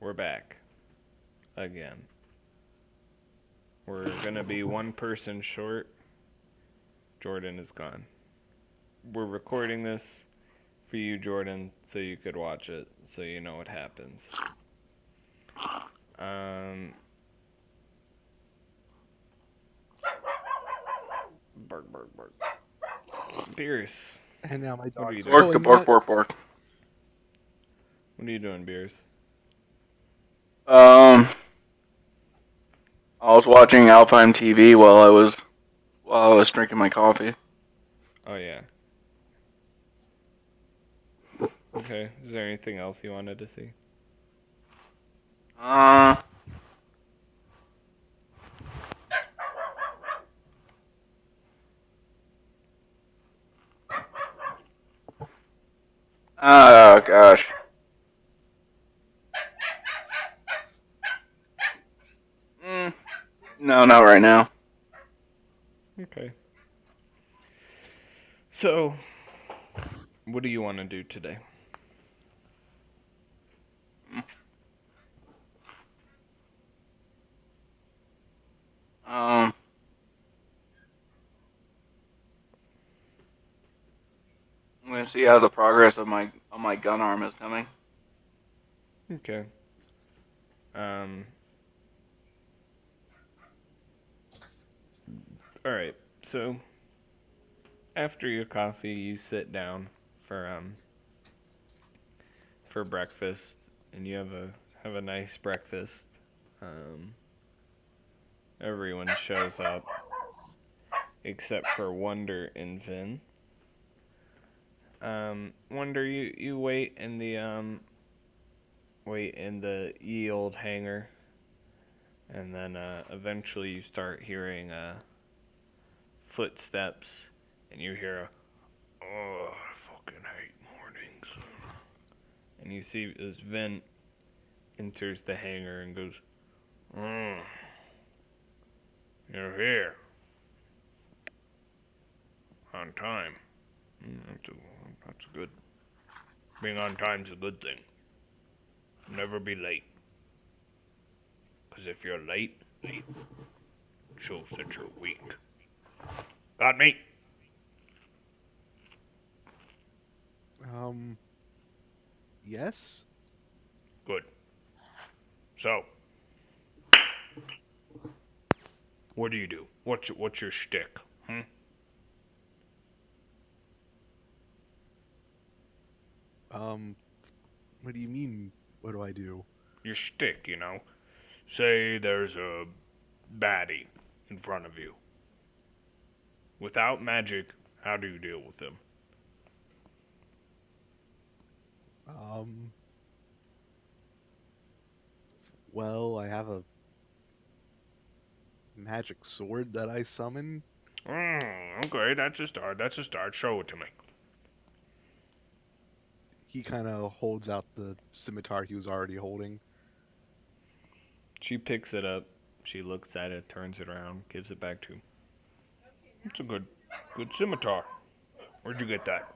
we're back again. We're gonna be one person short. Jordan is gone. We're recording this for you, Jordan, so you could watch it, so you know what happens. Bark, bark, bark. Beers. And now my What are you dog's doing? Bork, going bork, nuts. bork, bork. What are you doing, Beers? I was watching Alpine TV while I was drinking my coffee. Oh, yeah. Okay. Is there anything else you wanted to see? Uh, oh gosh. No, not right now. Okay. So, what do you want to do today? Um, I'm gonna see how the progress of my gun arm is coming. Okay. All right. So, after your coffee, you sit down for breakfast, and you have a nice breakfast. Um, Everyone shows up except for Wonder and Vin. Wonder, you wait in the ye old hangar, and then eventually you start hearing footsteps, and you hear oh, I fucking hate mornings. And you see as Vin enters the hangar and goes, mm, you're here. On time. That's good. Being on time's a good thing. Never be late. Because if you're late, it shows that you're weak. Got me? Yes? Good. So, what do you do? What's your shtick? What do you mean, what do I do? Your shtick, you know. Say there's a baddie in front of you. Without magic, how do you deal with them? Um, well, I have a magic sword that I summon. Okay, that's a start. That's a start. Show it to me. He kind of holds out the scimitar he was already holding. She picks it up. She looks at it, turns it around, gives it back to him. It's a good scimitar. Where'd you get that?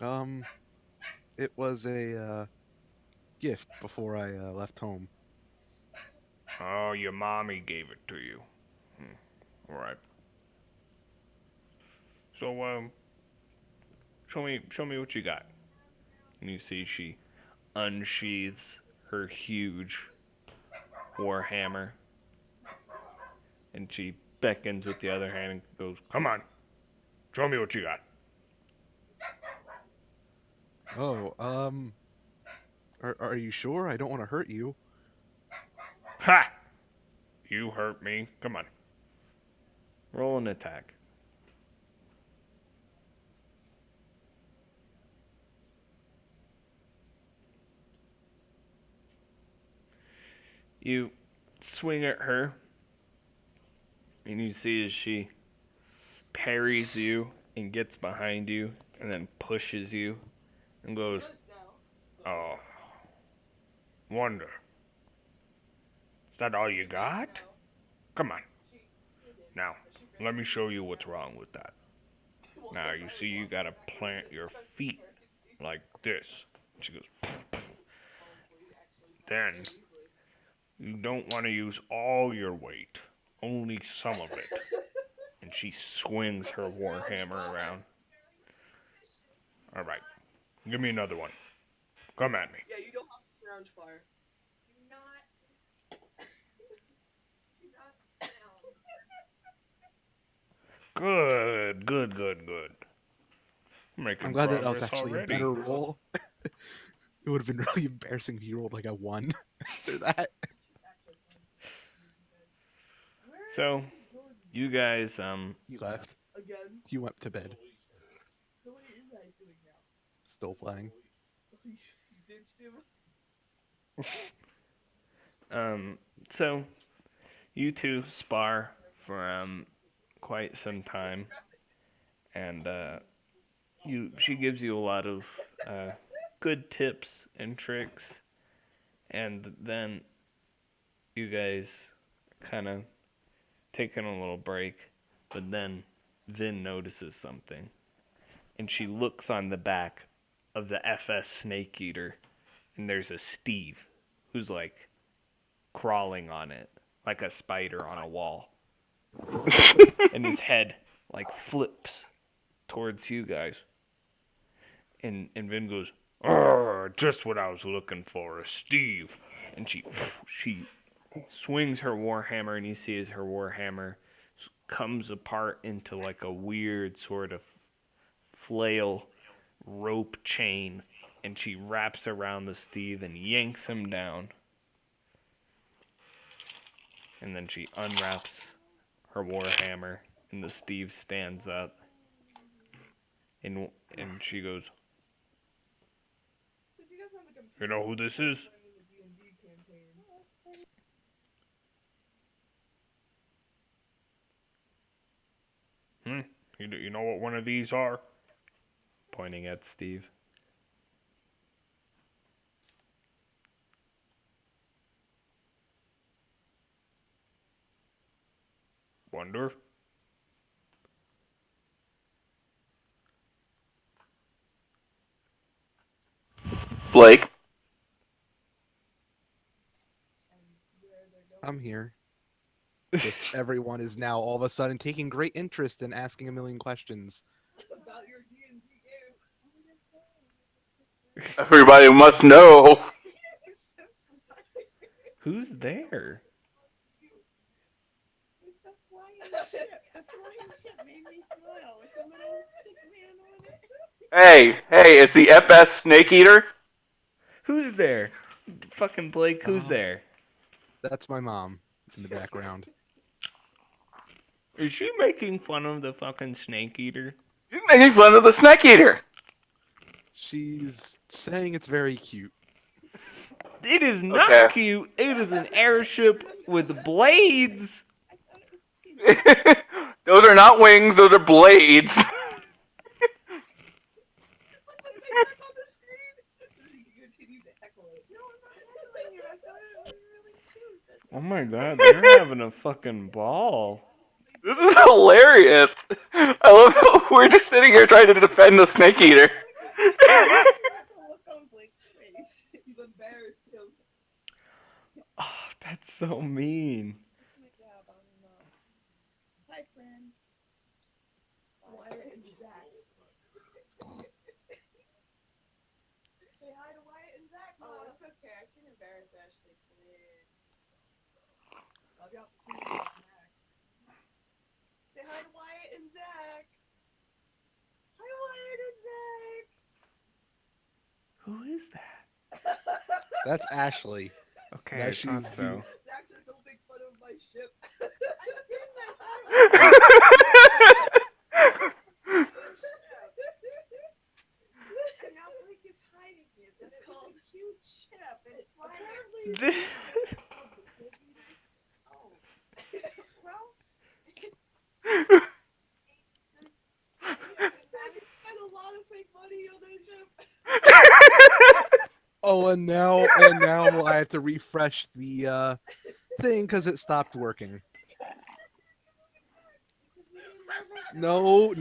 Um, it was a gift before I left home. Oh, your mommy gave it to you. All right. So, show me what you got. And you see she unsheathes her huge war hammer, and she beckons with the other hand and goes, "Come on, show me what you got." Oh, are you sure? I don't want to hurt you. Ha! You hurt me. Come on. Roll an attack. You swing at her, and you see as she parries you and gets behind you and then pushes you and goes, "Oh, Wonder. Is that all you got? Come on. Now, let me show you what's wrong with that. Now, you see, you gotta plant your feet like this." She goes, then you don't want to use all your weight, only some of it. And she swings her warhammer around. All right, give me another one. Come at me. Yeah, you don't have to surround fire. Good. Making I'm glad that was progress actually already. a better roll. It would have been really embarrassing if you rolled like a 1 after that. So, you guys, He left. Again? He went to bed. So what are you guys doing now? Still playing. You ditched him? so you two spar for quite some time, and she gives you a lot of good tips and tricks, and then you guys kind of taking a little break, but then Vin notices something, and she looks on the back of the FS Snake Eater, and there's a Steve who's like crawling on it like a spider on a wall. And his head like flips towards you guys. And Vin goes, just what I was looking for, a Steve. And she swings her warhammer, and you see as her warhammer comes apart into like a weird sort of flail rope chain, and she wraps around the Steve and yanks him down. And then she unwraps her warhammer, and the Steve stands up. And she goes, you know who this is? You know what one of these are? Pointing at Steve. Wonder? Blake. I'm here. Just everyone is now all of a sudden taking great interest in asking a million questions. About your D&D game. Everybody must know. Who's there? The flying ship made me smile with the little thick man on it. Hey, it's the FS Snake Eater. Who's there? Fucking Blake, who's there? That's my mom in the background. Is she making fun of the fucking Snake Eater? You're making fun of the Snake Eater. She's saying it's very cute. It is not Okay. cute. It is an airship with blades. Those are not wings, those are blades. Oh my god, they're having a fucking ball. This is hilarious. I love how we're just sitting here trying to defend the Snake Eater. Look on Blake's face. He's embarrassed him. Oh, that's so mean. Hi, friends. Wyatt and Zach. Say hi to Wyatt and Zach. Oh, it's okay. I can embarrass Ashley. Please. Love y'all. Say hi to Wyatt and Zach. Hi, Wyatt and Zach. Who is that? That's Ashley. Okay, Yeah, I thought she's so. Zach said don't make fun of my ship. I didn't. I thought it was now Blake is hiding it. That's called a cute ship. And flying. Oh. Well. Spent a lot of fake money on that ship. Oh, and now I have to refresh the thing because it stopped working. No,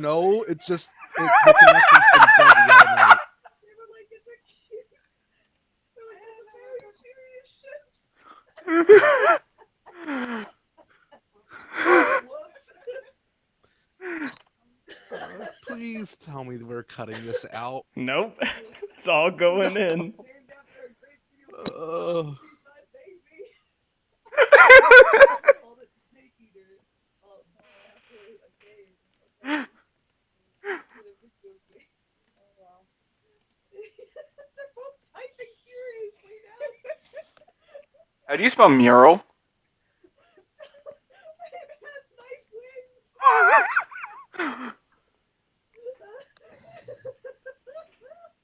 it's just the connection's been buggy all night. They were like, it's a cute. It was a very serious Please tell me we're cutting this out. Nope. It's all going in. Named after a great video Oh. She's my baby. Called it Snake Eater. After a game. Okay. Oh wow. They're both typing furiously now. How do you spell mural? It has knife wings.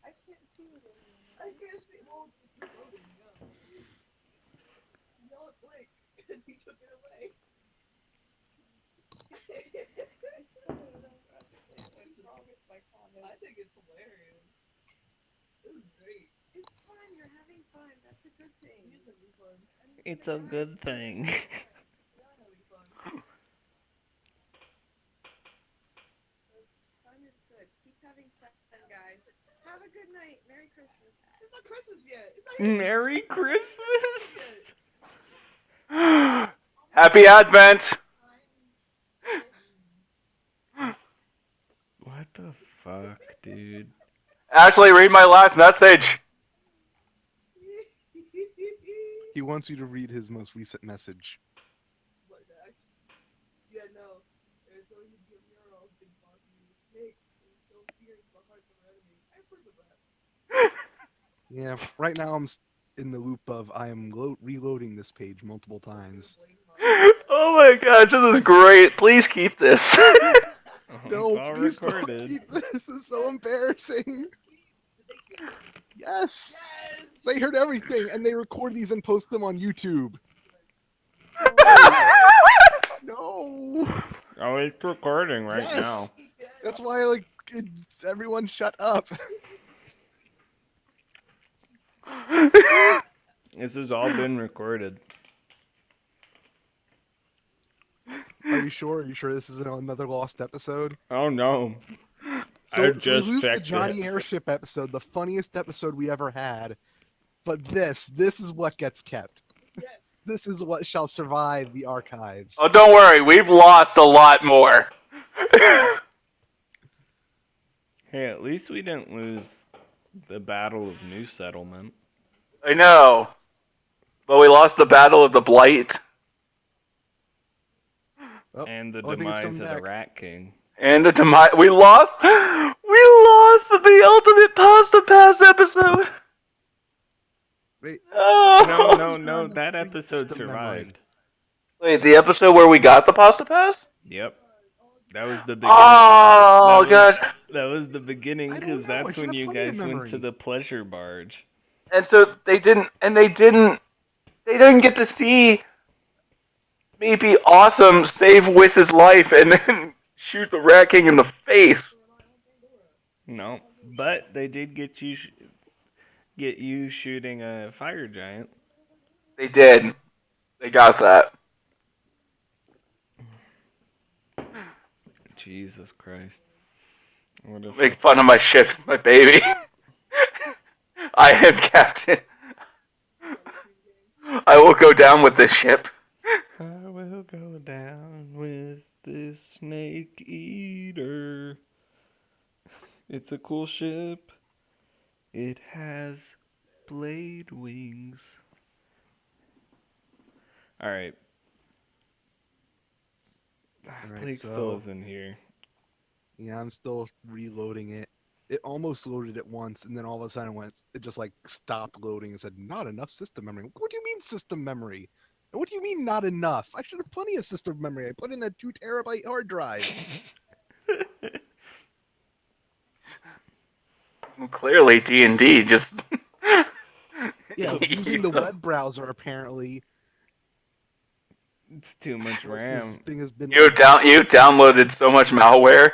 I can't see it anymore. I can't see. Well, it's just loading. Yeah. No, it's blank because he took it away. What's wrong with my comment? I think it's hilarious. This is great. It's fun. You're having fun. That's a good thing. It is having fun. It's a good thing. We are having fun. Fun is good. Keep having fun, guys. Have a good night. Merry Christmas. It's not Christmas yet. It's not even Merry Christmas. Happy Advent! What the fuck, dude? Ashley, read my last message. He wants you to read his most recent message. Like that. Yeah, no. There's going to be a mural of Big Boss and the snake and so fear into the hearts of our enemies. I've heard of that. Yeah, right now I'm in the loop of I am reloading this page multiple times. Oh my gosh, this is great. Please keep this. Oh, No, it's all please don't recorded. keep this. This is so embarrassing. Yes. Yes! They heard everything, and they record these and post them on YouTube. No. Oh, it's recording right Yes. now. That's why, like, everyone shut up. This has all been recorded. Are you sure? Are you sure this isn't another lost episode? Oh no. So, I've so we just lose the checked Johnny it. Airship episode, the funniest episode we ever had. But this is what gets kept. Yes. This is what shall survive the archives. Oh, don't worry. We've lost a lot more. Hey, at least we didn't lose the Battle of New Settlement. I know. But we lost the Battle of the Blight. Oh, And the I think it's demise coming of the back. Rat King. And the demise. We lost the Ultimate Pasta Pass episode. Wait, Oh. No, that episode Just a memory. survived. Wait, the episode where we got the Pasta Pass? Yep. That was the beginning. Oh, That gosh. That was the beginning I don't because know, I that's should when have you plenty of guys went memory. to the pleasure barge. And so they didn't get to see me be awesome, save Wiss's life, and then shoot the Rat King in the face. No, but they did get you shooting a fire giant. They did. They got that. Jesus Christ. What if Make fun of my ship, my baby. I am captain. I will go down with this ship. I will go down with this snake eater. It's a cool ship. It has blade wings. Alright. Alright, Blake so- still isn't here. Yeah, I'm still reloading it. It almost loaded at once, and then all of a sudden it just like stopped loading and said, not enough system memory. What do you mean system memory? And what do you mean not enough? I should have plenty of system memory. I put in a 2 terabyte hard drive. Clearly, D&D just. Yeah, using the web browser apparently. It's too much This RAM. thing has been You downloaded so much malware.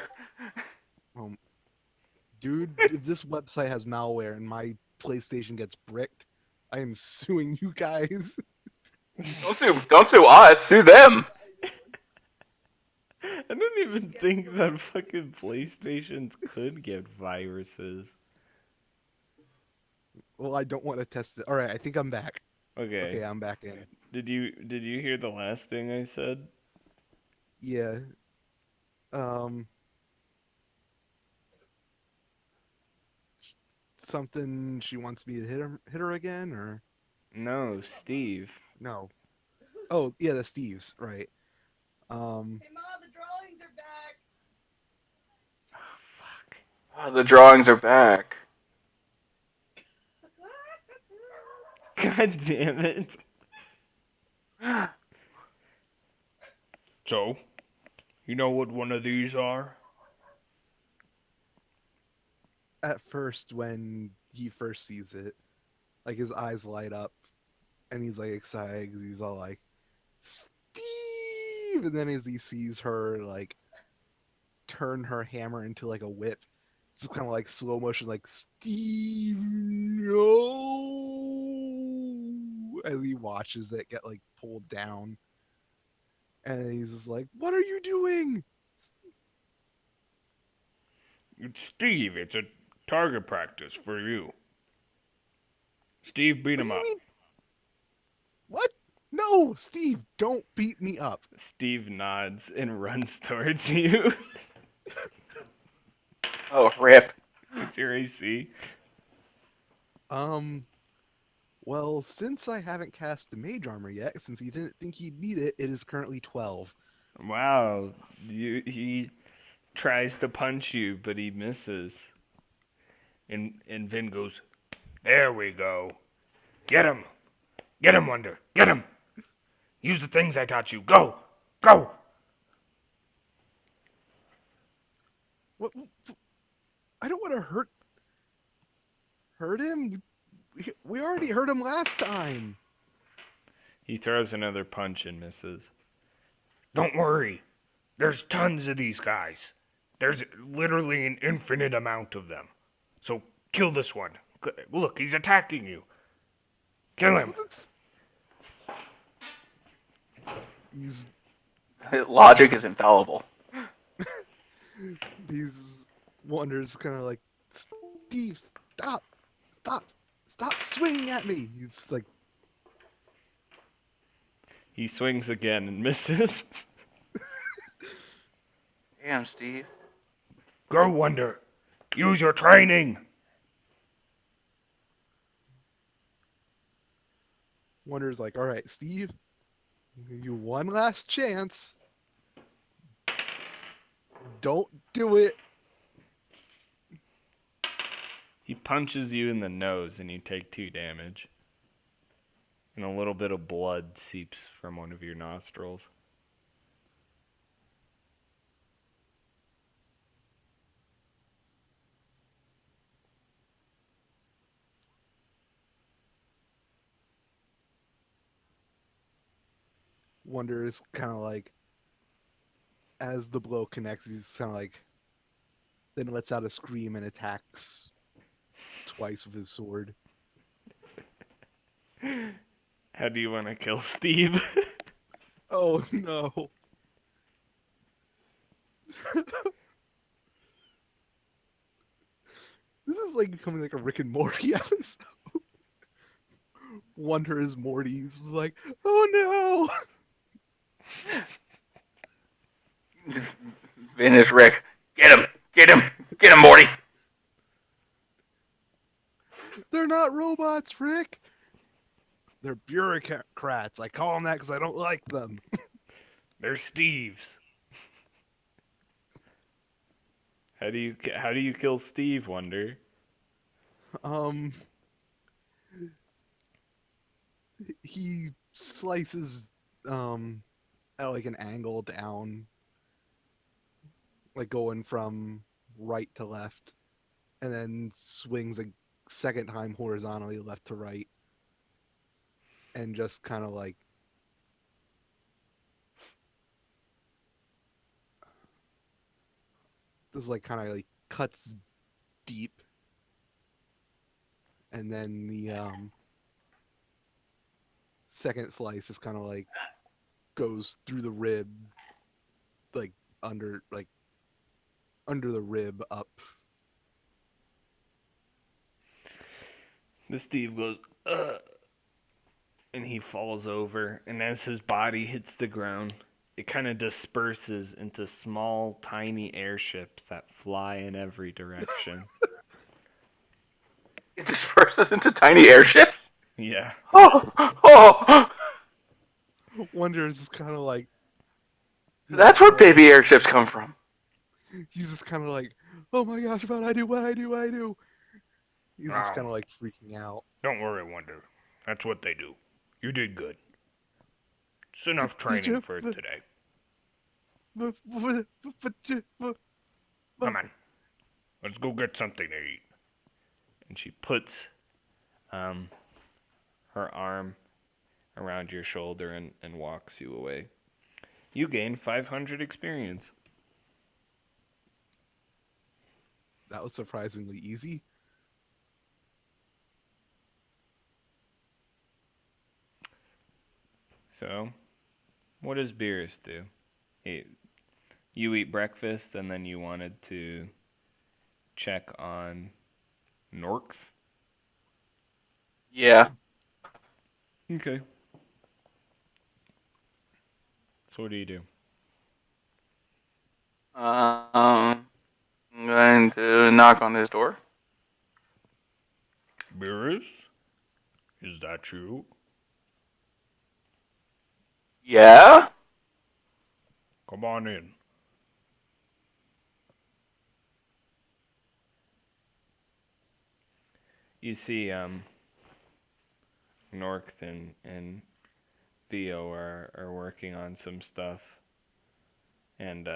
Dude, if this website has malware and my PlayStation gets bricked, I am suing you guys. Don't sue us. Sue them. I don't even think that fucking PlayStations could get viruses. Well, I don't want to test it. Alright, I think I'm back. Okay. Okay, I'm back in. Did you hear the last thing I said? Yeah. Um, something she wants me to hit her again, or No, Steve. no? Oh, yeah, the Steves, right? Um, Hey, Ma, the drawings are back. Oh, fuck. Oh, the drawings are back. God damn it. So, you know what one of these are? at first, when he first sees it, like his eyes light up, and he's like excited 'cause he's all like, "Steve!" And then as he sees her like turn her hammer into like a whip, it's just kind of like slow motion, like Steve, no, as he watches it get like pulled down, and he's just like, "What are you doing?" It's Steve. It's a target practice for you. Steve, beat What him do you up. mean? What? No, Steve, don't beat me up. Steve nods and runs towards you. Oh, rip. What's your AC? Um, well, since I haven't cast the mage armor yet, since he didn't think he'd need it, it is currently 12. Wow. He tries to punch you, but he misses. And Vin goes, "There we go. Get him. Get him, Wonder. Get him. Use the things I taught you. Go. Go." What? I don't want to hurt him. We already hurt him last time. He throws another punch and misses. Don't worry. There's tons of these guys. There's literally an infinite amount of them. So kill this one. Look, he's attacking you. Kill him. He's Logic is infallible. he's wonders kind of like, Steve, stop swinging at me. He's like, He swings again and misses. Damn, Steve. Go, Wonder. Use your training. wonders like, all right, Steve, I'll give you one last chance. Don't do it. He punches you in the nose and you take 2 damage. And a little bit of blood seeps from one of your nostrils. Wonder is kind of like, as the blow connects, he's kind of like, then lets out a scream and attacks twice with his sword. How do you want to kill Steve? Oh no. This is like becoming like a Rick and Morty episode. Wonder is Morty's like, oh Finish Rick. Get him. Get him. Get him, Morty. no. They're not robots, Rick. They're bureaucrats. I call them that because I don't like them. They're Steve's. How do you kill Steve, Wonder? Um, he slices at like an angle down, like going from right to left, and then swings a second time horizontally left to right, and just kind of like kind of like cuts deep, and then the second slice is kind of like goes through the rib, like under the rib up. The Steve goes, ugh. and he falls over, and as his body hits the ground, it kind of disperses into small, tiny airships that fly in every direction. It disperses into tiny airships? Yeah. Oh! Wonder is just kind of like That's where baby airships come from. he's just kind of like, oh my gosh, what I do, what I do, what I do. He's just kind of like freaking out. Don't worry, Wonder. That's what they do. You did good. It's enough Did training you- for today. but- Come on. Let's go get something to eat. And she puts her arm around your shoulder and walks you away. You gain 500 experience. That was surprisingly easy. So, what does Beerus do? You eat breakfast and then you wanted to check on Norks? Yeah. Okay. So what do you do? I'm going to knock on his door. Beerus? Is that you? Yeah? Come on in. You see, North and Theo are working on some stuff. And,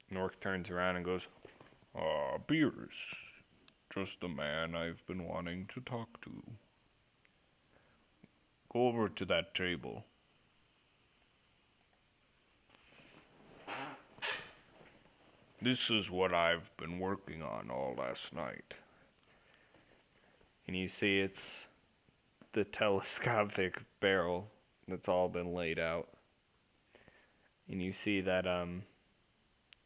North turns around and goes, Beerus. Just the man I've been wanting to talk to. Go over to that table. This is what I've been working on all last night. And you see it's the telescopic barrel that's all been laid out. And you see that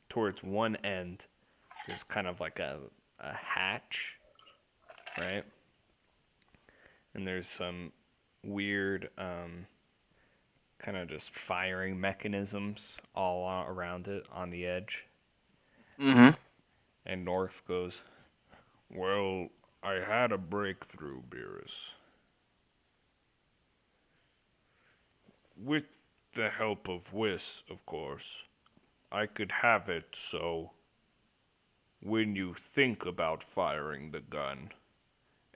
towards one end there's kind of like a hatch, right? And there's some weird kind of just firing mechanisms all around it on the edge. Mm-hmm. And North goes, well, I had a breakthrough, Beerus. With the help of Whis, of course, I could have it so when you think about firing the gun,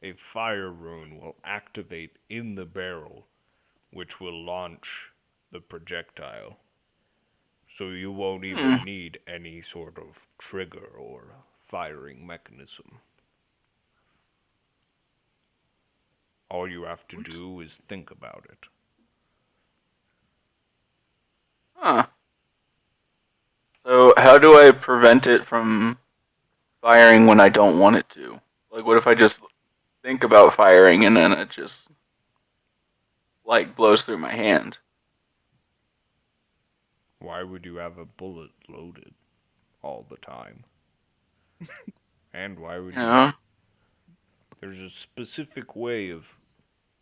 a fire rune will activate in the barrel, which will launch the projectile. So you won't even need any sort of trigger or firing mechanism. All you have to do is think about it. Huh. So how do I prevent it from firing when I don't want it to? Like, what if I just think about firing and then it just, like, blows through my hand? Why would you have a bullet loaded all the time? And why would you? Yeah. There's a specific way of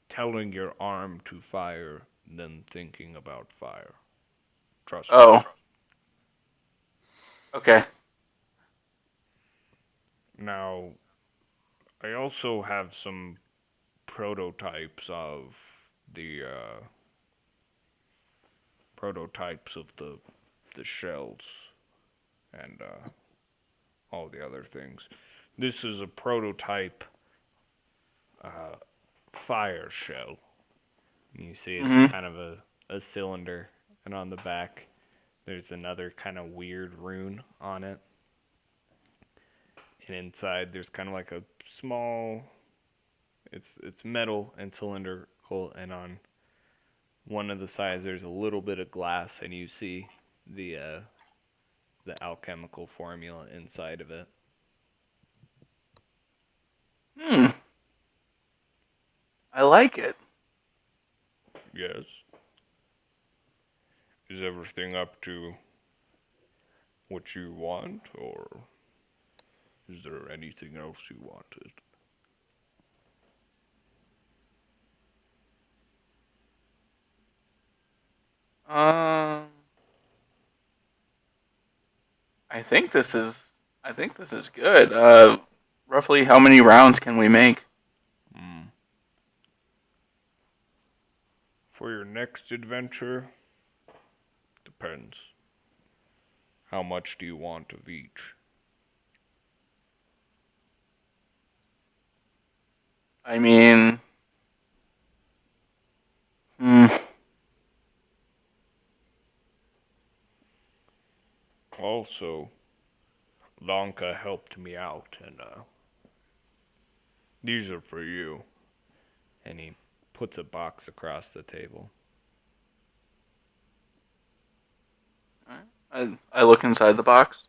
telling your arm to fire than thinking about fire. Trust me. Oh. Okay. Now, I also have some prototypes of the shells and all the other things. This is a prototype fire shell. You see it's kind of a cylinder, and on the back there's another kind of weird rune on it. And inside there's kind of like a small, it's metal and cylindrical, and on one of the sides there's a little bit of glass, and you see the alchemical formula inside of it. I like it. Yes. Is everything up to what you want, or is there anything else you wanted? Um, I think this is. I think this is good. Roughly how many rounds can we make? Hmm. For your next adventure, depends. How much do you want of each? I mean, hmm, Also, Lanka helped me out, and these are for you. And he puts a box across the table. I look inside the box.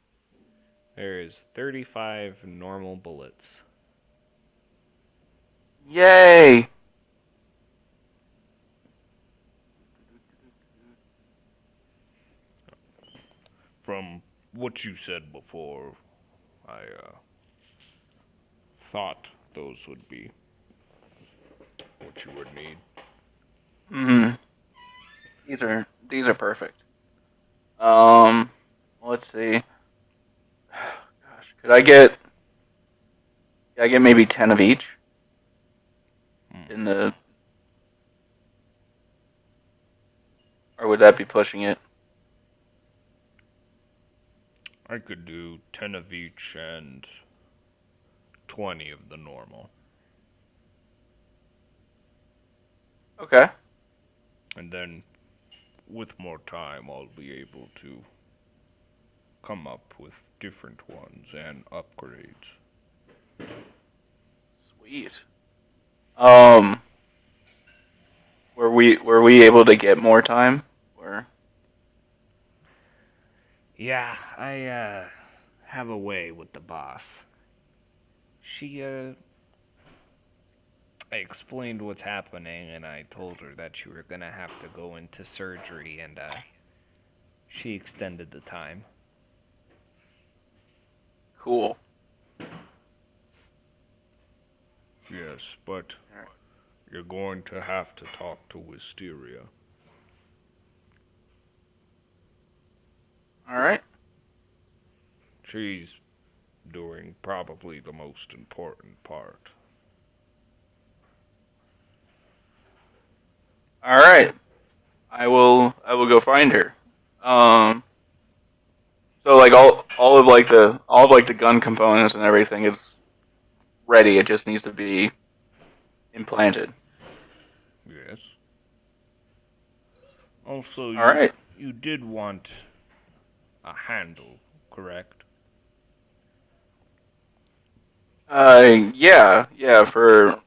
There is 35 normal bullets. Yay! From what you said before, I thought those would be what you would need. Hmm. These are perfect. Um, let's see. Gosh, could I get maybe 10 of each Hmm. in the, or would that be pushing it? I could do 10 of each and 20 of the normal. Okay. And then, with more time, I'll be able to come up with different ones and upgrades. Sweet. Um, were we able to get more time? Or Yeah, I have a way with the boss. She I explained what's happening and I told her that you were gonna have to go into surgery and she extended the time. cool. Yes, but you're going to have to talk to Wisteria. All right. She's doing probably the most important part. All right. I will go find her. Um, so like all of like the gun components and everything is ready. It just needs to be implanted. Yes. Also, All right. you did want a handle, correct? Yeah, for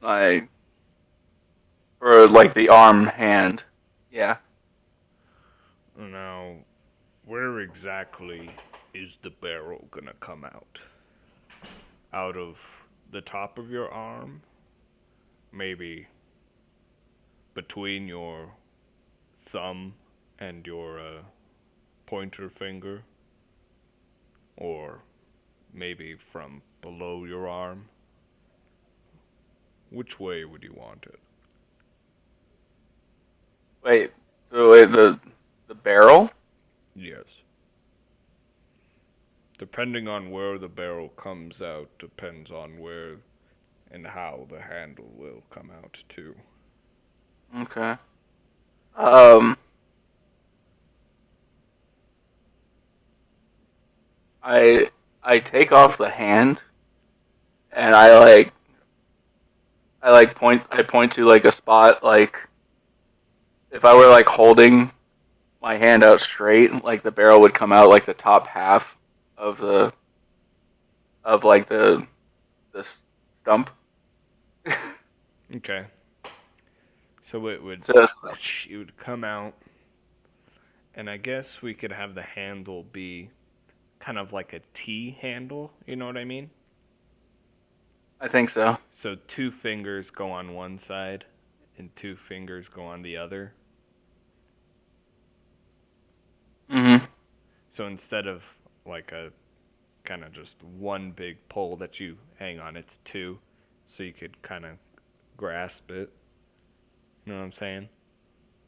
like the arm hand. Yeah. Now, where exactly is the barrel gonna come out? Out of the top of your arm? Maybe between your thumb and your pointer finger? Or maybe from below your arm? Which way would you want it? Wait. So wait, the barrel? Yes. Depending on where the barrel comes out, depends on where and how the handle will come out too. Okay. Um, I take off the hand and I point to like a spot like if I were like holding my hand out straight, like the barrel would come out like the top half of like the stump. Okay. So it would Just it would come out, and I guess we could have the handle be kind of like a T handle, you know what I mean? I think so. So two fingers go on one side and two fingers go on the other. Mhm. So instead of like a kind of just one big pole that you hang on, it's two. So you could kind of grasp it. You know what I'm saying?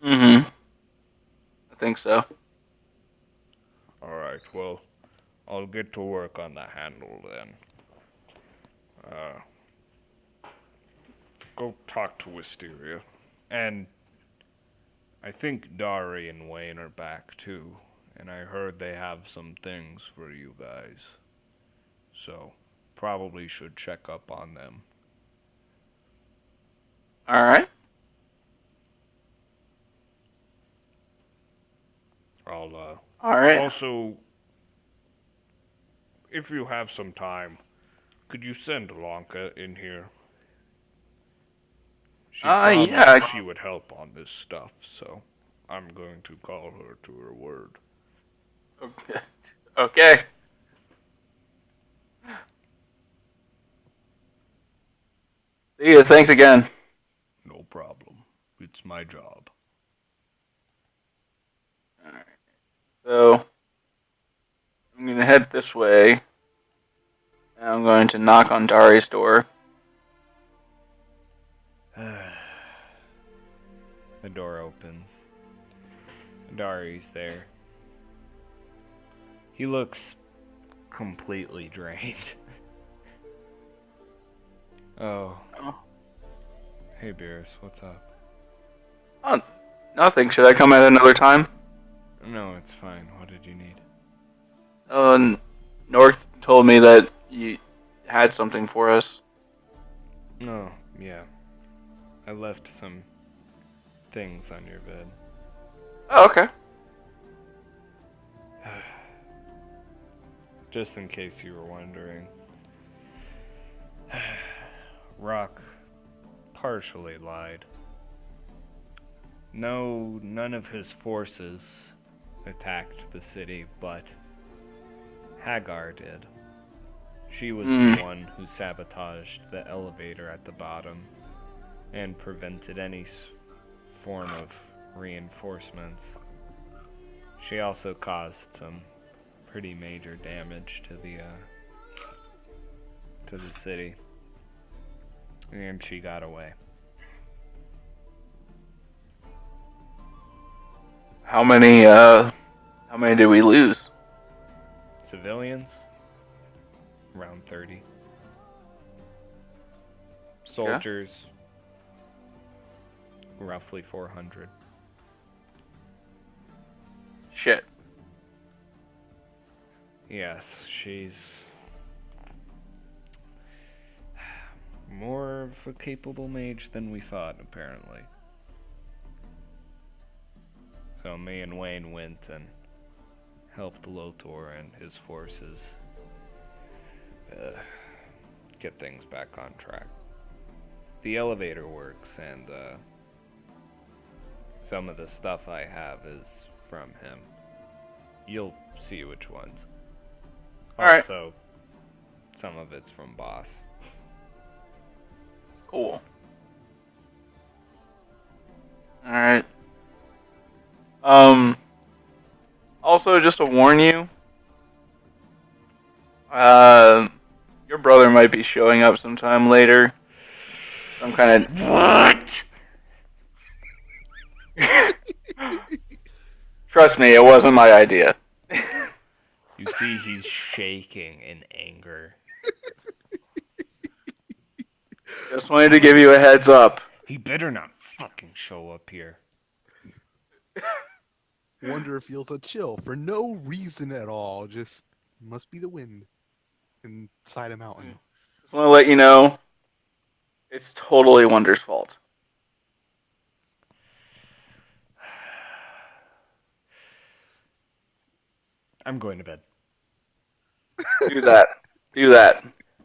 Mhm. I think so. Alright, well, I'll get to work on the handle then. Go talk to Wisteria. And I think Dari and Wayne are back too. And I heard they have some things for you guys. So, probably should check up on them. All right. I'll, All right. Also, if you have some time, could you send Lanka in here? She promised Yeah. she would help on this stuff, so I'm going to call her to her word. Okay. Okay. See ya. Thanks again. No problem. It's my job. All right. So I'm gonna head this way. And I'm going to knock on Dari's door. The door opens. Dari's there. He looks completely drained. Oh. Oh. Hey, Beerus, what's up? Oh, nothing. Should I come at another time? No, it's fine. What did you need? North told me that you had something for us. Oh, yeah. I left some things on your bed. Oh, okay. Just in case you were wondering. Rock partially lied. No, none of his forces attacked the city, but Hagar did. She was the one who sabotaged the elevator at the bottom and prevented any form of reinforcements. She also caused some pretty major damage to the city, and she got away. How many did we lose? Civilians, around 30. Soldiers, roughly 400. Shit. Yes, she's more of a capable mage than we thought, apparently. So me and Wayne went and helped Lotor and his forces get things back on track. The elevator works, and some of the stuff I have is from him. You'll see which ones. Alright. Also, some of it's from Boss. Cool. Alright. Also, just to warn you, your brother might be showing up sometime later. Some kind of... What? Trust me, it wasn't my idea. You see, he's shaking in anger. Just wanted to give you a heads up. He better not fucking show up here. Wonder feels a chill for no reason at all. Just must be the wind inside a mountain. Just want to let you know, it's totally Wonder's fault. I'm going to bed. Do that. Do that.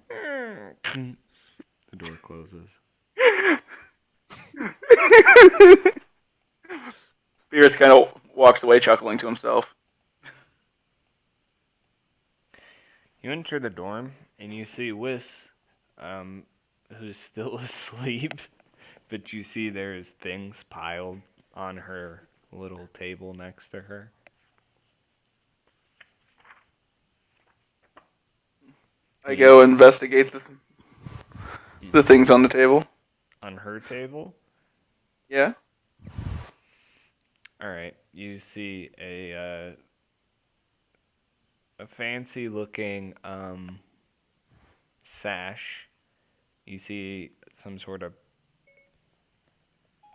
The door closes. Beerus kind of walks away chuckling to himself. You enter the dorm, and you see Whis, who's still asleep, but you see there's things piled on her little table next to her. I go investigate the things on the table. On her table? Yeah. Alright. You see a fancy looking sash. You see some sort of.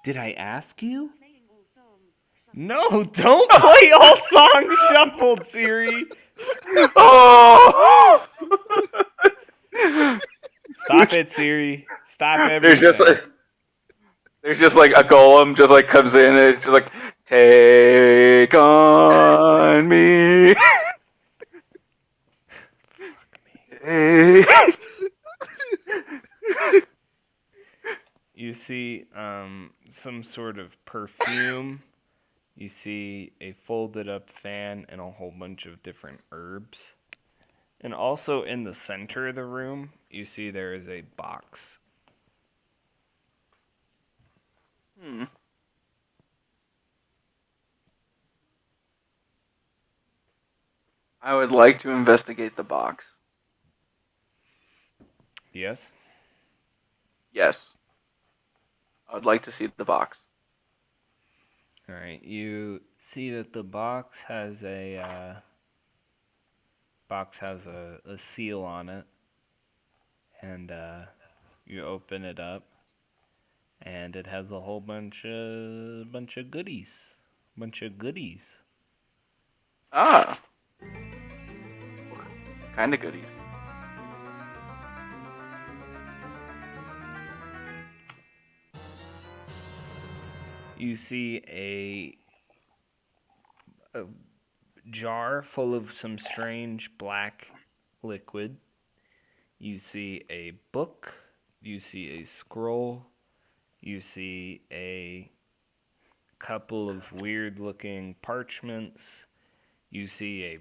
Did I ask you? No, don't play all songs shuffled, Siri. Oh! Stop it, Siri. Stop There's just everything. there's just like a golem just like comes in and it's just like take on me. Take- You see some sort of perfume. You see a folded up fan and a whole bunch of different herbs. And also in the center of the room, you see there is a box. I would like to investigate the box. Yes? Yes. I would like to see the box. Alright, you see that the box has a seal on it. And you open it up. And it has a whole bunch of goodies. Bunch of goodies. Ah. What kind of goodies? You see a jar full of some strange black liquid. You see a book. You see a scroll. You see a couple of weird looking parchments. You see a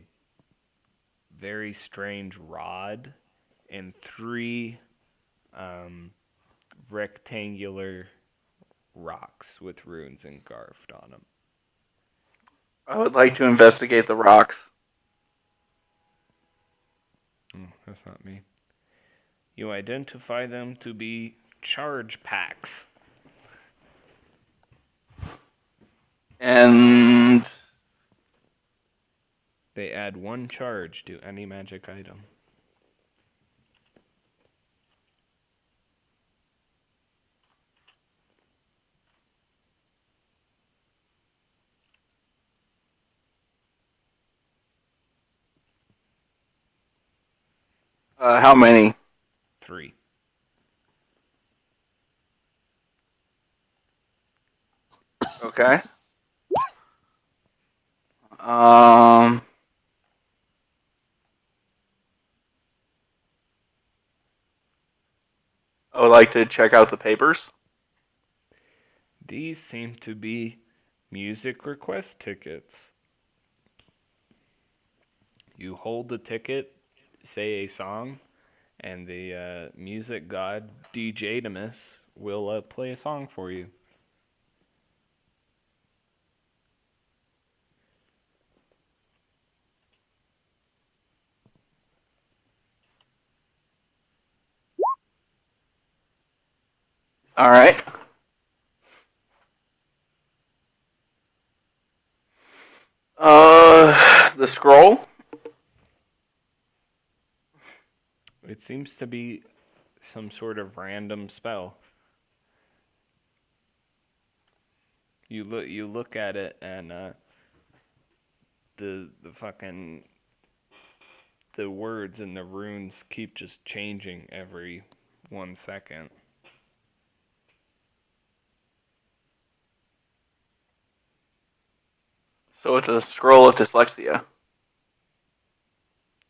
very strange rod and three rectangular rocks with runes engraved on them. I would like to investigate the rocks. Oh, that's not me. You identify them to be charge packs. And They add 1 charge to any magic item. how many? 3. Okay. I would like to check out the papers. These seem to be music request tickets. You hold the ticket, say a song, and the music god DJ Demus will play a song for you. All right. The scroll. It seems to be some sort of random spell. You look at it and the fucking the words and the runes keep just changing every 1 second. So it's a scroll of dyslexia.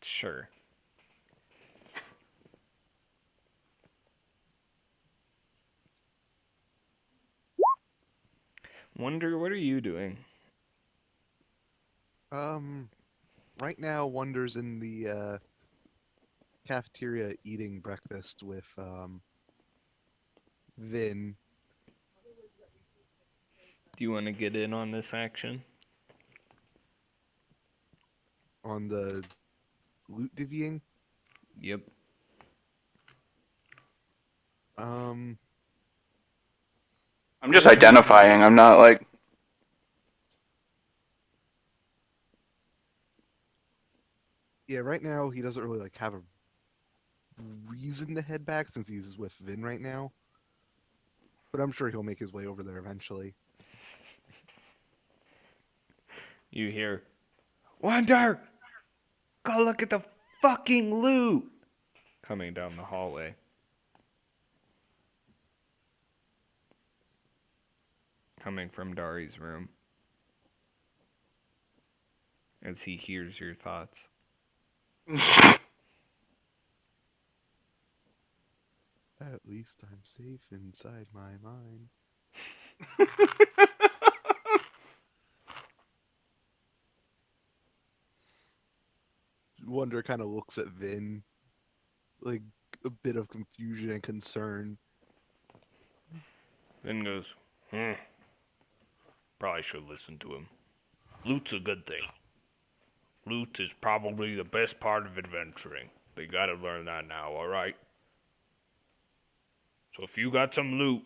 Sure. Wonder, what are you doing? Right now, Wonder's in the cafeteria eating breakfast with Vin. Do you want to get in on this action? On the loot divvying. Yep. I'm just identifying. I'm not like. Yeah, right now he doesn't really like have a reason to head back since he's with Vin right now. But I'm sure he'll make his way over there eventually. You hear, Wonder, go look at the fucking loot, coming down the hallway. Coming from Dari's room. As he hears your thoughts. At least I'm safe inside my mind. Wonder kind of looks at Vin, like a bit of confusion and concern. Then goes, probably should listen to him. Loot's a good thing. Loot is probably the best part of adventuring. They gotta learn that now, alright? So if you got some loot,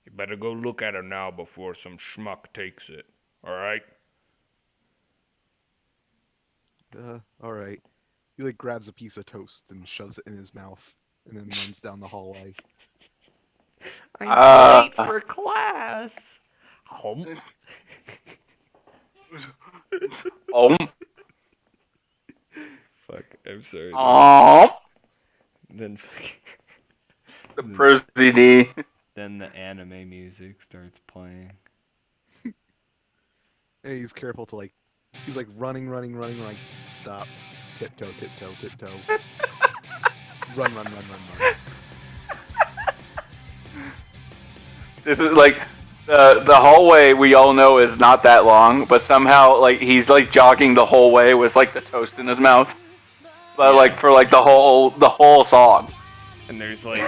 you better go look at it now before some schmuck takes it, alright? Alright. He like grabs a piece of toast and shoves it in his mouth and then runs down the hallway. I'm late for class. Home. Fuck, I'm sorry. Then The prosy D. Then the anime music starts playing. And he's careful to like, he's like running, like, stop, tiptoe, tiptoe, tiptoe. Run. This is like the hallway we all know is not that long, but somehow like he's like jogging the whole way with like the toast in his mouth, but Yeah. like for like the whole song. And there's like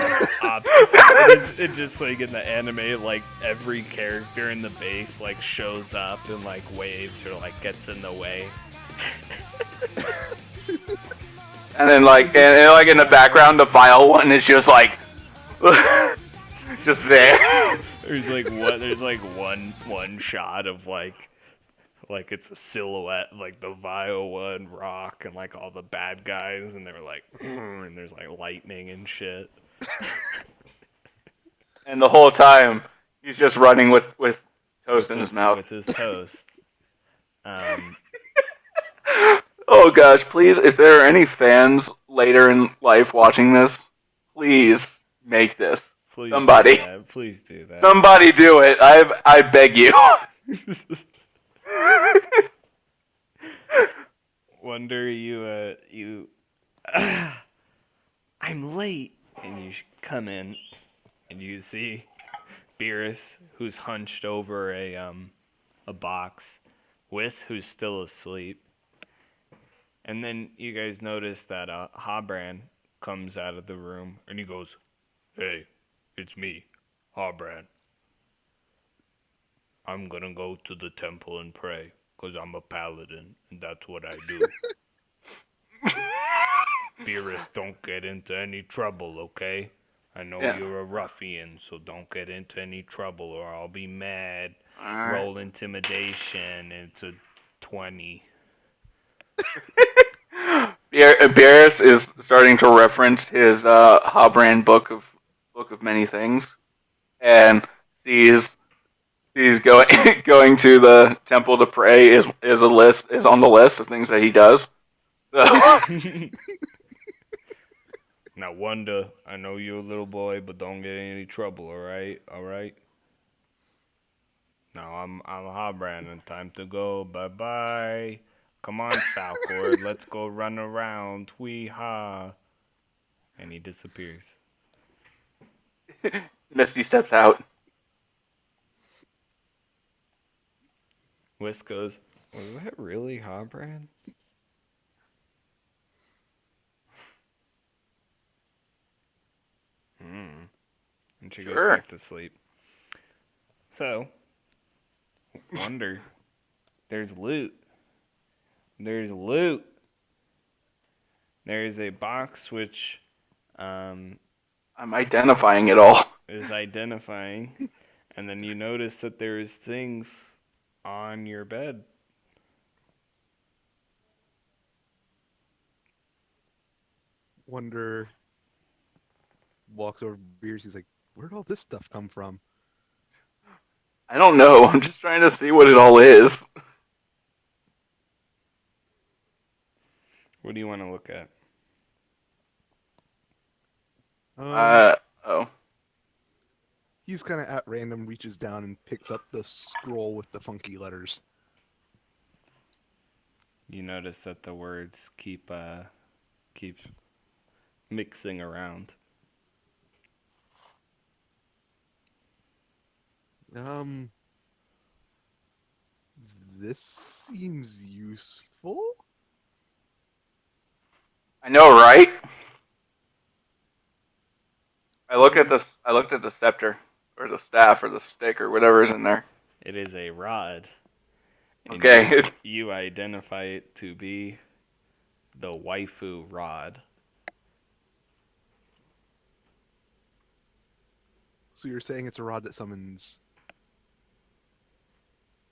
it's just like in the anime, like every character in the base like shows up and like waves or like gets in the way. And then like and like in the background, the vile one is just like just there. There's like one shot of like it's a silhouette, like the vile one, Rock, and like all the bad guys, and they're like, and there's like lightning and shit. And the whole time he's just running with toast in his mouth. With his toast. Oh gosh, please, if there are any fans later in life watching this, please make this. Please Somebody. do that. Please do that. Somebody do it. I beg you. Wonder you I'm late, and you come in and you see Beerus, who's hunched over a box, Whis, who's still asleep, and then you guys notice that Habran comes out of the room and he goes, "Hey, it's me, Habran. I'm gonna go to the temple and pray, 'cause I'm a paladin, and that's what I do." Beerus, don't get into any trouble, okay? I know you're a ruffian, so don't get into any trouble or I'll be mad. Right. Roll intimidation, and it's a 20. Beerus is starting to reference his Habran book of many things, and sees going going to the temple to pray is on the list of things that he does. Now, Wanda, I know you're a little boy, but don't get in any trouble, alright? Alright? Now, I'm Habran, and time to go. Bye-bye. Come on, Falcor, let's go run around. Wee-ha. And he disappears. Misty steps out. Whis goes, was that really Habran? And she goes back to sleep. So, Wonder, there's loot. There's loot. There's a box which I'm identifying it all. is identifying, and then you notice that there's things on your bed. Wonder walks over to Beers. He's like, "Where'd all this stuff come from?" I don't know. I'm just trying to see what it all is. What do you want to look at? Oh. He's kind of at random, reaches down and picks up the scroll with the funky letters. You notice that the words keep mixing around. This seems useful. I know, right? I looked at the scepter, or the staff, or the stick, or whatever is in there. It is a rod. And Okay. You identify it to be the waifu rod. So you're saying it's a rod that summons?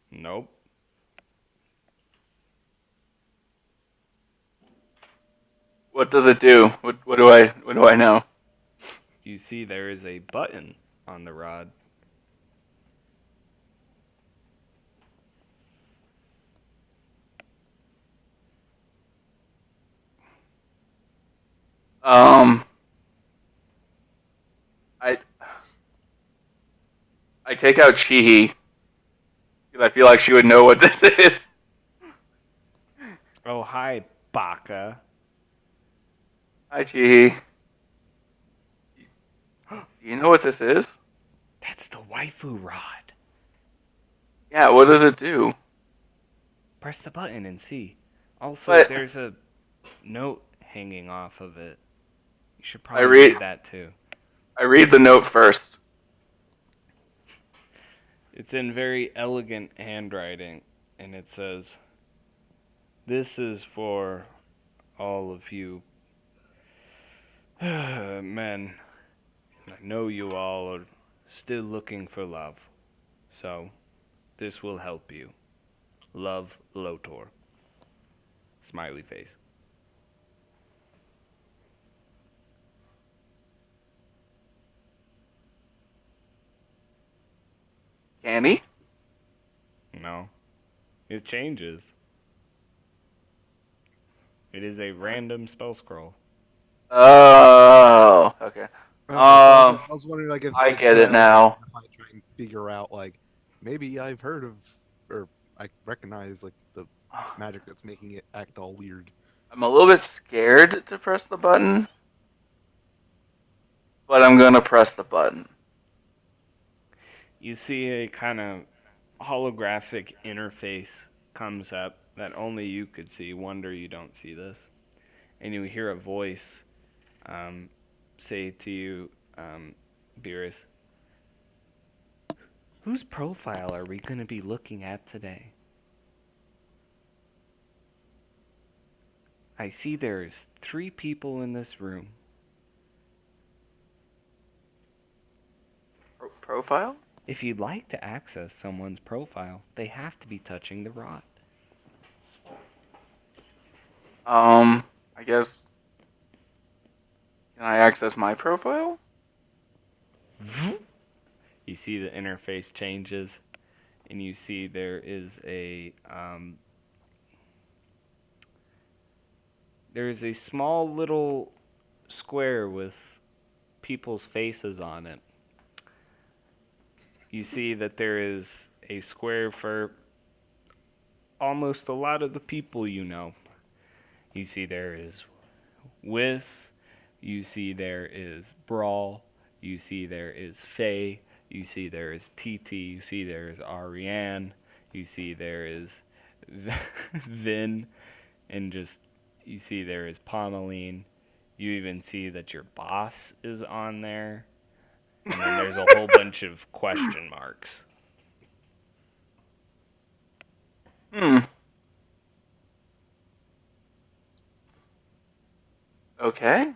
Nope. What does it do? What do I know? You see there is a button on the rod. I take out Chihi because I feel like she would know what this is. Oh, hi, Baka. Hi, Chihi. Do you know what this is? That's the waifu rod. Yeah, what does it do? Press the button and see. Also, But- there's a note hanging off of it. You should I probably read- read that too. I read the note first. It's in very elegant handwriting, and it says, "This is for all of you men. I know you all are still looking for love, so this will help you. Love, Lotor." Smiley face. Can he? No. It changes. It is a random spell scroll. Oh, okay. I was wondering, like, if I get it now. If I try and figure out, like, maybe I've heard of, or I recognize, like, the magic that's making it act all weird. I'm a little bit scared to press the button, but I'm gonna press the button. You see a kind of holographic interface comes up that only you could see. Wonder you don't see this. And you hear a voice say to you, Beerus, "Whose profile are we going to be looking at today?" I see there's 3 people in this room. Profile? If you'd like to access someone's profile, they have to be touching the rod. I guess. Can I access my profile? You see the interface changes, and you see there is a small little square with people's faces on it. You see that there is a square for almost a lot of the people you know. You see there is Whis, you see there is Brawl, you see there is Faye, you see there is TT, you see there is Ariane, you see there is Vin, and just you see there is Pomeline. You even see that your boss is on there. And then there's a whole bunch of question marks. Okay.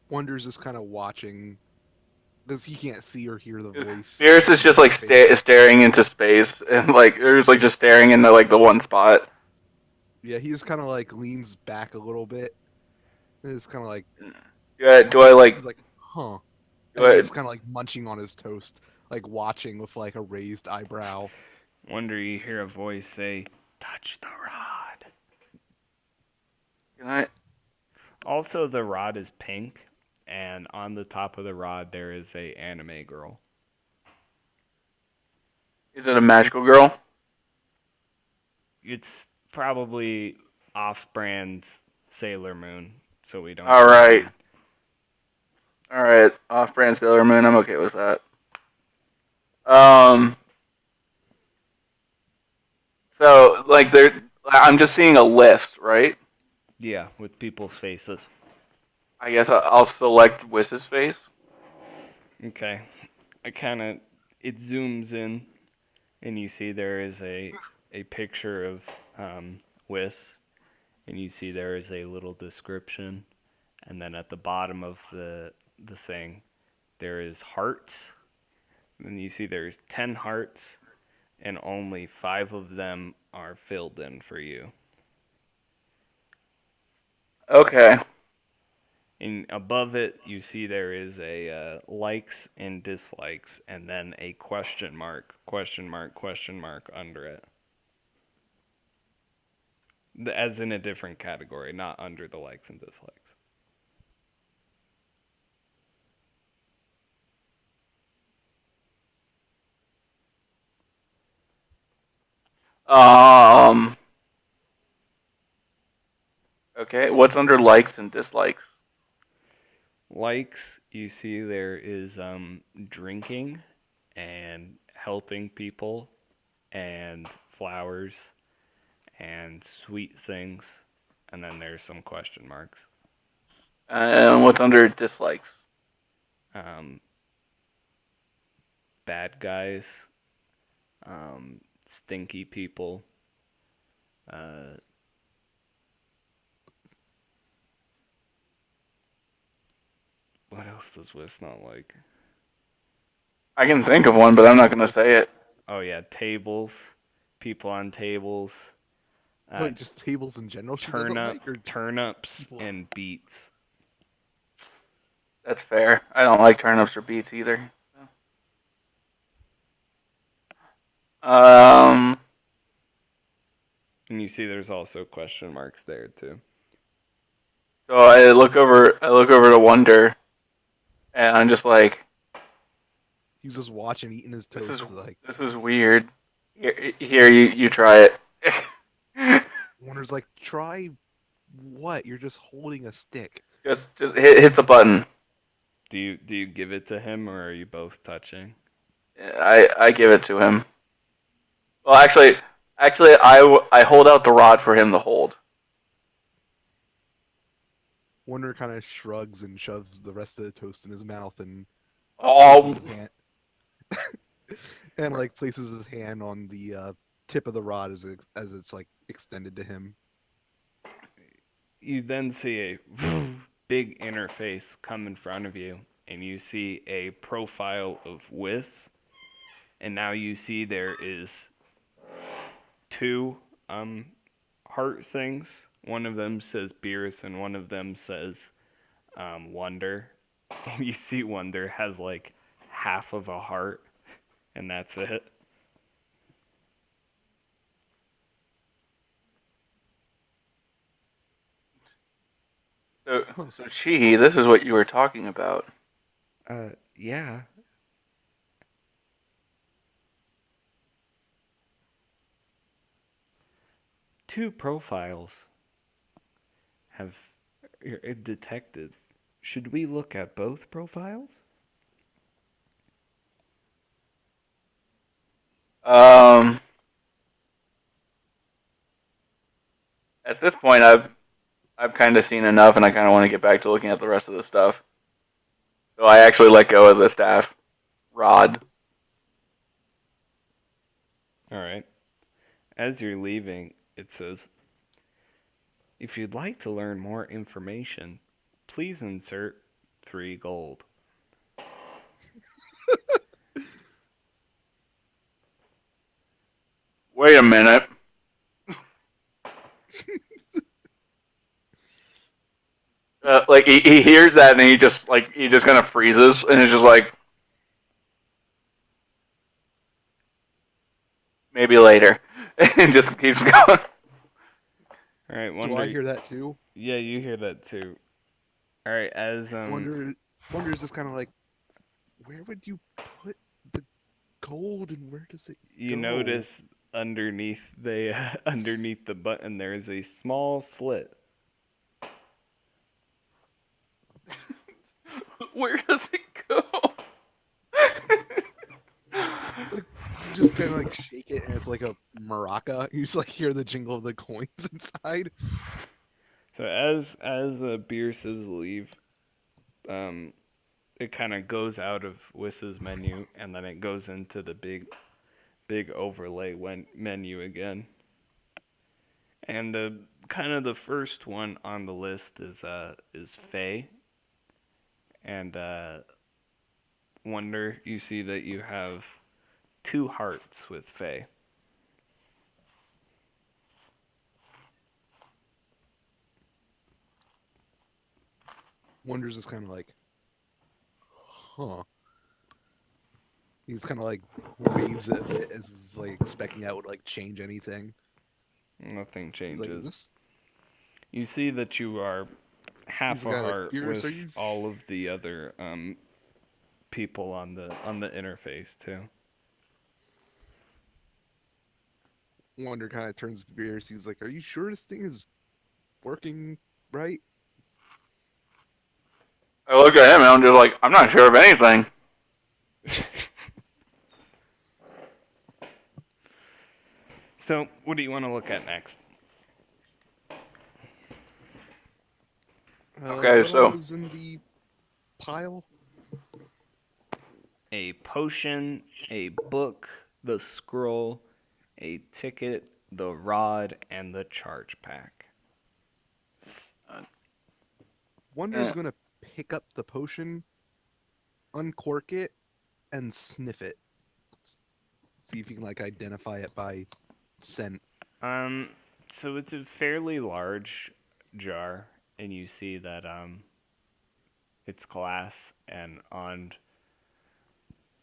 Wonder's just kind of watching, because he can't see or hear the voice. Fierce is just like staring into space, and like there's like just staring into like the one spot. Yeah, he just kind of like leans back a little bit. And it's kind of like Do I like? he's like, huh, Do as I? he's kind of like munching on his toast, like watching with like a raised eyebrow. Wonder you hear a voice say, "Touch the rod." Can I? Also, the rod is pink, and on the top of the rod there is a anime girl. Is it a magical girl? It's probably off-brand Sailor Moon, so we don't. All right. All right. Off-brand Sailor Moon. I'm okay with that. Um. So like I'm just seeing a list, right? Yeah, with people's faces. I guess I'll select Wiss's face. Okay. It zooms in, and you see there is a picture of Whis, and you see there is a little description, and then at the bottom of the thing, there is hearts, and you see there's 10 hearts, and only 5 of them are filled in for you. Okay. And above it, you see there is a likes and dislikes, and then a question mark, question mark, question mark under it. As in a different category, not under the likes and dislikes. Um. Okay. What's under likes and dislikes? Likes, you see there is drinking and helping people and flowers and sweet things, and then there's some question marks. And what's under dislikes? Um, Bad guys, stinky people, uh, what else does Wiz not like? I can think of one, but I'm not gonna say it. Oh yeah, tables, people on tables, So like, just tables in general she doesn't like, or turnips people? and beets. That's fair. I don't like turnips or beets either. Um. And you see there's also question marks there too. So I look over. I look over to Wonder, and I'm just like, He's just watching, eating his "This toast. is Like this is weird." Here, you try it. Wonder's like, try what? You're just holding a stick. just hit the button. Do you give it to him, or are you both touching? I give it to him. Well, actually, I hold out the rod for him to hold. Wonder kind of shrugs and shoves the rest of the toast in his mouth and Oh, places his hand and like places his hand on the tip of the rod as it's like extended to him. You then see a big interface come in front of you, and you see a profile of Wiz, and now you see there is 2 heart things. One of them says Beerus, and one of them says Wonder. And you see Wonder has like half of a heart, and that's it. so Chi, this is what you were talking about. Yeah. Two profiles have detected. Should we look at both profiles? Um, at this point, I've kind of seen enough, and I kind of want to get back to looking at the rest of the stuff. So I actually let go of the staff rod. All right. As you're leaving, it says, if you'd like to learn more information, please insert 3 gold. Wait a minute. like he hears that and he just kind of freezes and is just like, maybe later, and just keeps going. All right, Do Wonder. I hear that too? Yeah, you hear that too. All right, as Wonder is just kind of like, where would you put the gold and where does it you go? notice underneath underneath the button there is a small slit. Where does it go? You just kind of like shake it, and it's like a maraca. You just like hear the jingle of the coins inside. So as Bierce's leave, it kind of goes out of Wiss's menu and then it goes into the big overlay menu again. And the kind of the first one on the list is Faye. And Wonder, you see that you have 2 hearts with Faye. Wonder's just kind of like, huh. He's kind of like waves it a bit as like expecting that would like change anything. Nothing He's like, changes. this. You see that you are half the a guy like, heart "Beerus, are with you all of the other people on the interface too. Wonder kind of turns to Beerus. He's like, "Are you sure this thing is working right?" I look at him and I'm just like, I'm not sure of anything. So, what do you want to look at next? Okay, what so- all was in the pile? A potion, a book, the scroll, a ticket, the rod, and the charge pack. Wonder's gonna pick up the potion, uncork it, and sniff it. See if you can like identify it by scent. So it's a fairly large jar, and you see that it's glass, and on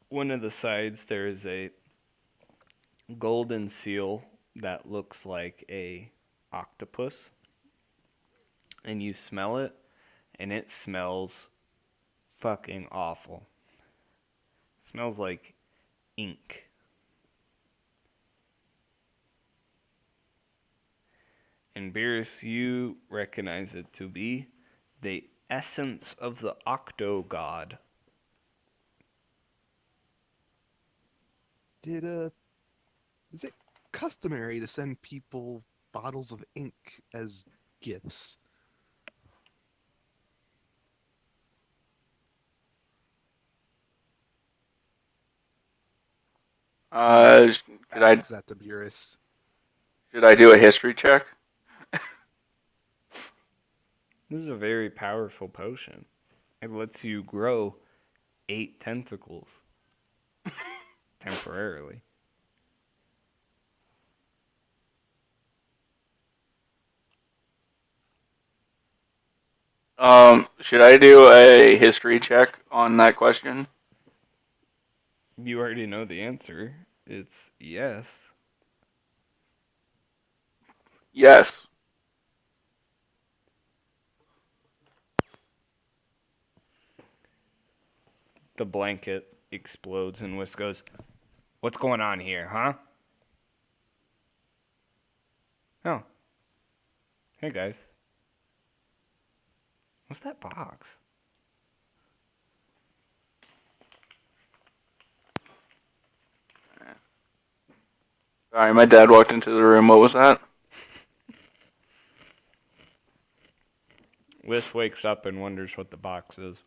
one of the sides there is a golden seal that looks like a octopus, and you smell it, and it smells fucking awful. It smells like ink. And Beerus, you recognize it to be the essence of the Octo God. Is it customary to send people bottles of ink as gifts? Could I Asks that to Beerus. should I do a history check? This is a very powerful potion. It lets you grow 8 tentacles temporarily. Should I do a history check on that question? You already know the answer. It's yes. Yes. The blanket explodes and Whisk goes, "What's going on here, huh?" Oh. Hey guys. What's that box? Sorry, my dad walked into the room. What was that? Whisk wakes up and wonders what the box is.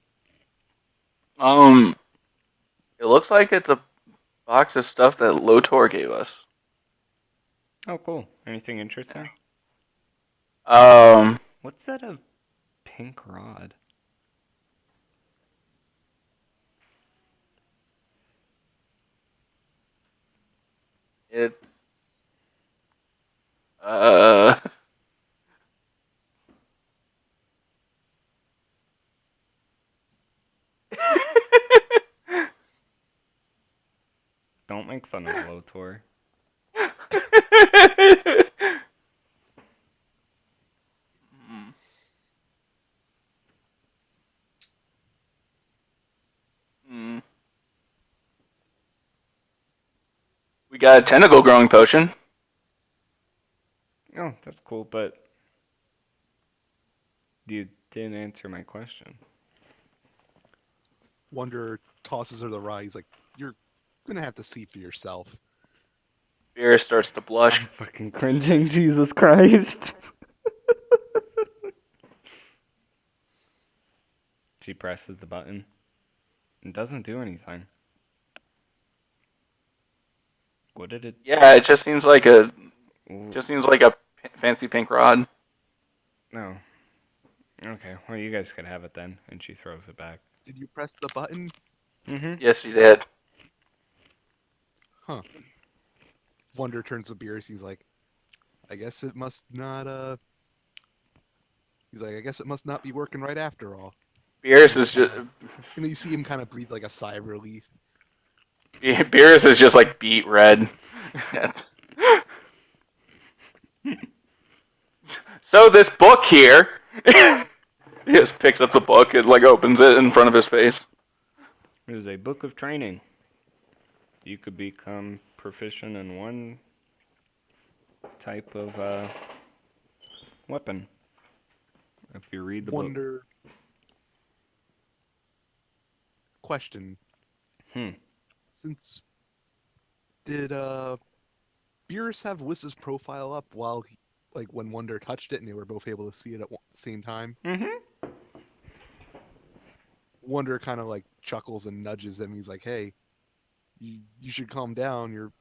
It looks like it's a box of stuff that Lotor gave us. Oh, cool. Anything interesting? What's that, a pink rod? It's Don't make fun of Lotor. Hmm. We got a tentacle growing potion. Oh, that's cool, but you didn't answer my question. Wonder tosses her the rye. He's like, "You're gonna have to see for yourself." Beerus starts to blush. I'm fucking cringing, Jesus Christ. She presses the button. It doesn't do anything. What did it? Yeah, it just seems like a Ooh, fancy pink rod. no. Okay, well, you guys could have it then. And she throws it back. Did you press the button? Mm-hmm. Yes, she did. Huh. Wonder turns to Beerus. He's like, "I guess it must not. He's like, "I guess it must not be working right after all." Beerus is just And you see him kind of breathe like a sigh of relief. Beerus is just like beet red. So this book here, he just picks up the book and like opens it in front of his face. It is a book of training. You could become proficient in one type of weapon if you read the book. Wonder. Question. Since did Beerus have Wiss's profile up while he, like when Wonder touched it and they were both able to see it at the same time? Mm-hmm. Wonder kind of like chuckles and nudges him. He's like, "Hey, you should calm down. Your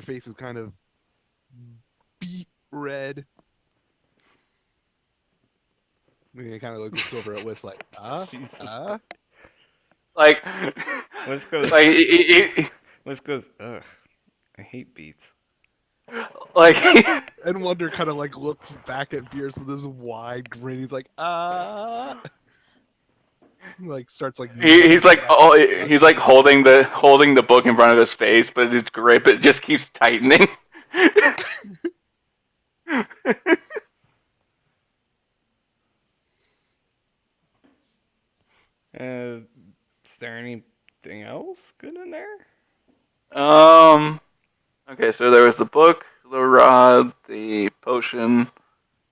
face is kind of beet red." And he kind of looks over at Wiss like, Jesus. Like, Wiss goes, Wiss goes, ugh, I hate beets. like, And Wonder kind of like looks back at Beerus with this wide grin. He's like, He, like starts like he's like holding the book in front of his face, but his grip it just keeps tightening. Is there anything else good in there? Okay, so there was the book, the rod, the potion,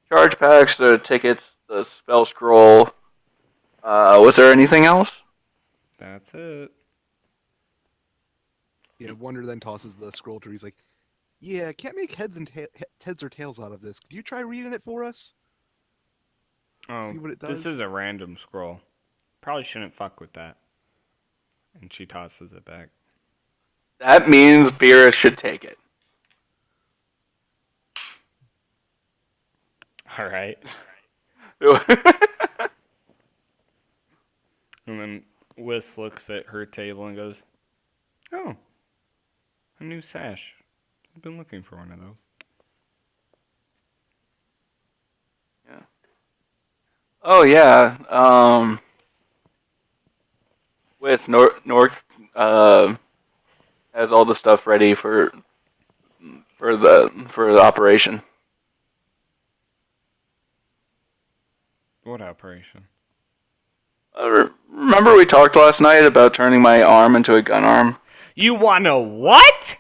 charge packs, the tickets, the spell scroll. Was there anything else? That's it. Yeah, Wonder then tosses the scroll to her. He's like, "Yeah, can't make heads or tails out of this. Could you try reading it for us? Oh, See what it this does?" is a random scroll. Probably shouldn't fuck with that. And she tosses it back. That means Beerus should take it. All right. And then Wiss looks at her table and goes, "Oh, a new sash. I've been looking for one of those." Yeah. Oh yeah. Wiss North has all the stuff ready for the operation. What operation? Remember we talked last night about turning my arm into a gun arm? You wanna what?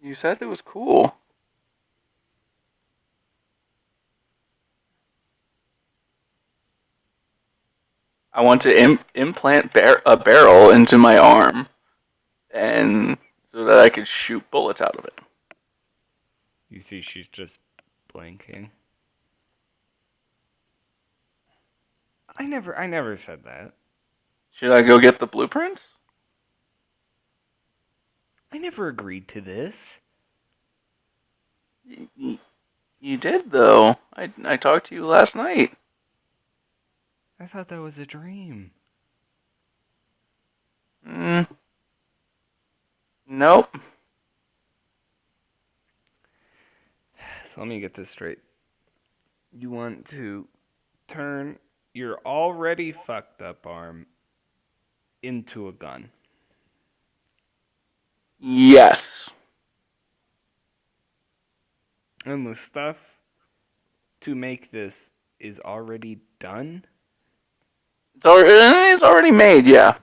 You said it was cool. I want to implant a barrel into my arm, and so that I could shoot bullets out of it. You see, she's just blinking. I never said that. Should I go get the blueprints? I never agreed to this. You did though. I talked to you last night. I thought that was a dream. Nope. So let me get this straight. You want to turn your already fucked up arm into a gun. Yes. And the stuff to make this is already done. It's already made, yeah.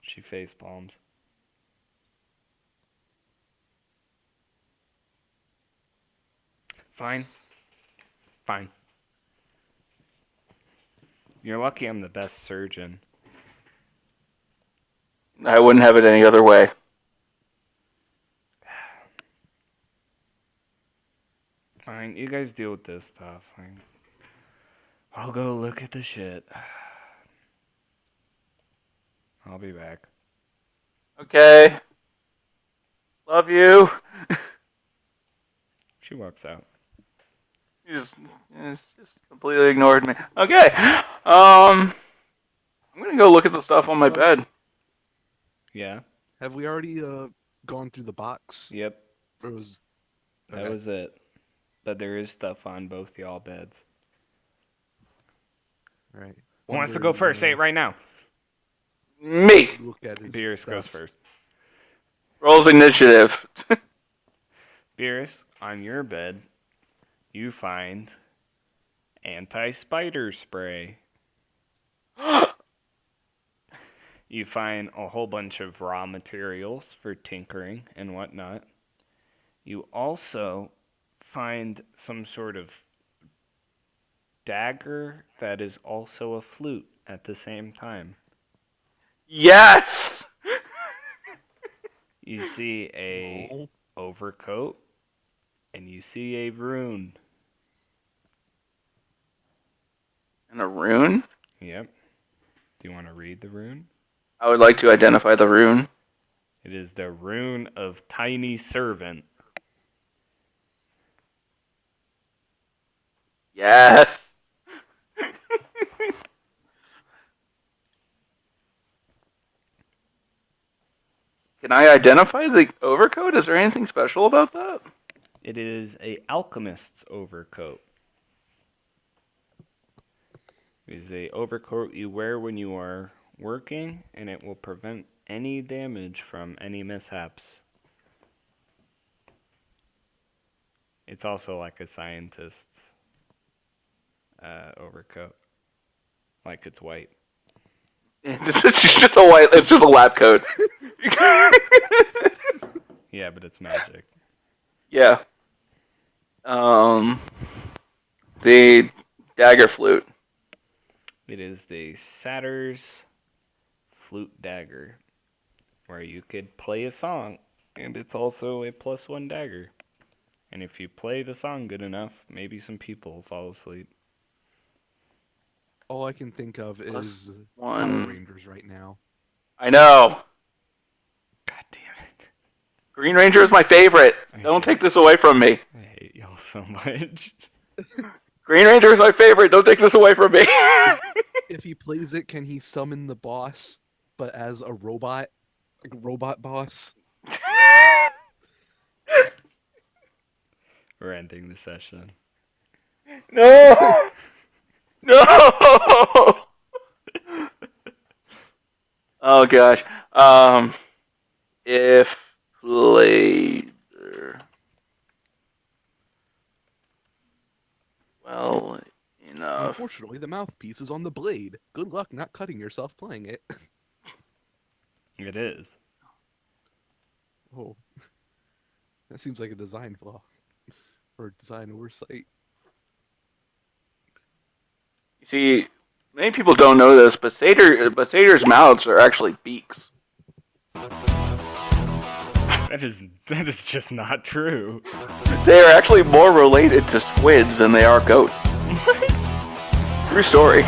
She face palms. Fine. Fine. You're lucky I'm the best surgeon. I wouldn't have it any other way. Fine, you guys deal with this stuff. I'll go look at the shit. I'll be back. Okay. Love you. She walks out. He's just completely ignored me. Okay. I'm gonna go look at the stuff on my bed. Yeah? Have we already gone through the box? Yep. Or was That was it. But there is stuff on both y'all beds. right? Who wants to go first? Say it right now. Me. Look at his Beerus goes stuff. first. Rolls initiative. Beerus, on your bed, you find anti-spider spray. You find a whole bunch of raw materials for tinkering and whatnot. You also find some sort of dagger that is also a flute at the same time. Yes. You see a overcoat and you see a rune. And a rune? Yep. Do you want to read the rune? I would like to identify the rune. It is the rune of Tiny Servant. Yes. Can I identify the overcoat? Is there anything special about that? It is a alchemist's overcoat. It is a overcoat you wear when you are working, and it will prevent any damage from any mishaps. It's also like a scientist's overcoat. Like it's white. It's just a white. It's just a lab coat. Yeah, but it's magic. Yeah. The dagger flute. It is the Satyr's flute dagger, where you could play a song, and it's also a +1 dagger. And if you play the song good enough, maybe some people will fall asleep. All I can think of is Power One. Rangers right now. I know. God damn it. Green Ranger is my favorite. Don't take this away from me. I hate y'all so much. Green Ranger is my favorite. Don't take this away from me. If he plays it, can he summon the boss, but as a robot? Like a robot boss? We're ending the session. No. No. Oh gosh. If later. Well enough. Unfortunately, the mouthpiece is on the blade. Good luck not cutting yourself playing it. It is. Oh. That seems like a design flaw. Or design oversight. You see, many people don't know this, but satyrs' mouths are actually beaks. That is just not true. They are actually more related to squids than they are goats. True story.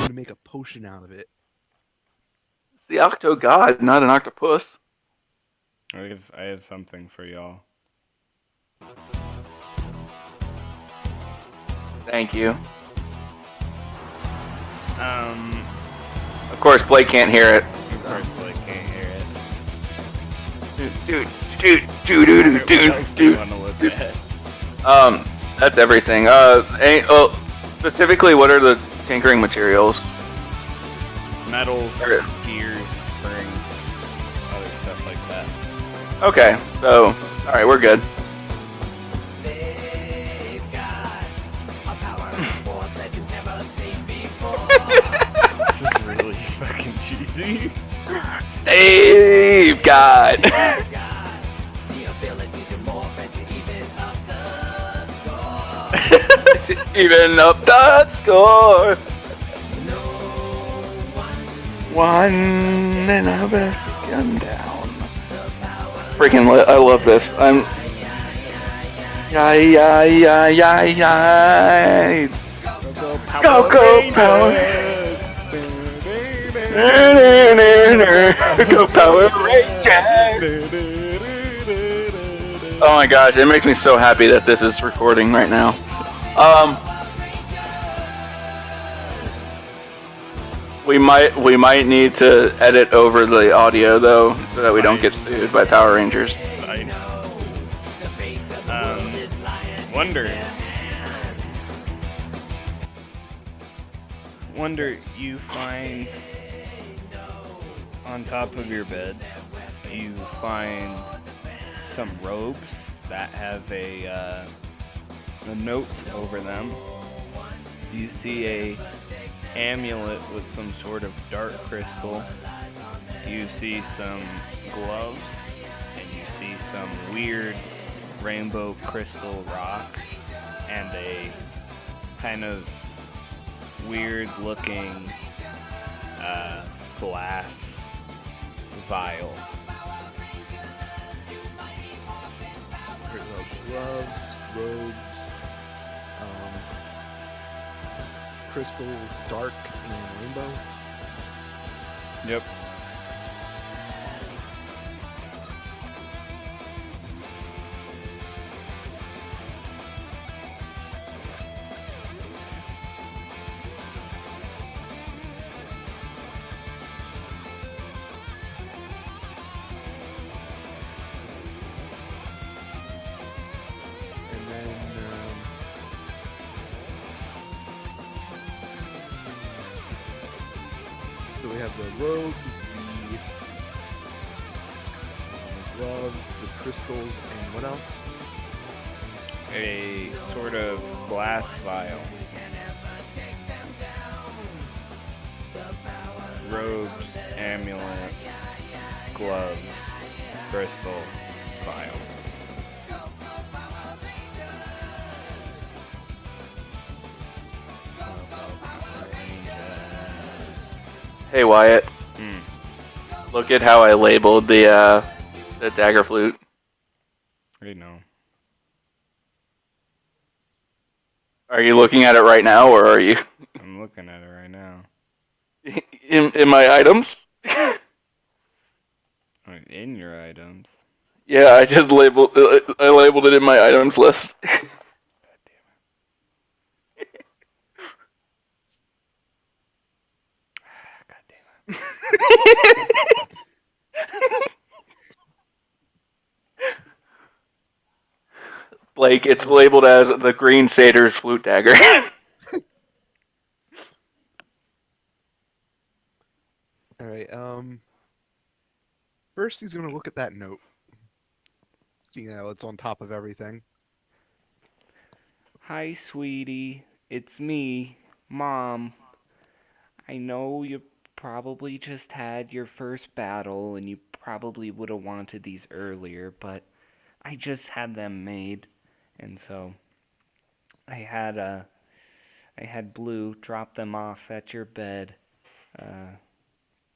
To make a potion out of it. It's the octo god, not an octopus. I have something for y'all. Thank you. Of Of course, Blake can't hear it. course, Blake can't hear it. What else do you want to look at? That's everything. Specifically, what are the tinkering materials? Metals, Or- gears, springs, other stuff like that. Okay, so all right, we're good. This is really fucking cheesy. They've got. Even up the score. One and a gun down. Freaking I love this. Yeah. Go, Power. Go, Power Rangers. Oh my gosh, it makes me so happy that this is recording right now. We might need to edit over the audio though, so that we don't get sued by Power Rangers. It's fine. Wonder you find on top of your bed, you find some robes that have a note over them. You see a amulet with some sort of dark crystal. You see some gloves, and you see some weird rainbow crystal rocks, and a kind of weird looking glass vial. There's gloves, robes, crystals, dark and rainbow. Yep. And then so we have the robes, the gloves, the crystals, and what else? A sort of glass vial. Robes, amulet, gloves, crystal, vial. Hey Wyatt, Hmm. look at how I labeled the dagger flute. I know. Are you looking at it right now, or are you I'm looking at it right now. in my items? In your items. Yeah, I just labeled. I labeled it in my items list. God damn it. Blake, it's labeled as the Green Satyr's flute dagger. All right. First, he's gonna look at that note. You know, it's on top of everything. Hi, sweetie. It's me, Mom. I know you probably just had your first battle and you probably would have wanted these earlier, but I just had them made. And so I had Blue drop them off at your bed.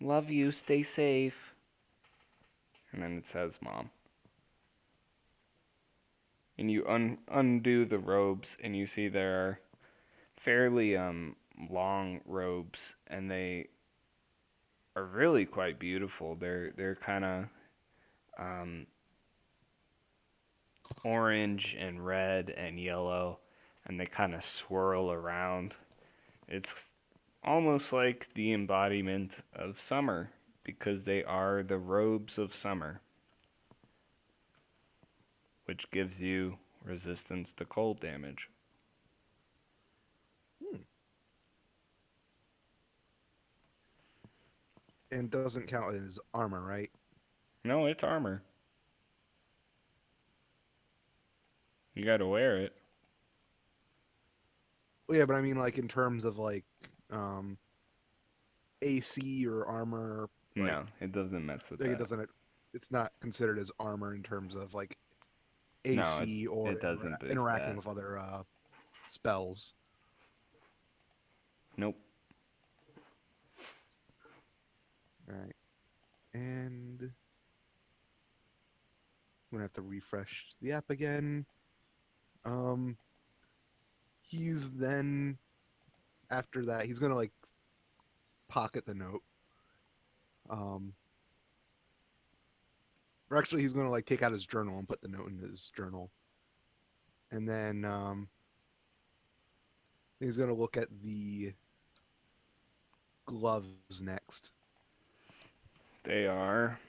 Love you, stay safe. And then it says Mom. And you undo the robes and you see there are fairly long robes, and they are really quite beautiful. They're kind of orange and red and yellow, and they kind of swirl around. It's almost like the embodiment of summer because they are the robes of summer, which gives you resistance to cold damage. And doesn't count as armor, right? No, it's armor. You gotta wear it. Well, yeah, but I mean, like in terms of like AC or armor, like, No, it doesn't mess with like it that. doesn't. It's not considered as armor in terms of like No, AC or it doesn't boost interacting that. with other spells. Nope. All right, and I'm gonna have to refresh the app again. He's then after that he's gonna like pocket the note. Or actually, he's gonna like take out his journal and put the note in his journal, and then he's gonna look at the gloves next. They are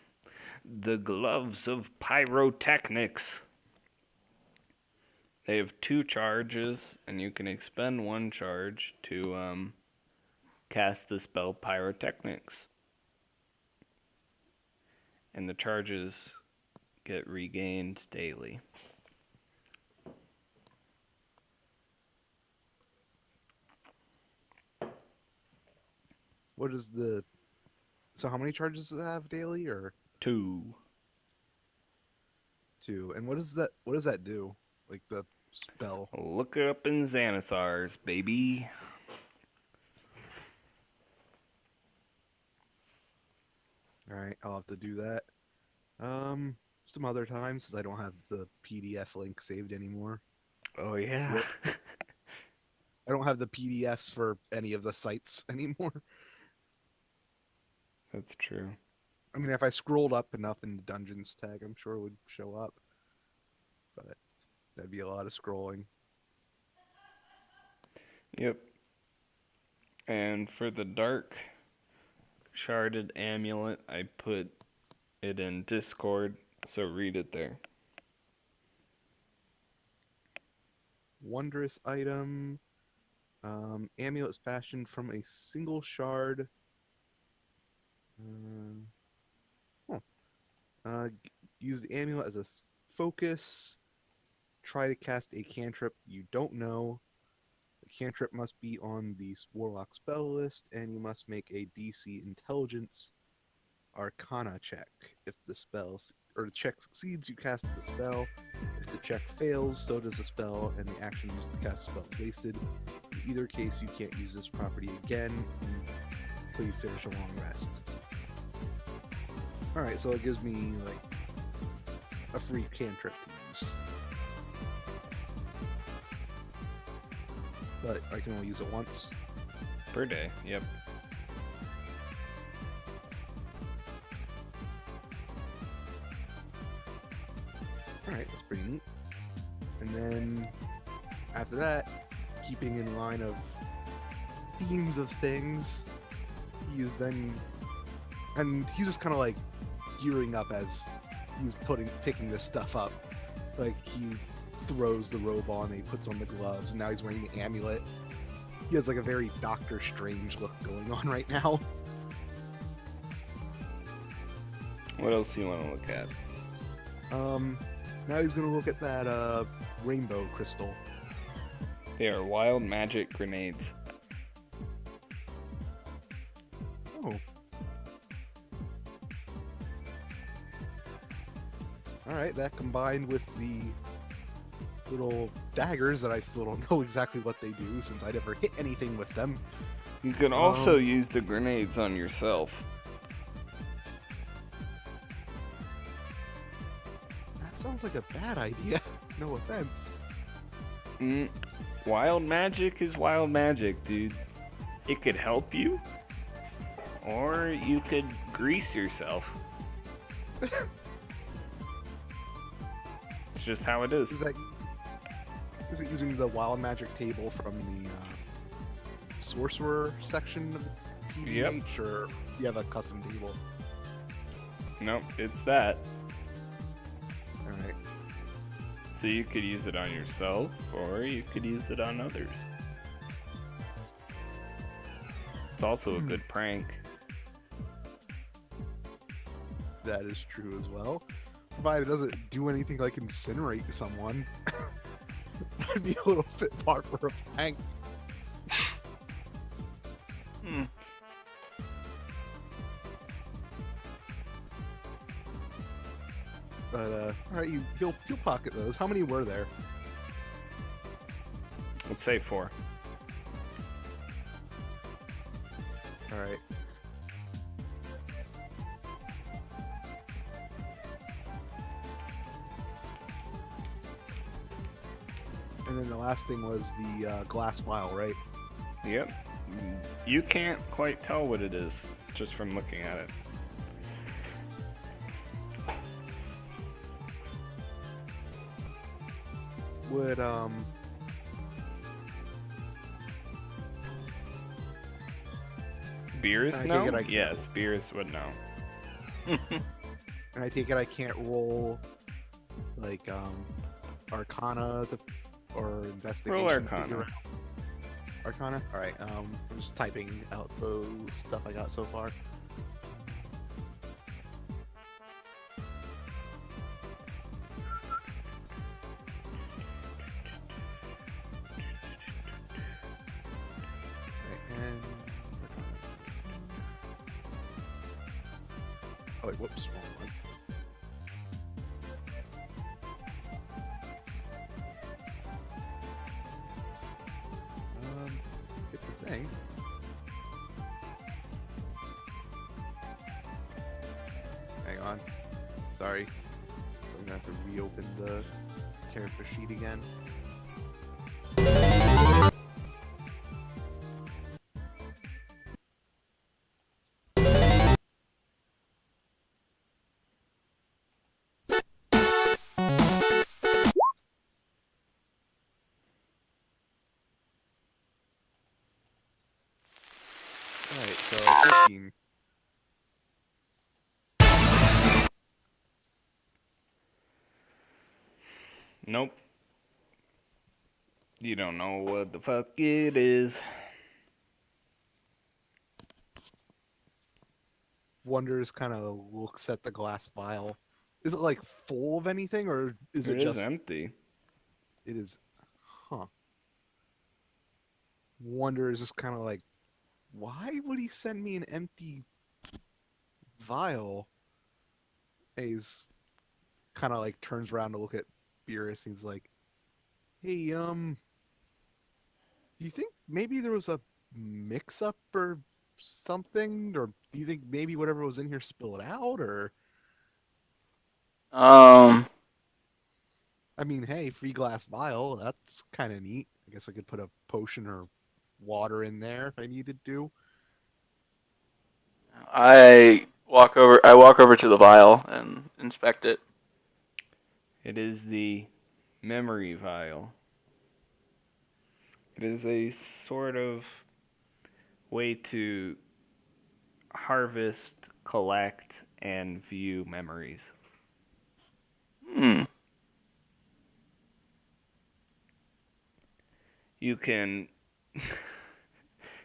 the gloves of pyrotechnics. They have 2 charges, and you can expend 1 charge to cast the spell pyrotechnics. And the charges get regained daily. What is the? So how many charges does it have daily, or 2. 2? And what is that? What does that do? Like the spell? Look it up in Xanathars, baby. All right, I'll have to do that. Some other times, since I don't have the PDF link saved anymore. Oh, yeah. Yep. I don't have the PDFs for any of the sites anymore. That's true. I mean, if I scrolled up enough in the Dungeons tag, I'm sure it would show up. But that'd be a lot of scrolling. Yep. And for the dark sharded amulet, I put it in Discord, so read it there. Wondrous item. Amulet is fashioned from a single shard. Use the amulet as a focus. Try to cast a cantrip you don't know. The cantrip must be on the Warlock spell list, and you must make a DC Intelligence Arcana check. If the the check succeeds, you cast the spell. If the check fails, so does the spell, and the action used to cast the spell is wasted. In either case, you can't use this property again until you finish a long rest. Alright, so it gives me, like, a free cantrip to use. But I can only use it once. Per day, yep. Alright, that's pretty neat. And then, after that, keeping in line of themes of things, he's then... And he's just kind of, like, gearing up as he's picking this stuff up. Like, he throws the robe on and he puts on the gloves, and now he's wearing the amulet. He has like a very Doctor Strange look going on right now. What else do you want to look at? Now he's gonna look at that rainbow crystal. They are wild magic grenades. Oh. Alright, that combined with the little daggers that I still don't know exactly what they do since I never hit anything with them. You can also use the grenades on yourself. That sounds like a bad idea. No offense. Wild magic is wild magic, dude. It could help you, or you could grease yourself. It's just how it is. Is it using the wild magic table from the sorcerer section of the PVH, or you have a custom table? Nope, it's that. All right. So you could use it on yourself, or you could use it on others. It's also a good prank. That is true as well. Provided it doesn't do anything like incinerate someone. That'd be a little bit far for a prank. Hmm. But alright, you'll pocket those. How many were there? Let's say 4. Alright. And then the last thing was the glass vial, right? Yep. You can't quite tell what it is just from looking at it. Would Beers I know? take it I can't- Yes, Beers would know. and I take it I can't roll like Arcana or investigation. Roll to Arcana. figure out- Arcana? Alright, I'm just typing out the stuff I got so far. Right, and oh wait, whoops, wrong one. It's a thing. Hang on. Sorry. I'm gonna have to reopen the character sheet again. Alright, so 15. Nope. You don't know what the fuck it is. Wonders kind of looks at the glass vial. Is it like full of anything, or is it It just is empty. it is? Huh. Wonder is just kind of like, why would he send me an empty vial? And he's kind of like turns around to look at Beerus. And he's like, "Hey, do you think maybe there was a mix-up or something, or do you think maybe whatever was in here spilled out, or?" I mean, hey, free glass vial. That's kind of neat. I guess I could put a potion or water in there if I needed to. I walk over to the vial and inspect it. It is the memory vial. It is a sort of way to harvest, collect, and view memories. Hmm. You can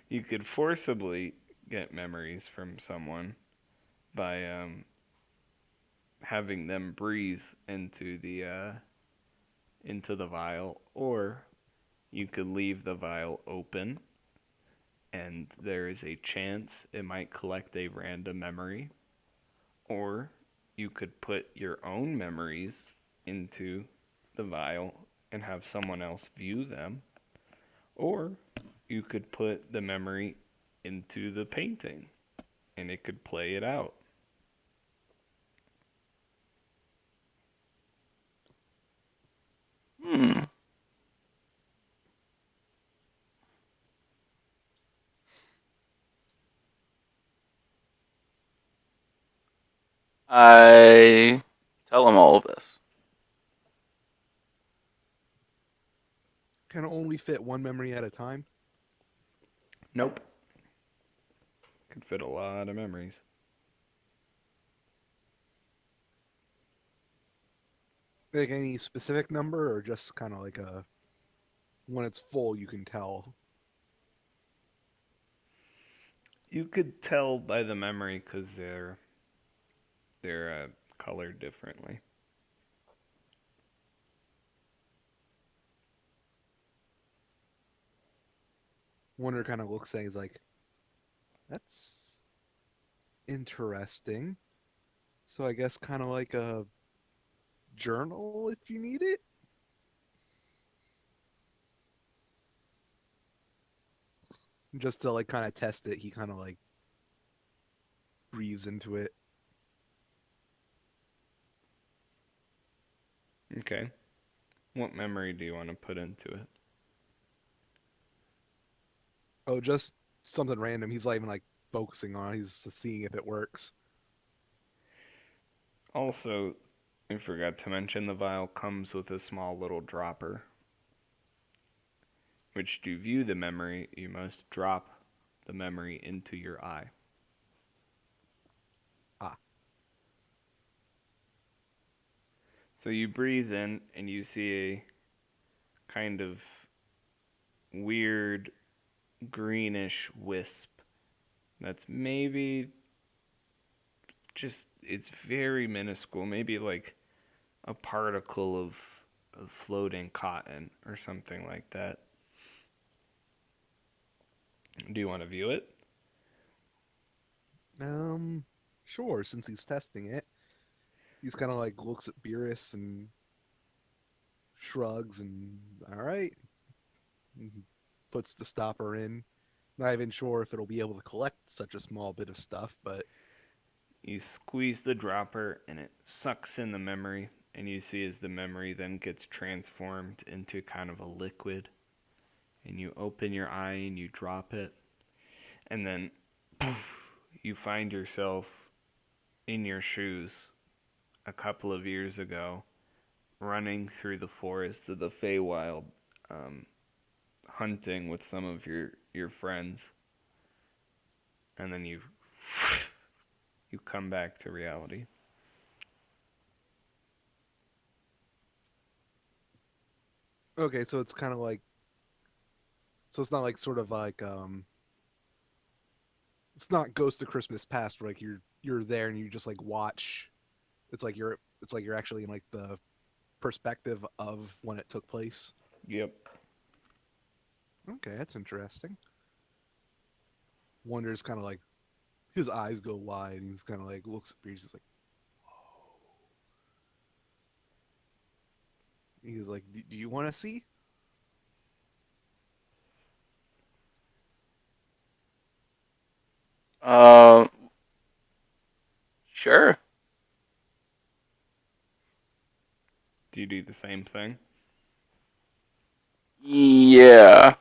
you could forcibly get memories from someone by having them breathe into the vial, or you could leave the vial open and there is a chance it might collect a random memory, or you could put your own memories into the vial and have someone else view them, or you could put the memory into the painting and it could play it out. Hmm. I tell him all of this. Can only fit one memory at a time? Nope. Could fit a lot of memories. Like any specific number, or just kind of like a when it's full, you can tell. You could tell by the memory because they're colored differently. Wonder kind of looks at it, he's like, that's interesting. So I guess kind of like a journal if you need it. Just to like kind of test it, he kind of like breathes into it. Okay. What memory do you want to put into it? Oh, just something random. He's not even like focusing on it. He's just seeing if it works. Also, I forgot to mention the vial comes with a small little dropper, which to view the memory, you must drop the memory into your eye. Ah. So you breathe in and you see a kind of weird greenish wisp that's maybe just, it's very minuscule, maybe like a particle of floating cotton or something like that. Do you want to view it? Sure. Since he's testing it, he's kind of like looks at Beerus and shrugs and all right, and puts the stopper in. Not even sure if it'll be able to collect such a small bit of stuff, but You squeeze the dropper and it sucks in the memory, and you see as the memory then gets transformed into kind of a liquid. And you open your eye and you drop it, and then poof, you find yourself in your shoes a couple of years ago, running through the forests of the Feywild, um, hunting with some of your friends, and then you come back to reality. okay. So it's kind of like so it's not like sort of like it's not Ghost of Christmas Past where like you're there and you just like watch. It's like you're actually in like the perspective of when it took place. Yep. Okay, that's interesting. Wonders kind of like his eyes go wide and he's kind of like looks at Beers. He's like, do you want to see? Uh, sure. Do you do the same thing? Yeah.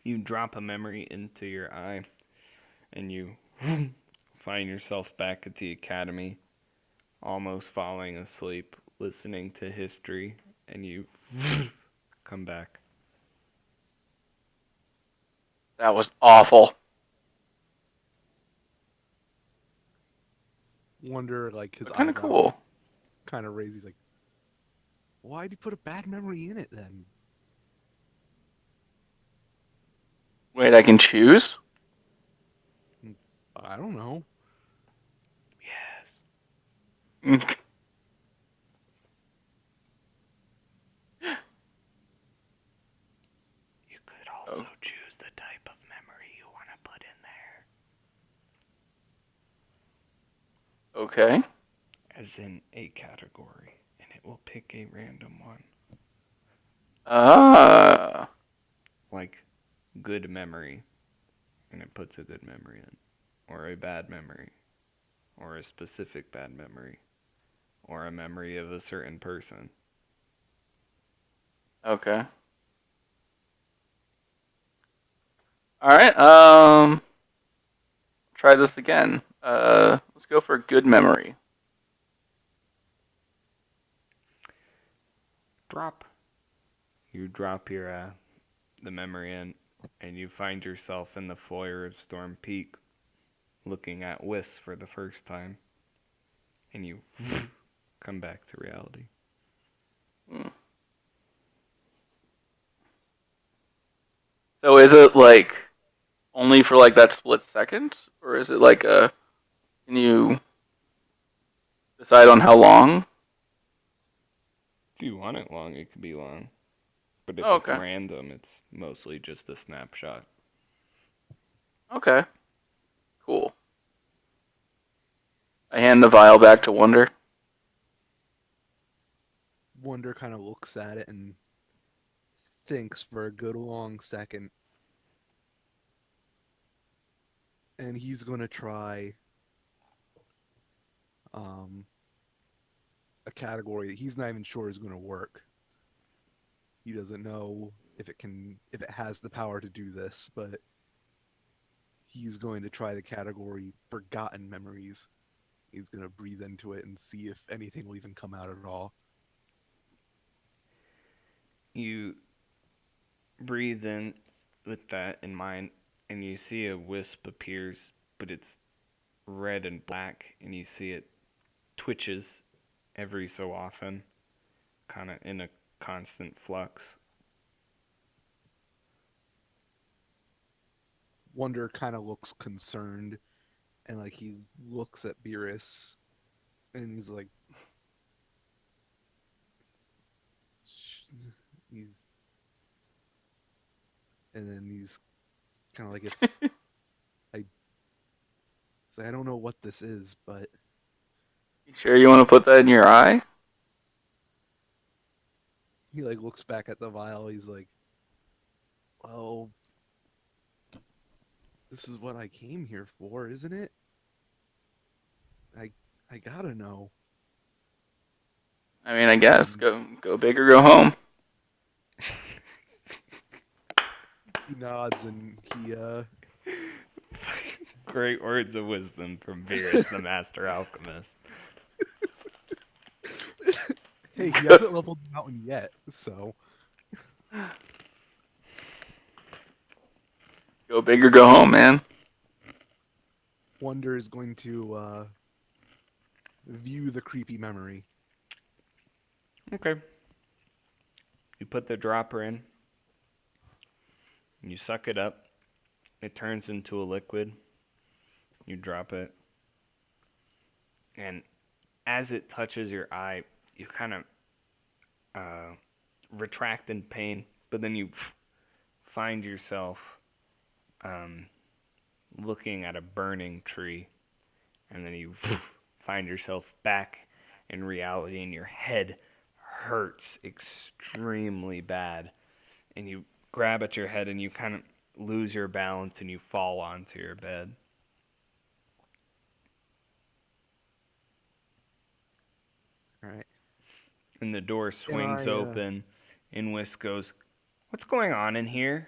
You drop a memory into your eye, and you find yourself back at the academy, almost falling asleep, listening to history, and you come back. That was awful. Wonder like his But kind of eyebrows cool. kind of raise. He's like, why'd you put a bad memory in it then? Wait, I can choose? I don't know. Yes. Mm. You could also Oh. choose the type of memory you want to put in there, Okay. as in a category, and it will pick a random one. Ah. Like good memory, and it puts a good memory in, or a bad memory, or a specific bad memory, or a memory of a certain person. Okay. All right. Try this again. Let's go for a good memory. Drop You drop your the memory in, and you find yourself in the foyer of Storm Peak, looking at Whis for the first time, and you come back to reality. Hmm. So is it like only for like that split second, or is it like a? Can you decide on how long? If you want it long, it could be long. But if Oh, it's okay. random, it's mostly just a snapshot. Okay. Cool. I hand the vial back to Wonder. Wonder kind of looks at it and thinks for a good long second. And he's going to try a category that he's not even sure is going to work. He doesn't know if it has the power to do this, but he's going to try the category forgotten memories. He's going to breathe into it and see if anything will even come out at all. You breathe in with that in mind, and you see a wisp appears, but it's red and black, and you see it twitches every so often, kind of in a constant flux. Wonder kind of looks concerned, and like he looks at Beerus, and he's like, he's, and then he's kind of like, if I don't know what this is, but You sure you want to put that in your eye? he like looks back at the vial. He's like, well, this is what I came here for, isn't it? I gotta know. I mean, I guess go big or go home. He nods and he Great words of wisdom from Beerus, the master alchemist. hey, he hasn't leveled the mountain yet, so Go big or go home, man. Wonder is going to view the creepy memory. Okay. You put the dropper in. You suck it up. It turns into a liquid. You drop it. And as it touches your eye, you kind of retract in pain, but then you find yourself looking at a burning tree, and then you find yourself back in reality, and your head hurts extremely bad, and you grab at your head, and you kind of lose your balance, and you fall onto your bed. All right. And the door swings I, open, and Whisk goes, "What's going on in here?"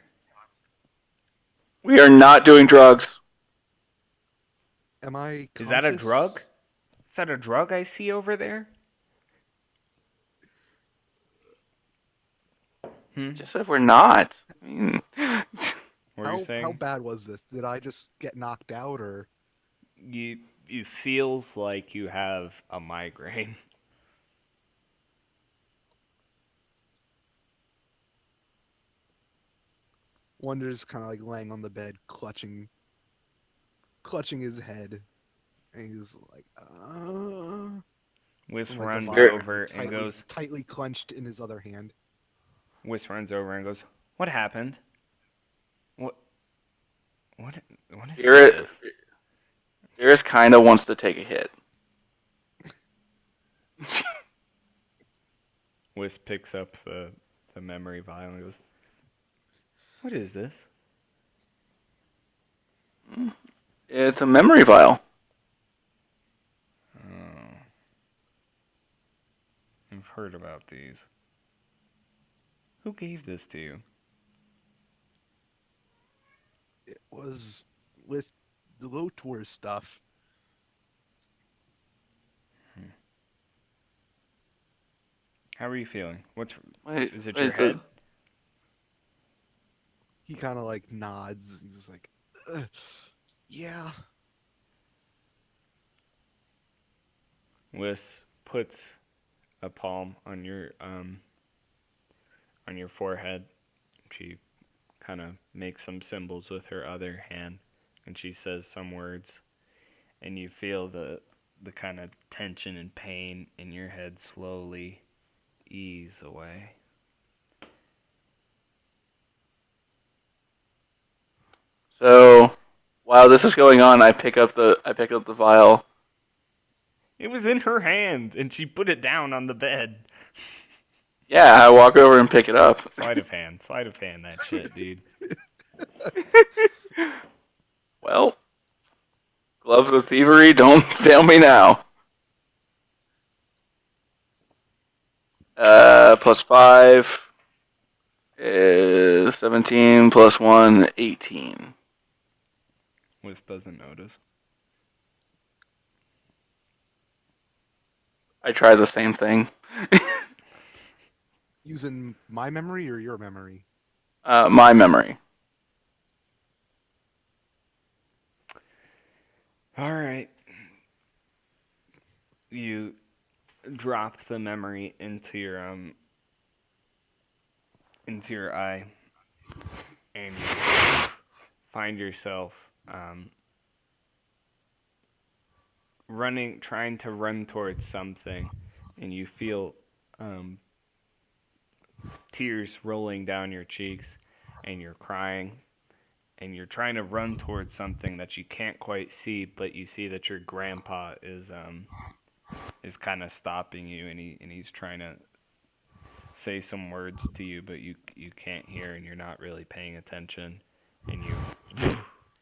We are not doing drugs. Am I conscious? Is that a drug? Is that a drug I see over there? Just said we're not. I mean, What are you saying? How bad was this? Did I just get knocked out, or You feels like you have a migraine. Wonder's kind of like laying on the bed, clutching his head, and he's like, Whis and, like, the runs vial over is and goes. tightly clenched in his other hand. Whis runs over and goes, "What happened? What? What is this?" Iris kind of wants to take a hit. Whis picks up the memory vial and goes, "What is this?" It's a memory vial. Oh, I've heard about these. Who gave this to you? It was with the Lotor stuff. How are you feeling? Wait, Is it your head? He kind of like nods. He's just like, yeah. Wiss puts a palm on your forehead. She kind of makes some symbols with her other hand, and she says some words, and you feel the kind of tension and pain in your head slowly ease away. So, while this is going on, I pick up the vial. It was in her hand, and she put it down on the bed. Yeah, I walk over and pick it up. Sleight of hand that shit, dude. Well, gloves with thievery, don't fail me now. Plus 5 is 17, plus 1, 18. Wiss doesn't notice. I try the same thing. Using my memory or your memory? My memory. All right. You drop the memory into your eye, and you find yourself trying to run towards something, and you feel tears rolling down your cheeks, and you're crying, and you're trying to run towards something that you can't quite see, but you see that your grandpa is kind of stopping you, and he's trying to say some words to you, but you can't hear, and you're not really paying attention, and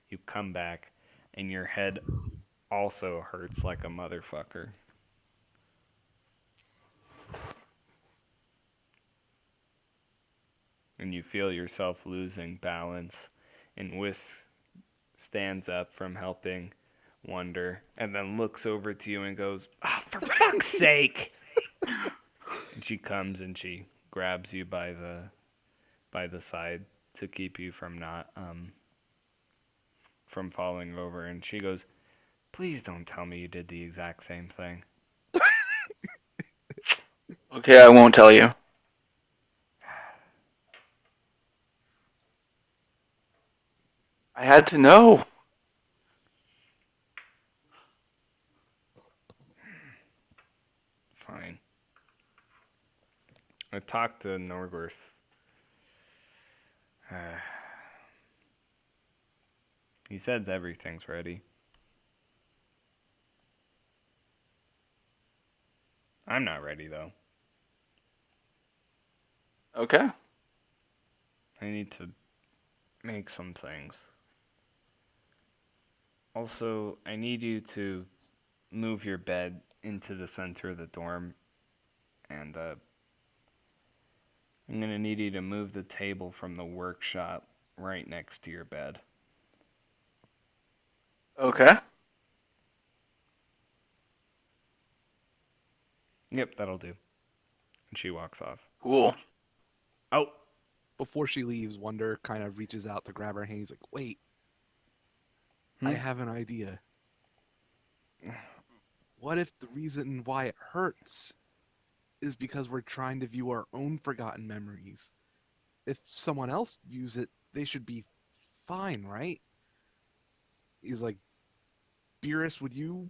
you come back, and your head also hurts like a motherfucker. And you feel yourself losing balance, and Whisk stands up from helping Wonder, and then looks over to you and goes, "Oh, for fuck's sake!" And she comes and she grabs you by the side to keep you from not from falling over, and she goes, "Please don't tell me you did the exact same thing." Okay, I won't tell you. I had to know. Fine. I talked to Norworth. He says everything's ready. I'm not ready, though. Okay. I need to make some things. Also, I need you to move your bed into the center of the dorm, and I'm going to need you to move the table from the workshop right next to your bed. Okay. Yep, that'll do. And she walks off. Cool. Oh! Before she leaves, Wonder kind of reaches out to grab her hand. He's like, wait, I have an idea. What if the reason why it hurts is because we're trying to view our own forgotten memories? If someone else views it, they should be fine, right? He's like, Beerus, would you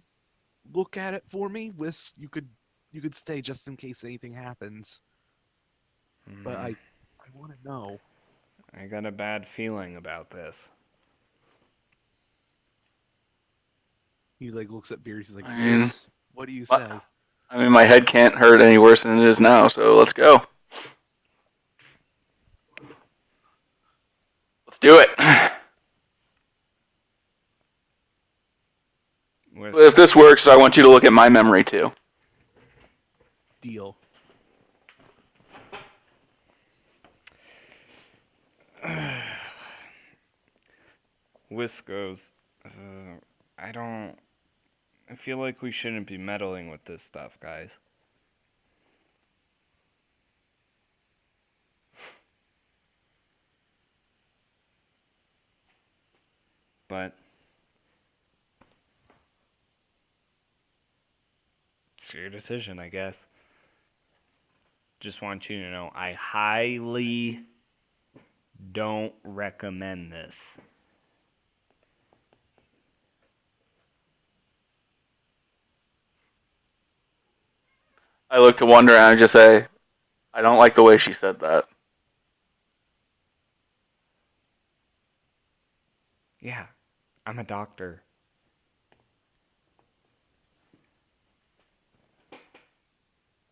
look at it for me? Wiss, you could stay just in case anything happens. But I want to know. I got a bad feeling about this. He like looks at Beerus. He's like, I mean, Beerus, what do you say? I mean, my head can't hurt any worse than it is now, so let's go. Let's do it. If this works, I want you to look at my memory too. Deal. Whisk goes, I feel like we shouldn't be meddling with this stuff, guys. But it's your decision, I guess. Just want you to know, I highly don't recommend this. I look to Wonder and I just say, I don't like the way she said that. Yeah, I'm a doctor.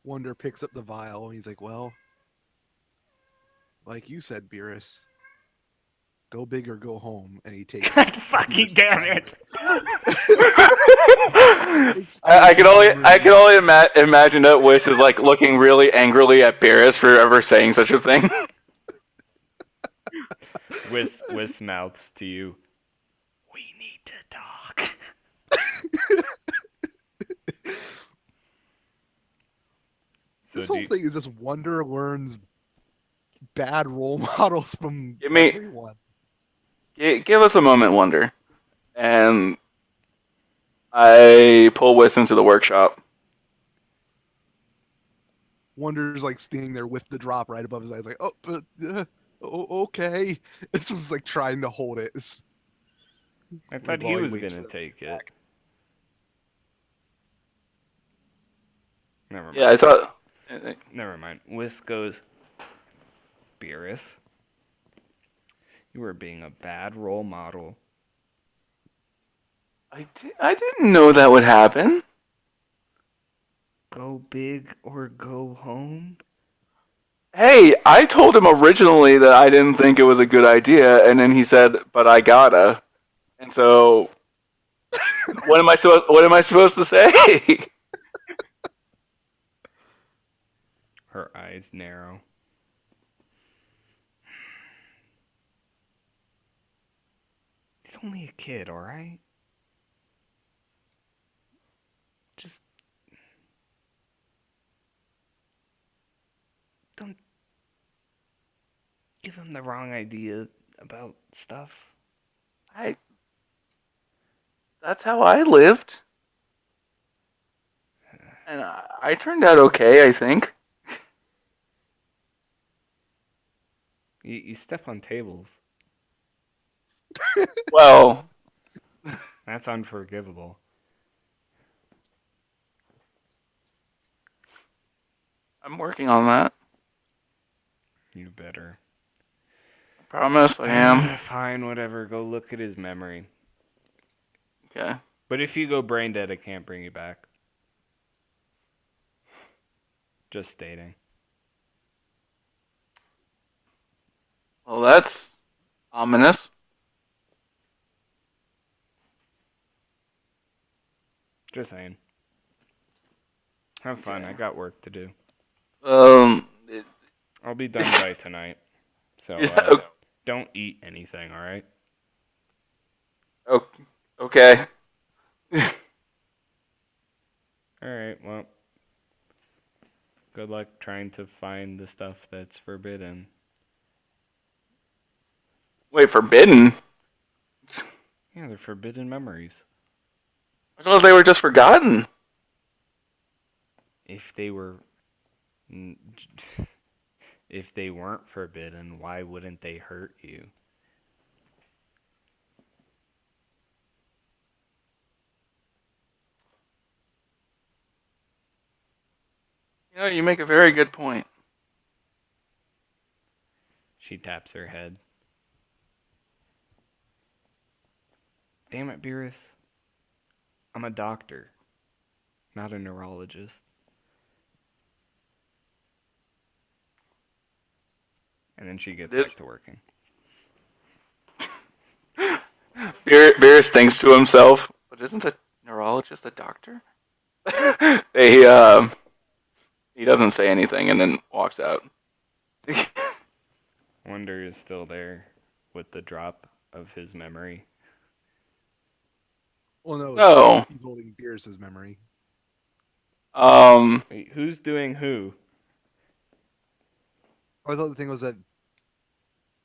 Wonder picks up the vial and he's like, well, like you said, Beerus, go big or go home. And he takes God fucking damn it! I can only imagine that Wish is like looking really angrily at Beerus for ever saying such a thing. Whis mouths to you. We need to talk. This whole thing is just Wonder learns bad role models from Give everyone. Give us a moment, Wonder. And I pull Wiss into the workshop. Wonder's like standing there with the drop right above his eyes, like, okay. This was like trying to hold it. I thought he was gonna take it. Never mind. Yeah, I thought. Never mind. Whis goes, Beerus, you are being a bad role model. I didn't know that would happen. Go big or go home? Hey, I told him originally that I didn't think it was a good idea, and then he said, "But I gotta." And so, what am I supposed to say? Her eyes narrow. He's only a kid, alright? Just don't give him the wrong idea about stuff. That's how I lived. And I turned out okay, I think. You step on tables. Well, That's unforgivable. I'm working on that. You better. I promise I am. Fine, whatever. Go look at his memory. Okay. But if you go brain dead, I can't bring you back. Just stating. Well, that's ominous. Just saying. Have fun. I got work to do. I'll be done by tonight. So don't eat anything, alright? Okay. Alright, well. Good luck trying to find the stuff that's forbidden. Wait, forbidden? Yeah, they're forbidden memories. I thought they were just forgotten. If they were... If they weren't forbidden, why wouldn't they hurt you? You know, you make a very good point. She taps her head. Damn it, Beerus. I'm a doctor, not a neurologist. And then she gets back to working. Beerus thinks to himself, but isn't a neurologist a doctor? He doesn't say anything and then walks out. Wonder is still there with the drop of his memory. Well, no. No. He's holding Beerus's memory. Wait, who's doing who? I thought the thing was that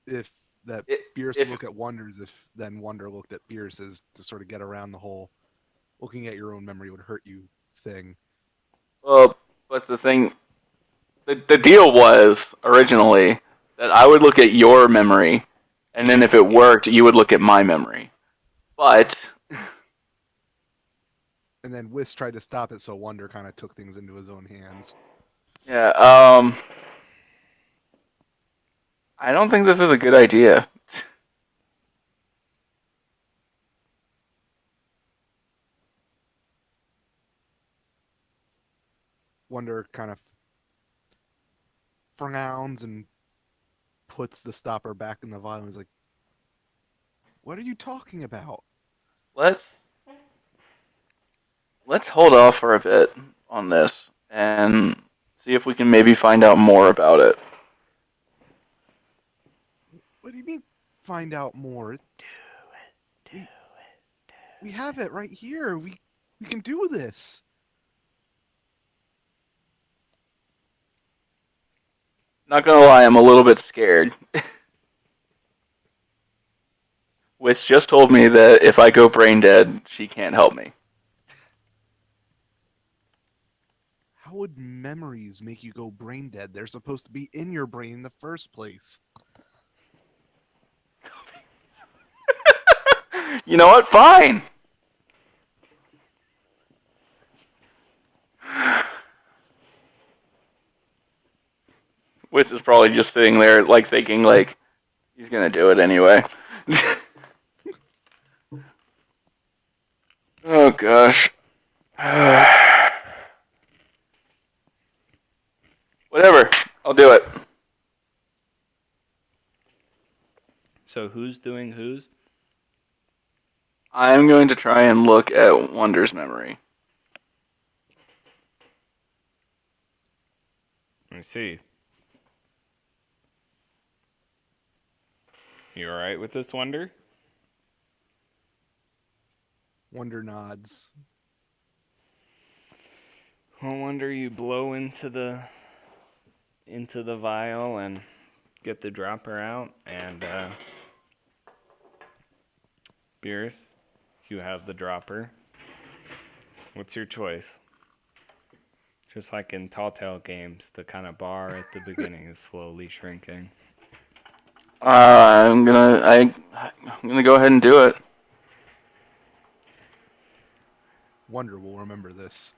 if that It, Beerus if would look at Wonder's if then Wonder looked at Beerus's to sort of get around the whole looking at your own memory would hurt you thing. well, but the deal was originally that I would look at your memory, and then if it worked, you would look at my memory. But And then Whis tried to stop it, so Wonder kind of took things into his own hands. yeah, I don't think this is a good idea. Wonder kind of frowns and puts the stopper back in the vial. He's like, "What are you talking about?" Let's hold off for a bit on this and see if we can maybe find out more about it. What do you mean? Find out more. We have it right here. We can do this. Not gonna lie, I'm a little bit scared. Which just told me that if I go brain dead, she can't help me. How would memories make you go brain dead? They're supposed to be in your brain in the first place. You know what? Fine. Wiz is probably just sitting there, like thinking, like he's gonna do it anyway. Oh gosh. Whatever. I'll do it. So who's doing whose? I'm going to try and look at Wonder's memory. Let me see. You alright with this, Wonder? Wonder nods. Well, Wonder, you blow into the vial and get the dropper out, and Beerus, you have the dropper. What's your choice? Just like in Telltale games, the kind of bar at the beginning is slowly shrinking. I'm gonna go ahead and do it. Wonder will remember this.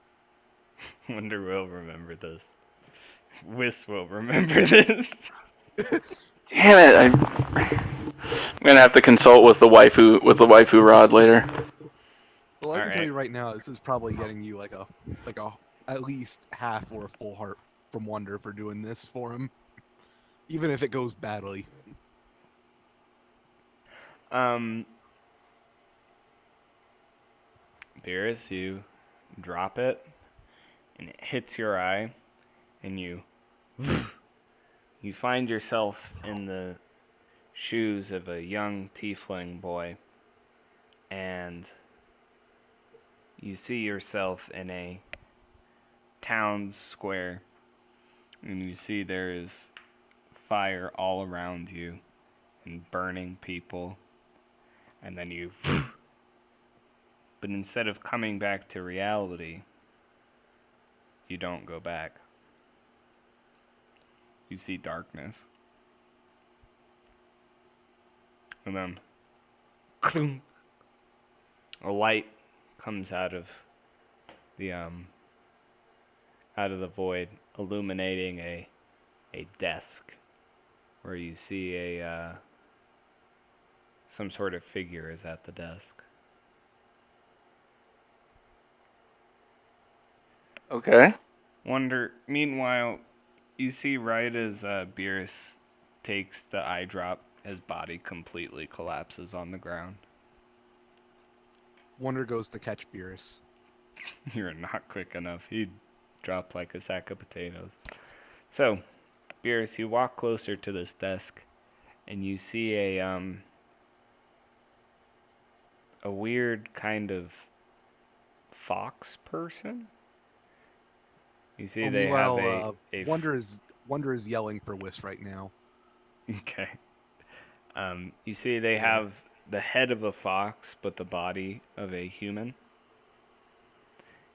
Wonder will remember this. Whis will remember this. Damn it! I'm gonna have to consult with the waifu rod later. Well, I can tell Alright. you right now, this is probably getting you like a at least half or a full heart from Wonder for doing this for him, even if it goes badly. Beerus, you drop it, and it hits your eye, and you find yourself in the shoes of a young tiefling boy, and you see yourself in a town square, and you see there is fire all around you and burning people, and then you but instead of coming back to reality, you don't go back. You see darkness. And then a light comes out of the void, illuminating a desk where you see a some sort of figure is at the desk. Okay. Wonder. Meanwhile, you see right as Beerus takes the eye drop, his body completely collapses on the ground. Wonder goes to catch Beerus. You're not quick enough. He dropped like a sack of potatoes. So, Beerus, you walk closer to this desk, and you see a weird kind of fox person. You see, they have a Wonder is yelling for Whis right now. okay. You see, they have the head of a fox, but the body of a human.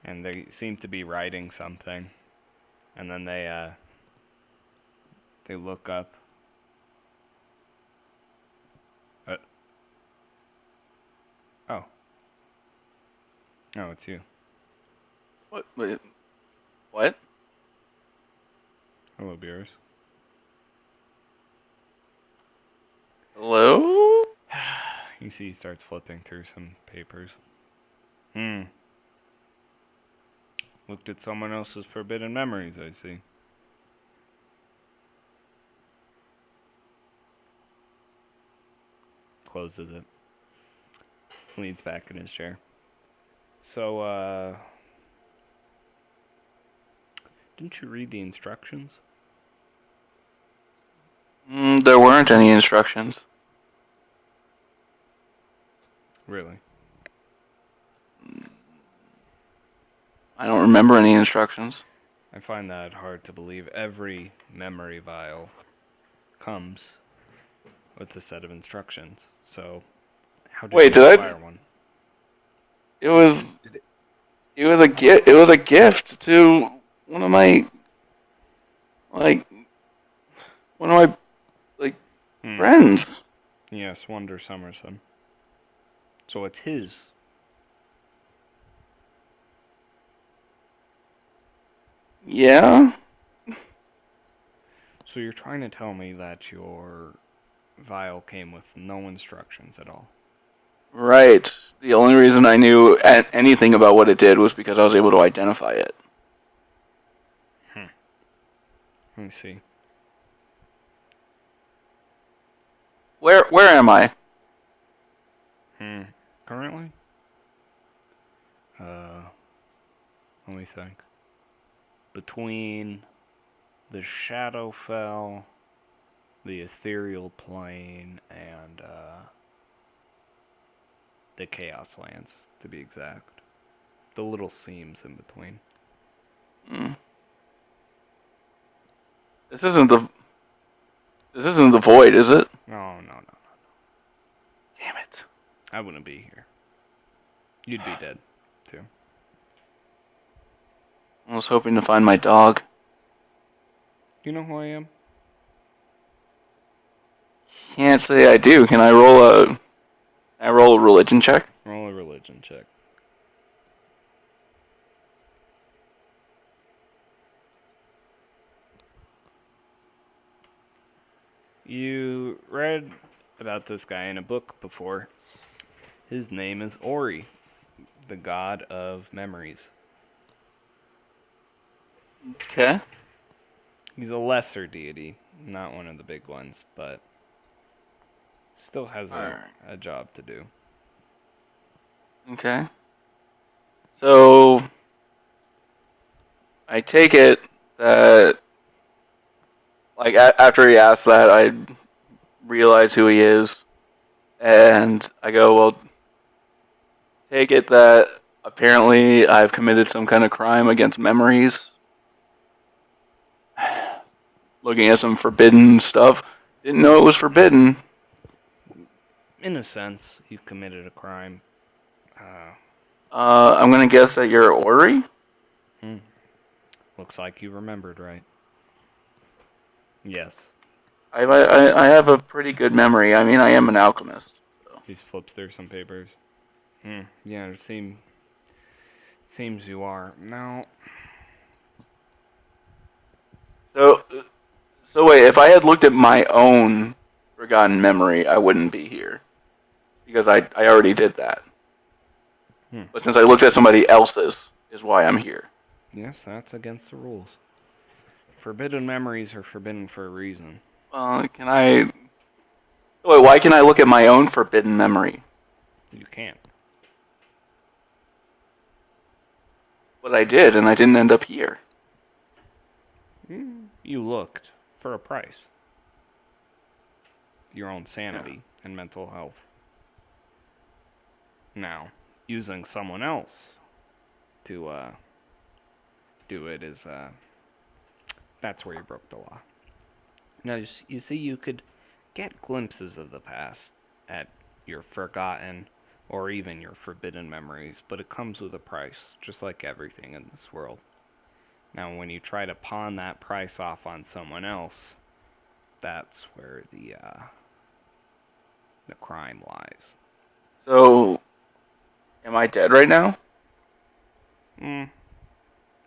And they seem to be writing something. And then they look up. Oh. Oh, it's you. What? Wait, what? Hello, Beers. Hello? You see he starts flipping through some papers. Looked at someone else's forbidden memories, I see. Closes it. Leans back in his chair. So, didn't you read the instructions? There weren't any instructions. Really? I don't remember any instructions. I find that hard to believe. Every memory vial comes with a set of instructions. So, how did Wait, you did I- acquire one? It was. Did it- It was a gift. It was a gift to one of my, like, one of my friends. Yes, Wonder Summerson. So it's his. Yeah. So you're trying to tell me that your vial came with no instructions at all? Right. The only reason I knew anything about what it did was because I was able to identify it. Let me see. Where am I? Currently? Let me think. Between the Shadowfell, the Ethereal Plane, and the Chaos Lands, to be exact. The little seams in between. This isn't the void, is it? No. Damn it. I wouldn't be here. You'd be dead, too. I was hoping to find my dog. You know who I am? Can't say I do. Can I roll a religion check? Roll a religion check. You read about this guy in a book before. His name is Ori, the god of memories. Okay. He's a lesser deity, not one of the big ones, but still has a job to do. Okay. So I take it that, like, after he asks that, I realize who he is, and I go, well, take it that apparently I've committed some kind of crime against memories. Looking at some forbidden stuff. Didn't know it was forbidden. In a sense, you've committed a crime. I'm gonna guess that you're Ori? Looks like you remembered right. Yes. I have a pretty good memory. I mean, I am an alchemist. So. He flips through some papers. Yeah, it seems you are. Now, So wait, if I had looked at my own forgotten memory, I wouldn't be here. Because I already did that. But since I looked at somebody else's, is why I'm here. yes, that's against the rules. Forbidden memories are forbidden for a reason. Can I... Wait, why can I look at my own forbidden memory? You can't. But I did, and I didn't end up here. You looked for a price. Your own sanity and mental health. Now, using someone else to do it is that's where you broke the law. Now, you see, you could get glimpses of the past at your forgotten or even your forbidden memories, but it comes with a price, just like everything in this world. Now, when you try to pawn that price off on someone else, that's where the crime lies. So, am I dead right now?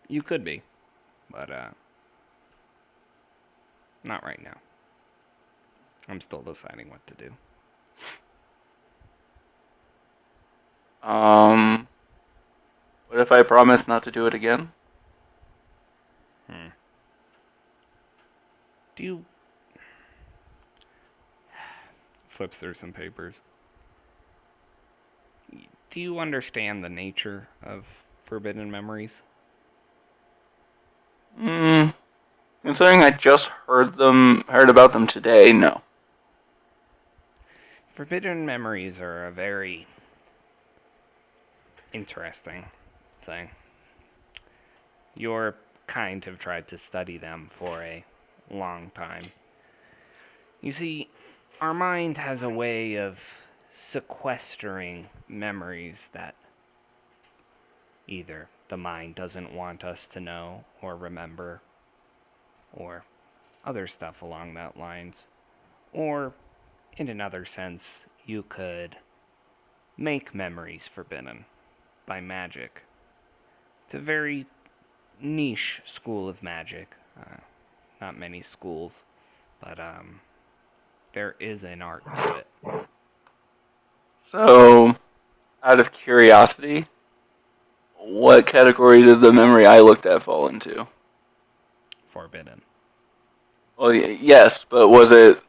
You could be, but not right now. I'm still deciding what to do. What if I promise not to do it again? Do you flips through some papers? Do you understand the nature of forbidden memories? Considering I just heard about them today, no. Forbidden memories are a very interesting thing. Your kind have tried to study them for a long time. You see, our mind has a way of sequestering memories that either the mind doesn't want us to know or remember, or other stuff along that lines. Or, in another sense, you could make memories forbidden by magic. It's a very niche school of magic. Not many schools, but there is an art to it. So, out of curiosity, what category did the memory I looked at fall into? Forbidden. Well, yes, but was it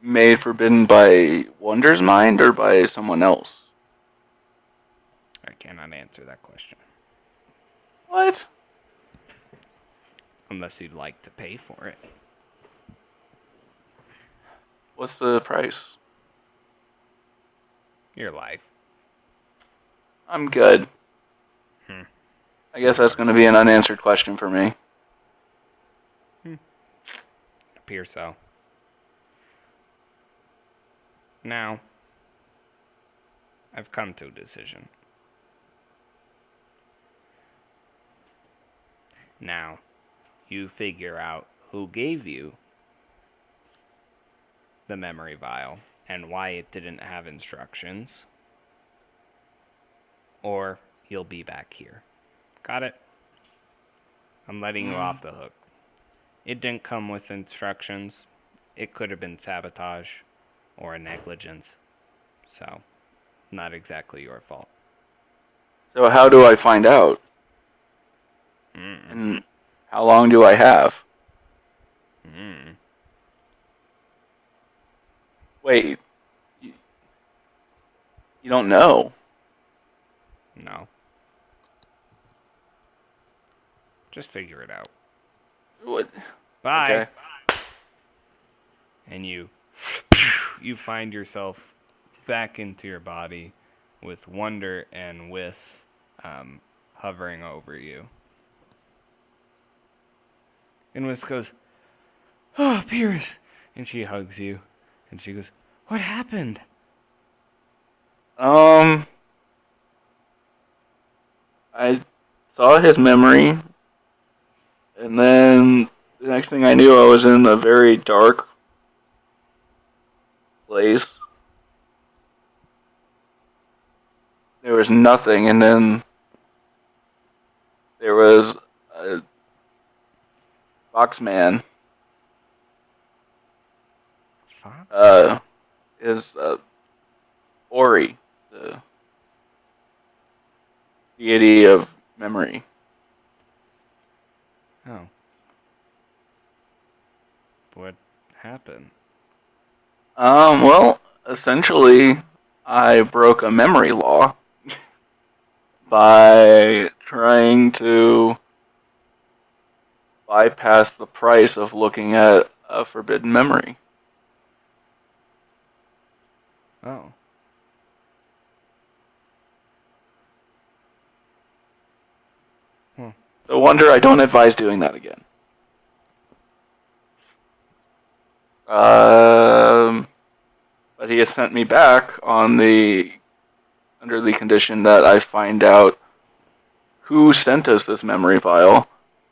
made forbidden by Wonder's mind or by someone else? I cannot answer that question. What? Unless you'd like to pay for it. What's the price? Your life. I'm good. I guess that's going to be an unanswered question for me. Appears so. Now, I've come to a decision. Now, you figure out who gave you the memory vial and why it didn't have instructions, or you'll be back here. Got it? I'm letting you off the hook. It didn't come with instructions. It could have been sabotage or a negligence. So, not exactly your fault. So how do I find out? And how long do I have? Wait. You don't know? No. Just figure it out. What? Bye. Okay. And you find yourself back into your body with Wonder and Whis hovering over you. And Whis goes, "Oh, Pierce!" And she hugs you. And she goes, "What happened?" I saw his memory, and then the next thing I knew, I was in a very dark place. There was nothing, and then there was a Foxman. Fox? Is Ori, the deity of memory. Oh. What happened? Well, essentially, I broke a memory law by trying to bypass the price of looking at a forbidden memory. Oh. So, Wonder, I don't advise doing that again. he has sent me back under the condition that I find out who sent us this memory file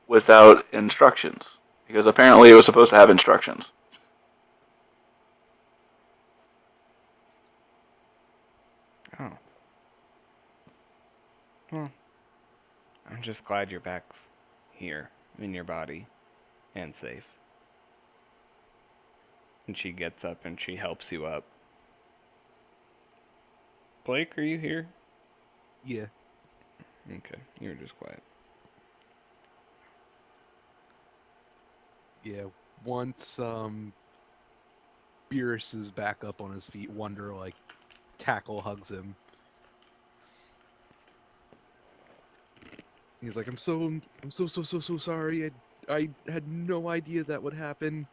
without instructions. Because apparently it was supposed to have instructions. Oh. Well, I'm just glad you're back here in your body and safe. And she gets up and she helps you up. Blake, are you here? Yeah. Okay, you were just quiet. Yeah. Once Beerus is back up on his feet, Wonder like tackle hugs him. He's like, I'm so sorry. I had no idea that would happen.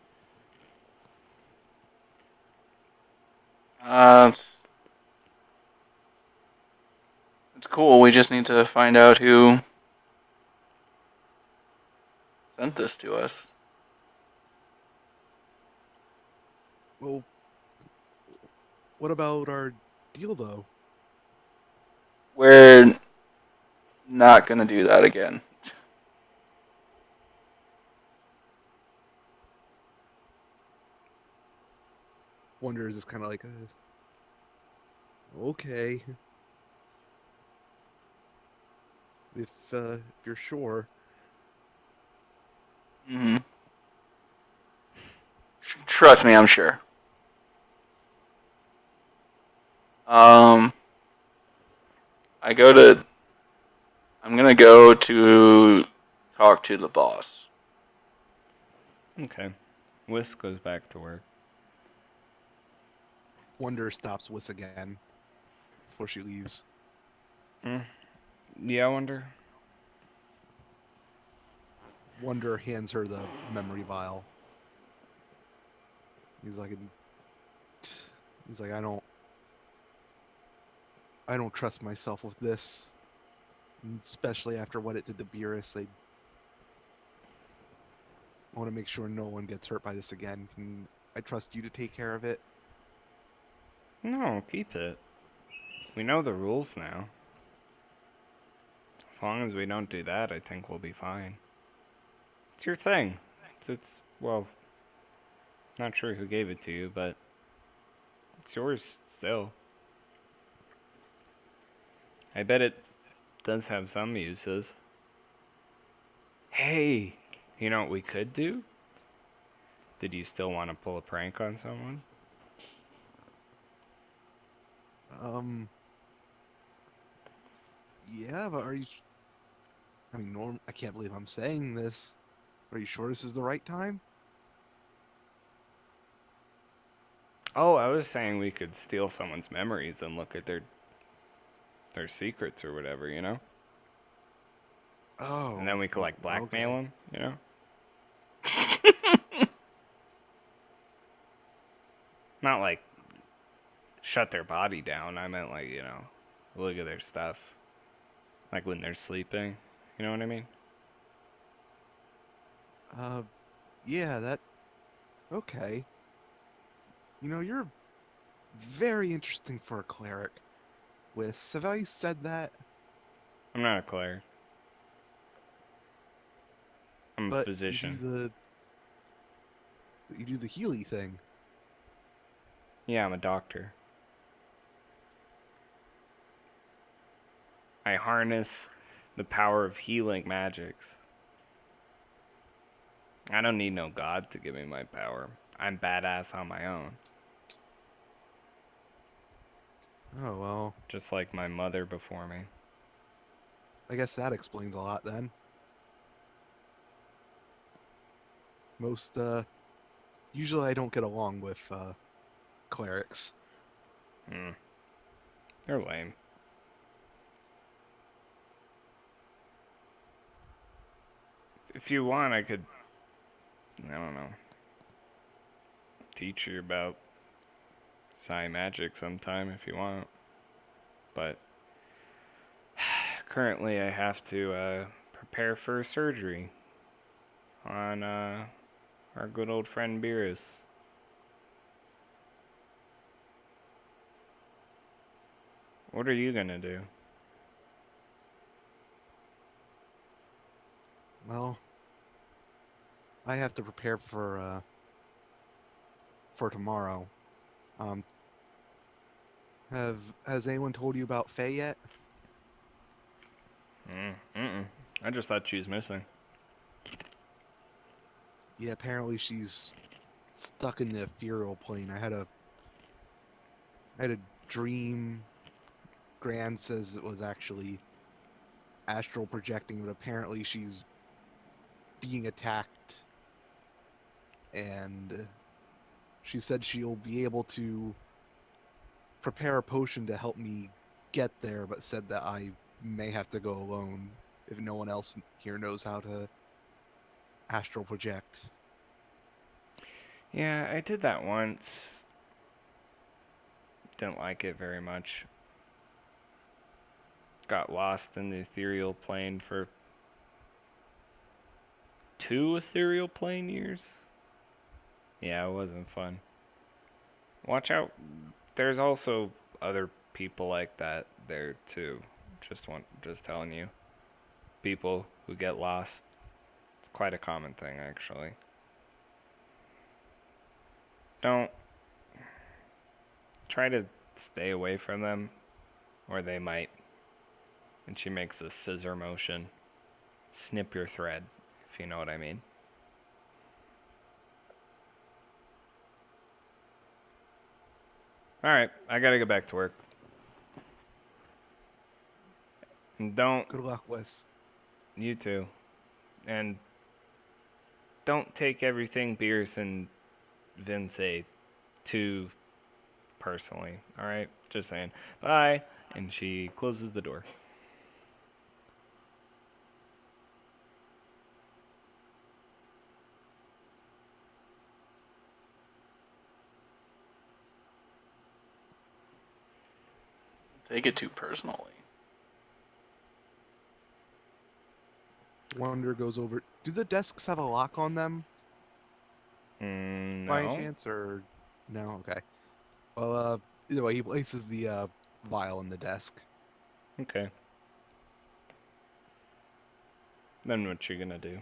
It's cool. We just need to find out who sent this to us. Well, what about our deal though? We're not gonna do that again. Wonder is just kind of like, okay, if you're sure. Mm-hmm. Trust me, I'm sure. I'm gonna go to talk to the boss. Okay. Whisk goes back to work. Wonder stops Wiss again before she leaves. Yeah, I wonder. Wonder hands her the memory vial. He's like, I don't trust myself with this, and especially after what it did to Beerus. I want to make sure no one gets hurt by this again. Can I trust you to take care of it? No, keep it. We know the rules now. As long as we don't do that, I think we'll be fine. It's your thing. Well, not sure who gave it to you, but it's yours still. I bet it does have some uses. Hey, you know what we could do? Did you still want to pull a prank on someone? Yeah, but are you? I mean, Norm, I can't believe I'm saying this. Are you sure this is the right time? Oh, I was saying we could steal someone's memories and look at their secrets or whatever, you know? Oh, And then we could like blackmail okay. them, you know? Not like shut their body down. I meant like, look at their stuff. Like when they're sleeping. You know what I mean? Uh, yeah, that. Okay. You know, you're very interesting for a cleric. Wiss, have I said that? I'm not a cleric. I'm a But physician. you do the Healy thing. Yeah, I'm a doctor. I harness the power of healing magics. I don't need no god to give me my power. I'm badass on my own. Oh well, Just like my mother before me. I guess that explains a lot then. Most usually I don't get along with clerics. They're lame. If you want, I could, I don't know, teach you about psi magic sometime if you want. But currently I have to prepare for surgery on our good old friend Beerus. What are you gonna do? Well, I have to prepare for tomorrow. Um, has anyone told you about Faye yet? Mm-mm. I just thought she was missing. Yeah, apparently she's stuck in the ethereal plane. I had a dream. Gran says it was actually astral projecting, but apparently she's being attacked, and she said she'll be able to prepare a potion to help me get there, but said that I may have to go alone if no one else here knows how to astral project. Yeah, I did that once. Didn't like it very much. Got lost in the ethereal plane for 2 ethereal plane years. Yeah, it wasn't fun. Watch out. There's also other people like that there too. Just telling you. People who get lost. It's quite a common thing actually. Don't try to stay away from them or they might. And she makes a scissor motion. Snip your thread, if you know what I mean. Alright, I gotta go back to work. And don't, Good luck, Wes. you too. And don't take everything Beers and Vince say too personally. Alright? Just saying. Bye. And she closes the door. Take it too personally. Wonder goes over. Do the desks have a lock on them by any No. chance, or no? Okay. Well, either way, he places the vial in the desk. Okay. Then what you gonna do?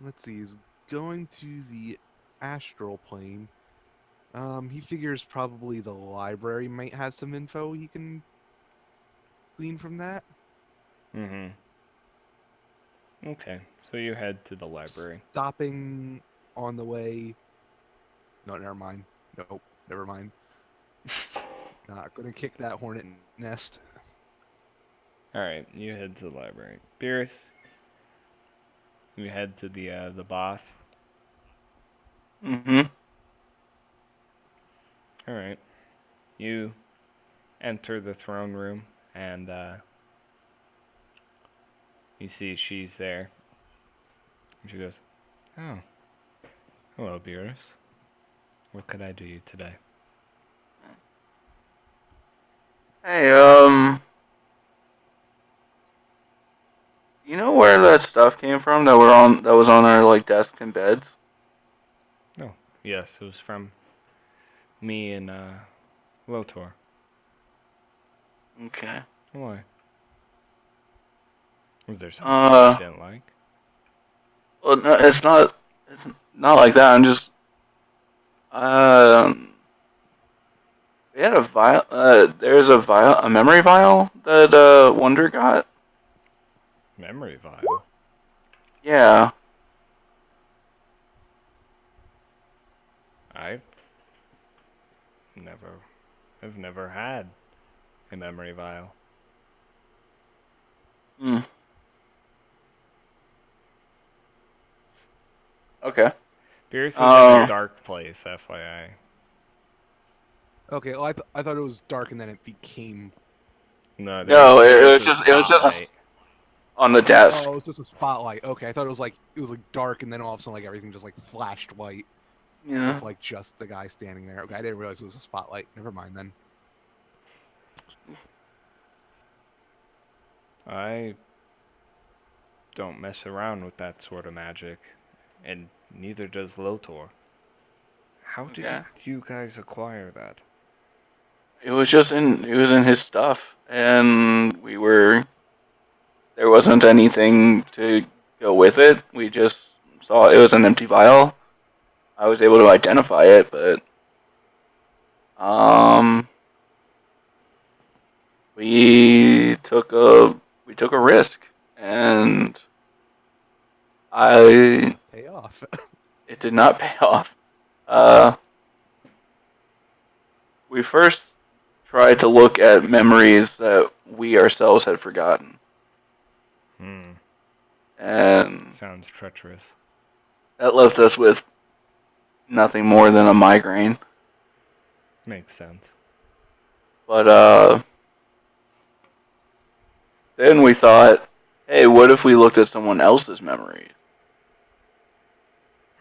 Let's see. He's going to the astral plane. He figures probably the library might have some info he can glean from that. Mm-hmm. Okay. So you head to the library. Stopping on the way. No, never mind. Nope, never mind. Not gonna kick that hornet nest. Alright, you head to the library. Beerus, you head to the boss. Mm-hmm. Alright. You enter the throne room and you see she's there. And she goes, "Oh, hello, Beerus. What could I do you today?" Hey, you know where that stuff came from that was on our like desks and beds? Oh, yes, it was from me and Lotor. Okay. Why? Was there something you didn't like? Well, no, it's not. It's not like that. I'm just. We had a vial. There's a memory vial that Wonder got. Memory vial. Yeah. I've never, I've never had a memory vial. Hmm. Okay. Beerus is in a dark place, FYI. Okay, well, I thought it was dark and then it became. No, No, there was it was just spotlight. on the desk. Oh, it was just a spotlight. Okay, I thought it was like dark and then all of a sudden like everything just like flashed white Yeah. with like just the guy standing there. Okay, I didn't realize it was a spotlight. Never mind then. I don't mess around with that sort of magic, and neither does Lotor. How did Okay. you guys acquire that? It was in his stuff, and there wasn't anything to go with it. We just saw it was an empty vial. I was able to identify it, but um, we took a risk, and I Pay off. it did not pay off. Uh, we first tried to look at memories that we ourselves had forgotten, Hmm. and Sounds treacherous. that left us with nothing more than a migraine. Makes sense. But then we thought, hey, what if we looked at someone else's memories?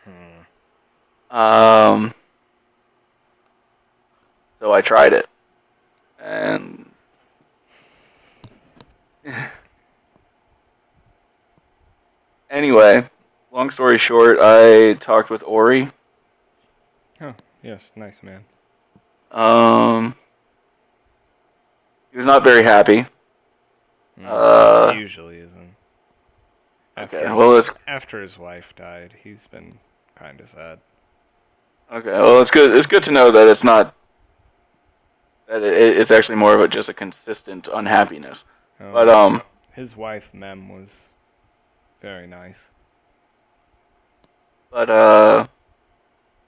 Hmm. Um, so I tried it, and anyway, long story short, I talked with Ori. Oh, yes, nice man. Um, he was not very happy. Hmm. Uh, He usually isn't. okay, well After his wife died, he's been kind of sad. it's good. It's good to know that it's not that it's actually more of just a consistent unhappiness. Oh, But his wife Mem was very nice. but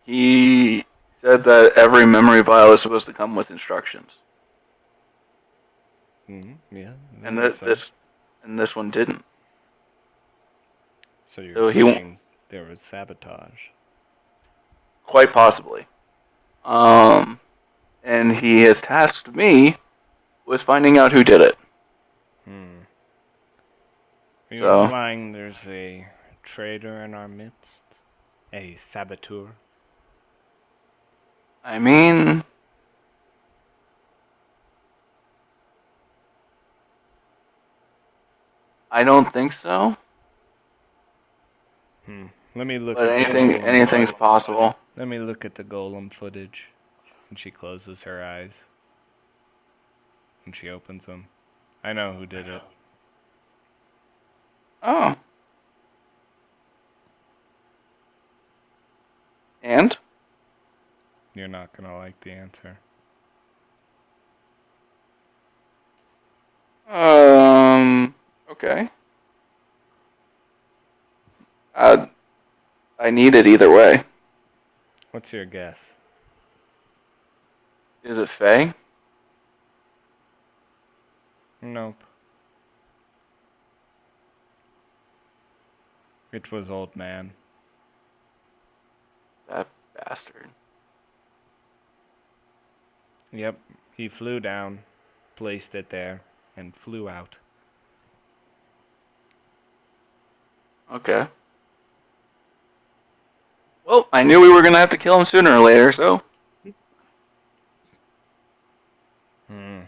he said that every memory vial is supposed to come with instructions, Hmm. Yeah, that and makes sense. this one didn't. So you're So saying there was sabotage? quite possibly. Um, and he has tasked me with finding out who did it. Hmm. Are you So implying there's a traitor in our midst? A saboteur? I mean, I don't think so, Hmm. Let me look but at the golem. anything's possible. Let me look at the golem footage. And she closes her eyes. And she opens them. I know who did it. Oh, and You're not gonna like the answer. okay. I I need it either way. What's your guess? Is it Faye? Nope. It was old man. That bastard. Yep. He flew down, placed it there, and flew out. Okay. Well, I knew we were gonna have to kill him sooner or later, so Hmm.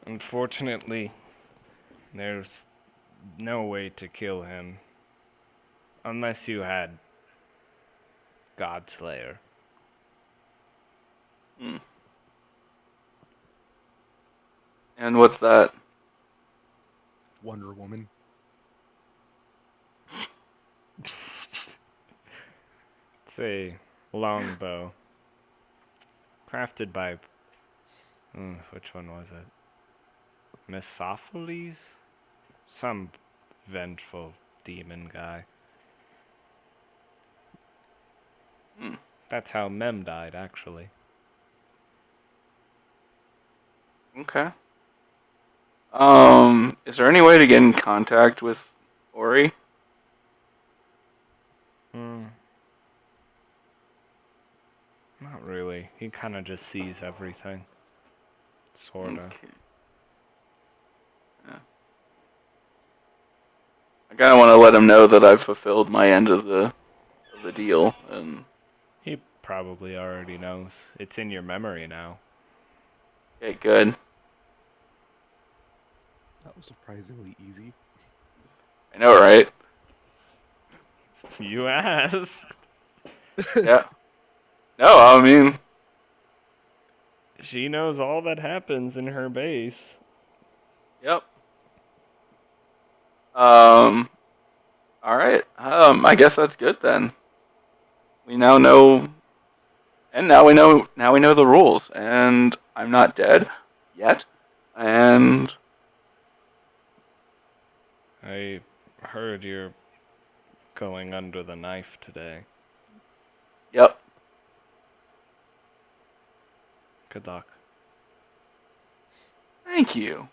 Unfortunately, there's no way to kill him unless you had Godslayer. hmm. And what's that? Wonder Woman. It's a longbow. Crafted by. Which one was it? Misopheles? Some vengeful demon guy. Hmm. That's how Mem died, actually. Okay. Is there any way to get in contact with Ori? Hmm. Not really. He kind of just sees everything. Sorta. Okay. Yeah. I kind of want to let him know that I've fulfilled my end of the deal, and He probably already knows. It's in your memory now. okay, good. That was surprisingly easy. I know, right? You asked. Yeah. No, I mean, She knows all that happens in her base. yep. All right. I guess that's good then. We now know, and now we know the rules, and I'm not dead yet, and I heard you're going under the knife today. yep. Good luck. Thank you.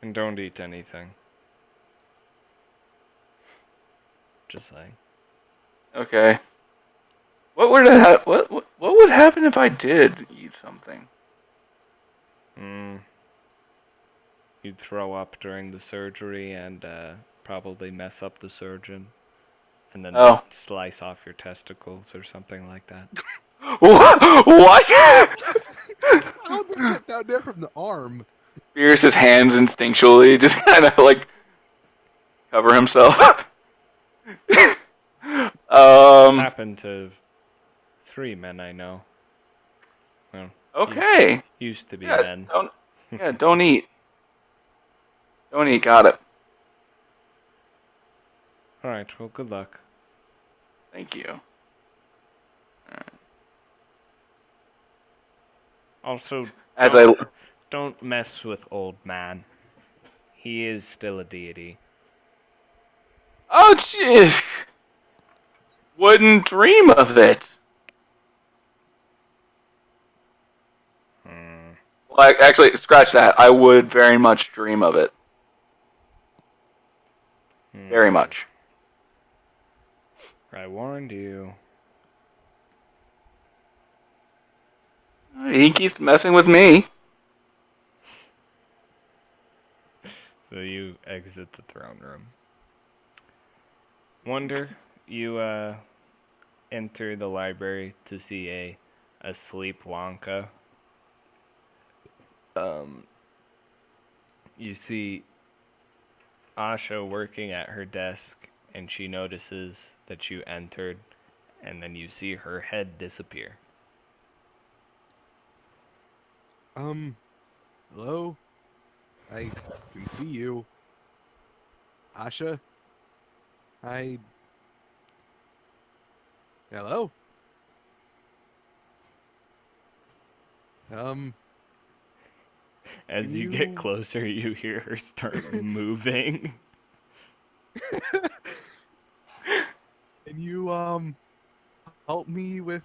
And don't eat anything. Just saying. Okay. What would happen if I did eat something? You'd throw up during the surgery and probably mess up the surgeon. And then Oh. slice off your testicles or something like that. What? How did they get down there from the arm? Fierce's hands instinctually just kind of like cover himself. It's happened to 3 men I know. Well, Okay. used to be Yeah, men. don't eat. Don't eat, got it. Alright, well, good luck. Thank you. Also, As don't mess with old man. He is still a deity. Oh, jeez. Wouldn't dream of it. Like, actually, scratch that. I would very much dream of it. Very much. I warned you. He keeps messing with me. So you exit the throne room. Wonder, you enter the library to see a asleep Wonka. You see Asha working at her desk, and she notices that you entered, and then you see her head disappear. Hello? I can see you. Asha? Hello? As you you get closer, you hear her start moving. Can you, help me with,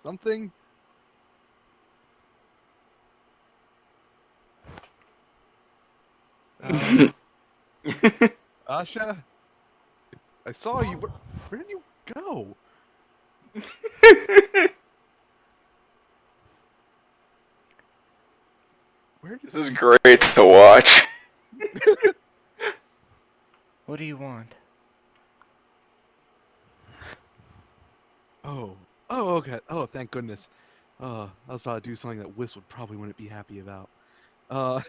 something? Asha? I saw you. Where did you go? Where did... This is great to watch. What do you want? Oh. Oh, okay. Oh, thank goodness. I was about to do something that Whis would probably wouldn't be happy about. Uh...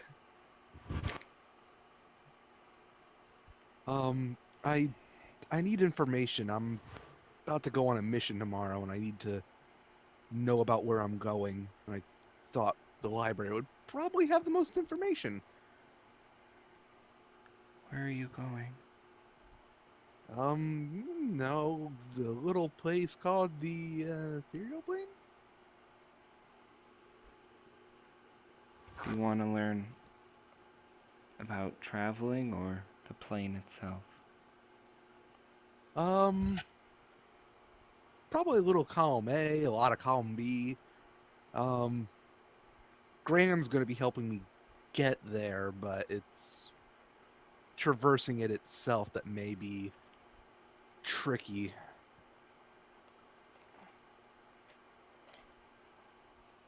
I need information. I'm about to go on a mission tomorrow, and I need to know about where I'm going. And I thought the library would probably have the most information. Where are you going? No, the little place called the Ethereal Plane? Do you want to learn about traveling or the plane itself? Probably a little column A, a lot of column B. Graham's gonna be helping me get there, but it's traversing it itself that may be tricky.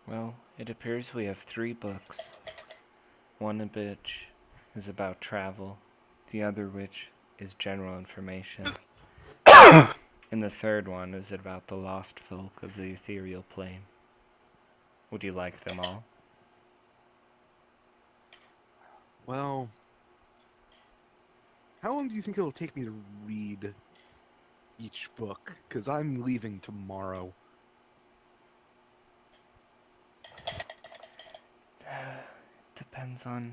Well, it appears we have 3 books. One of which is about travel, the other which is general information, and the third one is about the lost folk of the ethereal plane. Would you like them all? Well, how long do you think it'll take me to read? each book? Because I'm leaving tomorrow. Depends on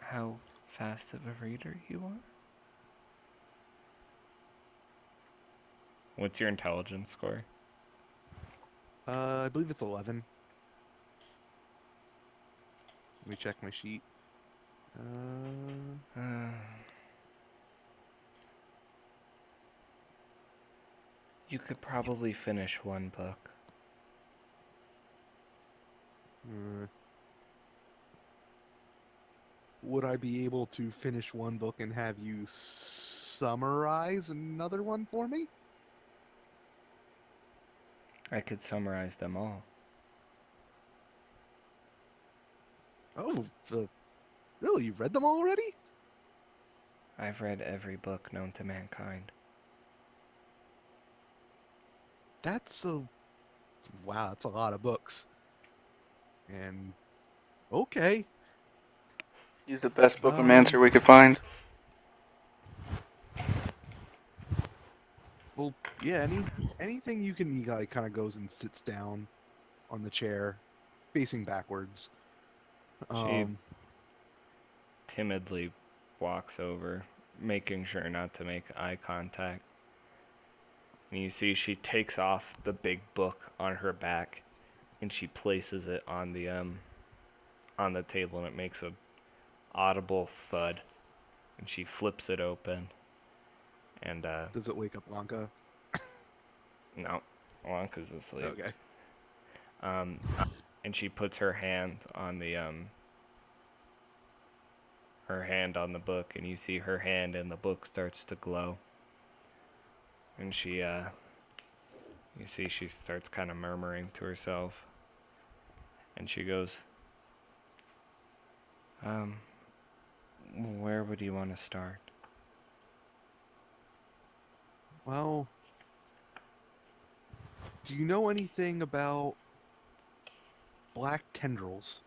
how fast of a reader you are. What's your intelligence score? I believe it's 11. Let me check my sheet. You could probably finish one book. Would I be able to finish one book and have you summarize another one for me? I could summarize them all. Oh, really? You've read them all already? I've read every book known to mankind. Wow, that's a lot of books. And okay. He's the best bookmancer we could find. Well, yeah. Anything you can. He like kind of goes and sits down on the chair, facing backwards. She timidly walks over, making sure not to make eye contact. And you see she takes off the big book on her back and she places it on the table, and it makes a audible thud. And she flips it open. And Does it wake up Blanca? no, Wonka's asleep. Okay. And she puts her hand on the book, and you see her hand in the book starts to glow. And she you see she starts kind of murmuring to herself. And she goes, where would you want to start? Well, do you know anything about black tendrils?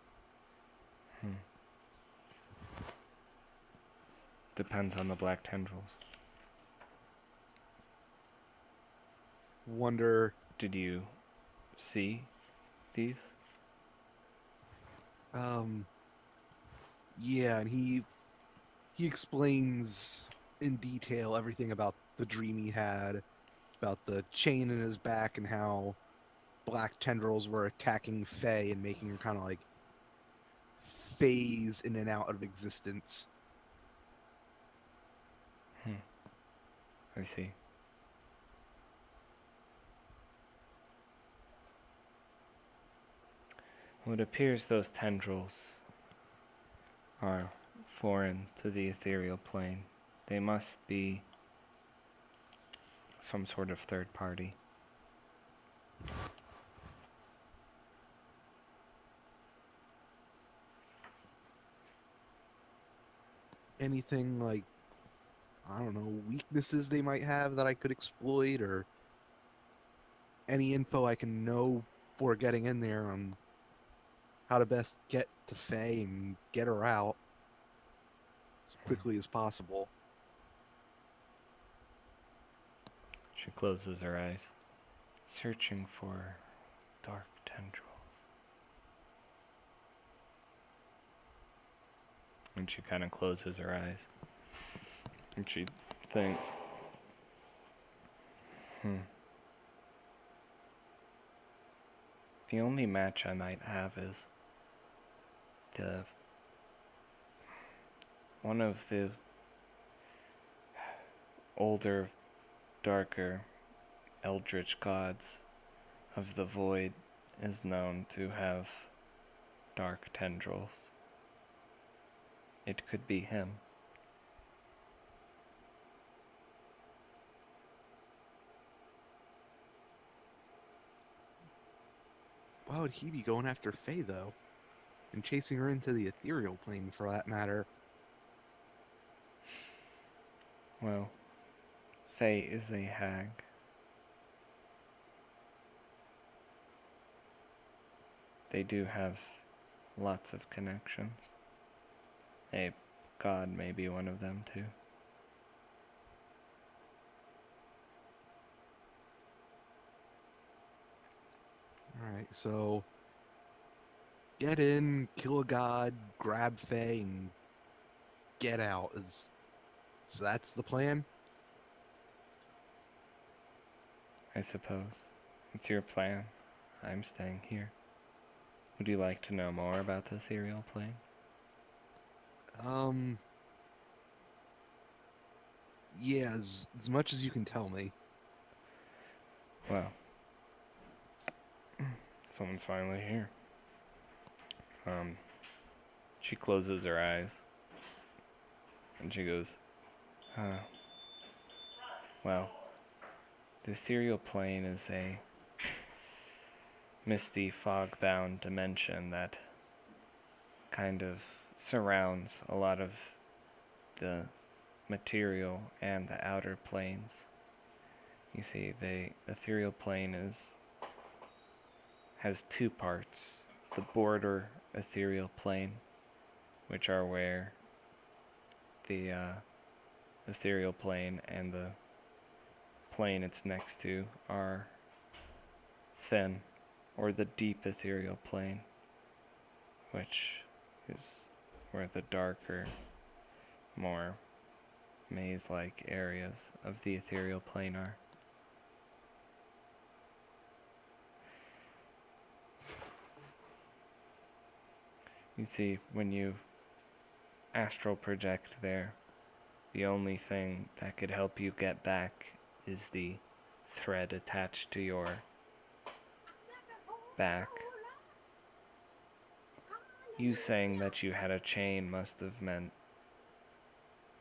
Depends on the black tendrils. Wonder. Did you see these? Yeah, and he explains in detail everything about the dream he had, about the chain in his back, and how black tendrils were attacking Faye and making her kind of like phase in and out of existence. I see. Well, it appears those tendrils are foreign to the ethereal plane. They must be some sort of third party. Anything like, I don't know, weaknesses they might have that I could exploit, or any info I can know before getting in there on how to best get to Faye and get her out as quickly as possible. She closes her eyes, searching for dark tendrils. And she kind of closes her eyes. And she thinks, the only match I might have is one of the older, darker eldritch gods of the void is known to have dark tendrils. It could be him. Why would he be going after Faye, though? And chasing her into the ethereal plane, for that matter? Well, Faye is a hag. They do have lots of connections. A god may be one of them, too. Alright, so get in, kill a god, grab Faye, and get out. So that's the plan? I suppose. It's your plan. I'm staying here. Would you like to know more about the ethereal plane? Yeah, as much as you can tell me. Well, someone's finally here. She closes her eyes and she goes, well, the ethereal plane is a misty, fog-bound dimension that kind of surrounds a lot of the material and the outer planes. You see, the ethereal plane has two parts. The border ethereal plane, which are where the ethereal plane and the plane it's next to are thin, or the deep ethereal plane, which is where the darker, more maze-like areas of the ethereal plane are. You see, when you astral project there, the only thing that could help you get back is the thread attached to your back. You saying that you had a chain must have meant,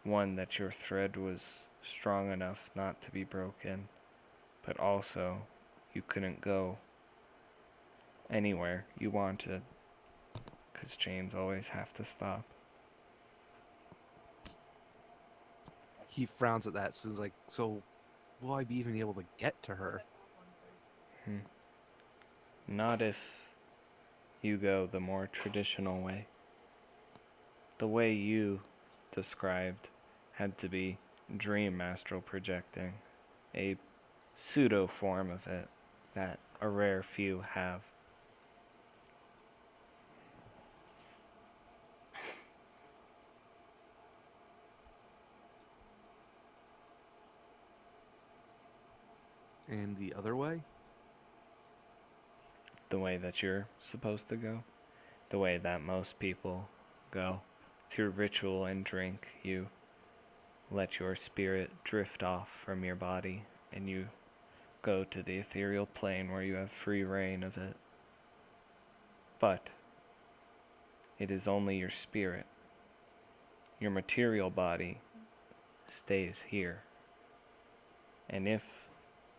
one, that your thread was strong enough not to be broken, but also you couldn't go anywhere you wanted, because chains always have to stop. He frowns at that, so he's like, so will I be even able to get to her? Not if you go the more traditional way. The way you described had to be dream astral projecting, a pseudo form of it that a rare few have. And the other way? The way that you're supposed to go, the way that most people go. Through ritual and drink, you let your spirit drift off from your body, and you go to the ethereal plane where you have free reign of it. But it is only your spirit. Your material body stays here. And if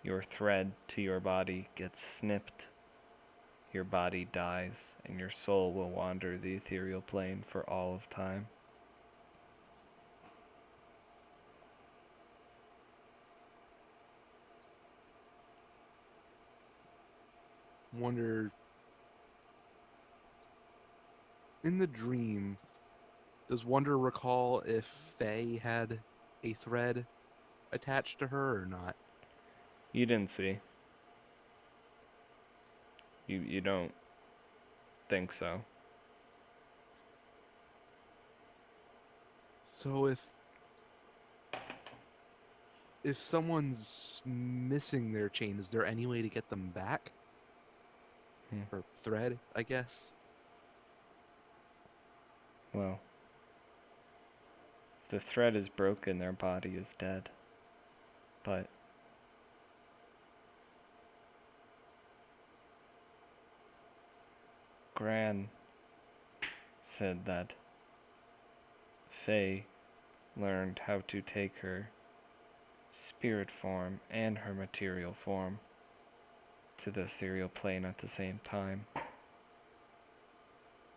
your thread to your body gets snipped, your body dies, and your soul will wander the ethereal plane for all of time. Wonder, in the dream, does Wonder recall if Faye had a thread attached to her or not? You didn't see. You don't think so. So if someone's missing their chain, is there any way to get them back? Or thread, I guess? Well, if the thread is broken, their body is dead. But Gran said that Faye learned how to take her spirit form and her material form to the ethereal plane at the same time.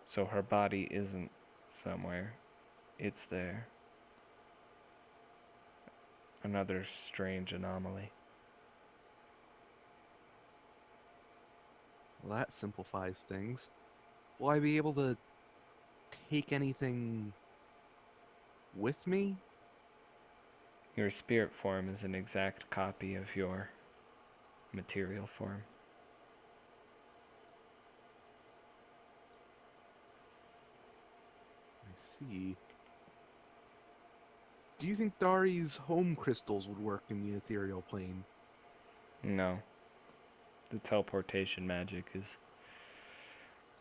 So her body isn't somewhere, it's there. Another strange anomaly. Well, that simplifies things. Will I be able to take anything with me? Your spirit form is an exact copy of your material form. see. Do you think Dari's home crystals would work in the ethereal plane? No. The teleportation magic is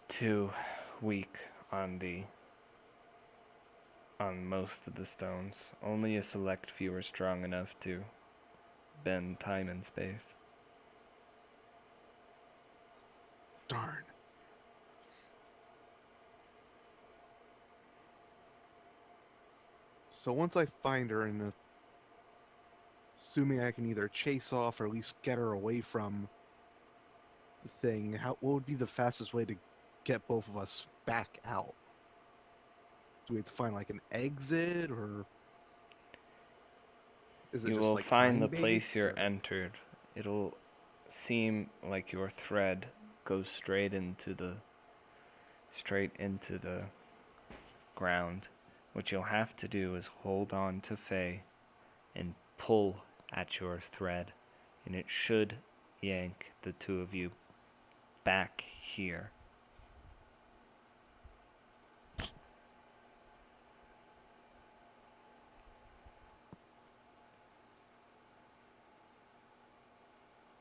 too weak on most of the stones. Only a select few are strong enough to bend time and space. Darn. So once I find her, and assuming I can either chase off or at least get her away from the thing, what would be the fastest way to get both of us back out? Do we have to find like an exit, or is it You just will like find the place time-based, you're or- entered. It'll seem like your thread goes straight into the ground. What you'll have to do is hold on to Faye and pull at your thread, and it should yank the two of you back here.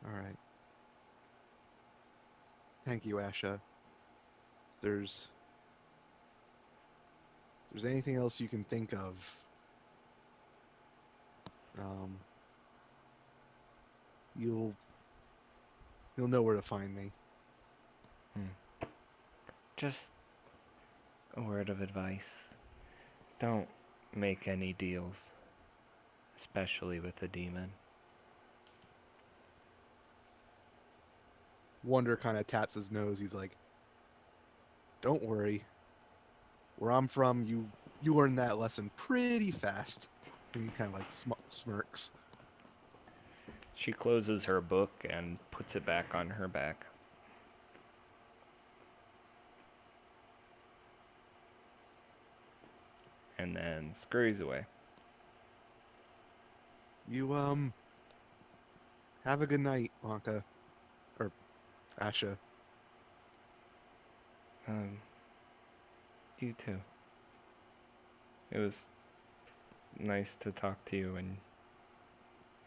All right. Thank you, Asha. There's anything else you can think of, um, you'll know where to find me. Just a word of advice. Don't make any deals, especially with a demon. Wonder kind of taps his nose. He's like, "Don't worry. Where I'm from, you learn that lesson pretty fast." And he kind of like smirks. She closes her book and puts it back on her back. And then scurries away. You have a good night, Wonka, or Asha. You too. It was nice to talk to you and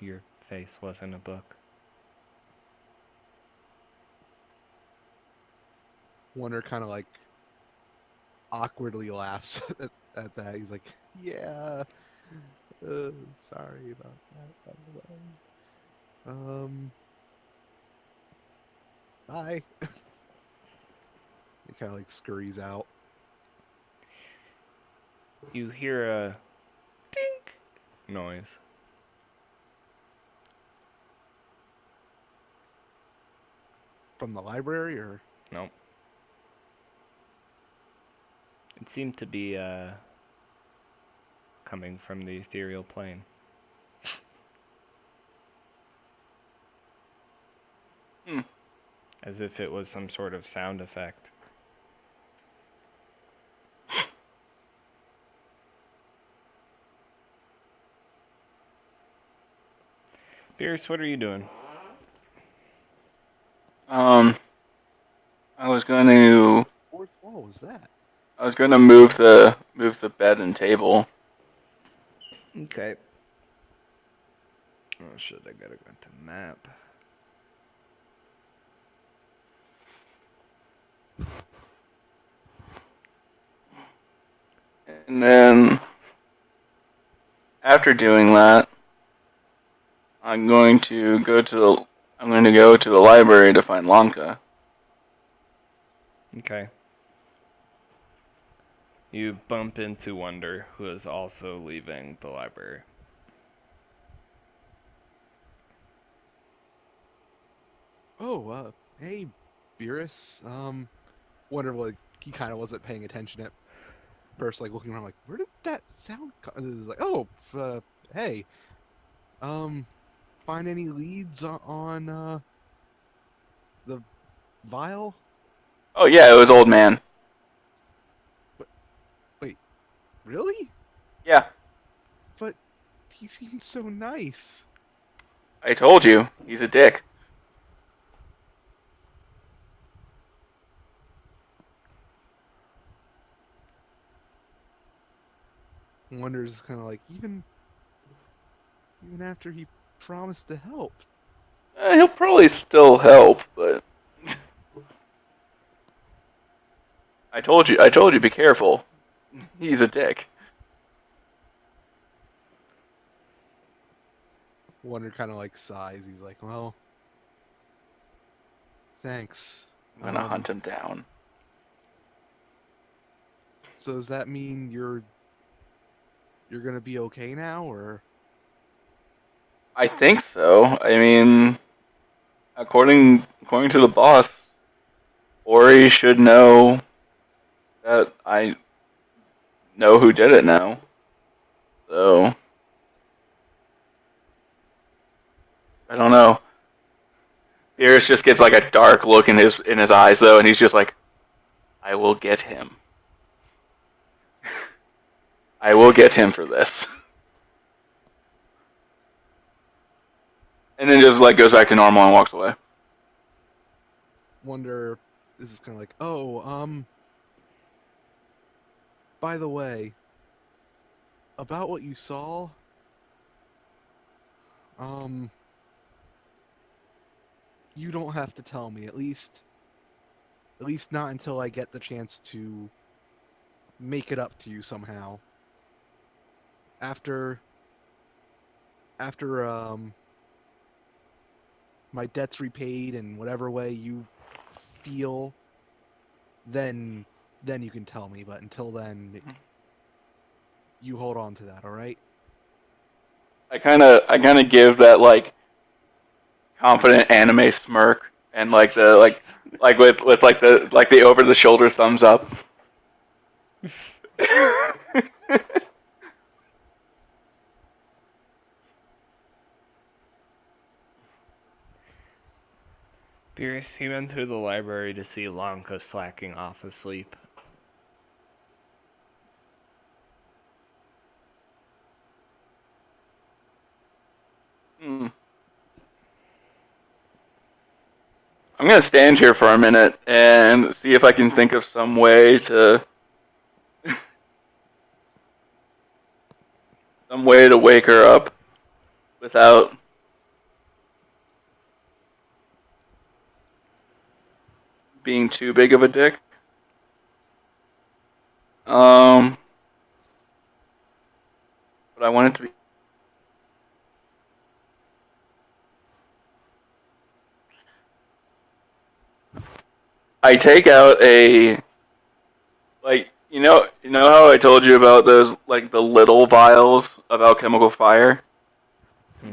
your face wasn't a book. Wonder kind of like awkwardly laughs at that. He's like, "Yeah, sorry about that, by the way. Bye." He kind of like scurries out. You hear a dink noise. From the library, or Nope. It seemed to be coming from the ethereal plane. As if it was some sort of sound effect. Pierce, what are you doing? I was going to fourth wall was that? move the bed and table. Okay. Oh shit, I gotta go to map. And then after doing that, I'm going to go to the library to find Lanka. Okay. You bump into Wonder, who is also leaving the library. Oh, hey, Beerus. Wonder like he kind of wasn't paying attention at first, like looking around, like where did that sound come? It was like, oh, hey, find any leads on the vial? Oh yeah, it was old man. Wait, really? Yeah, But he seemed so nice. I told you, he's a dick. Wonder's kind of like, even after he promised to help. He'll probably still help, but I told you, be careful. He's a dick. Wonder kind of like sighs. He's like, well, thanks. I'm gonna hunt him down. So does that mean you're gonna be okay now, or? I think so. I mean, according to the boss, Ori should know that I know who did it now. So I don't know. Beerus just gets like a dark look in his eyes though, and he's just like, I will get him. I will get him for this. And then just like goes back to normal and walks away. Wonder, this is kind of like, oh, by the way, about what you saw, you don't have to tell me, at least not until I get the chance to make it up to you somehow. After my debt's repaid in whatever way you feel, then you can tell me, but until then, you hold on to that, all right? I kind of give that like confident anime smirk and like the like with like the over the shoulder thumbs up. Beerus, he went to the library to see Lanka slacking off asleep. I'm gonna stand here for a minute and see if I can think of some way to wake her up without being too big of a dick. But I want it to be. I take out a like you know how I told you about those like the little vials of alchemical fire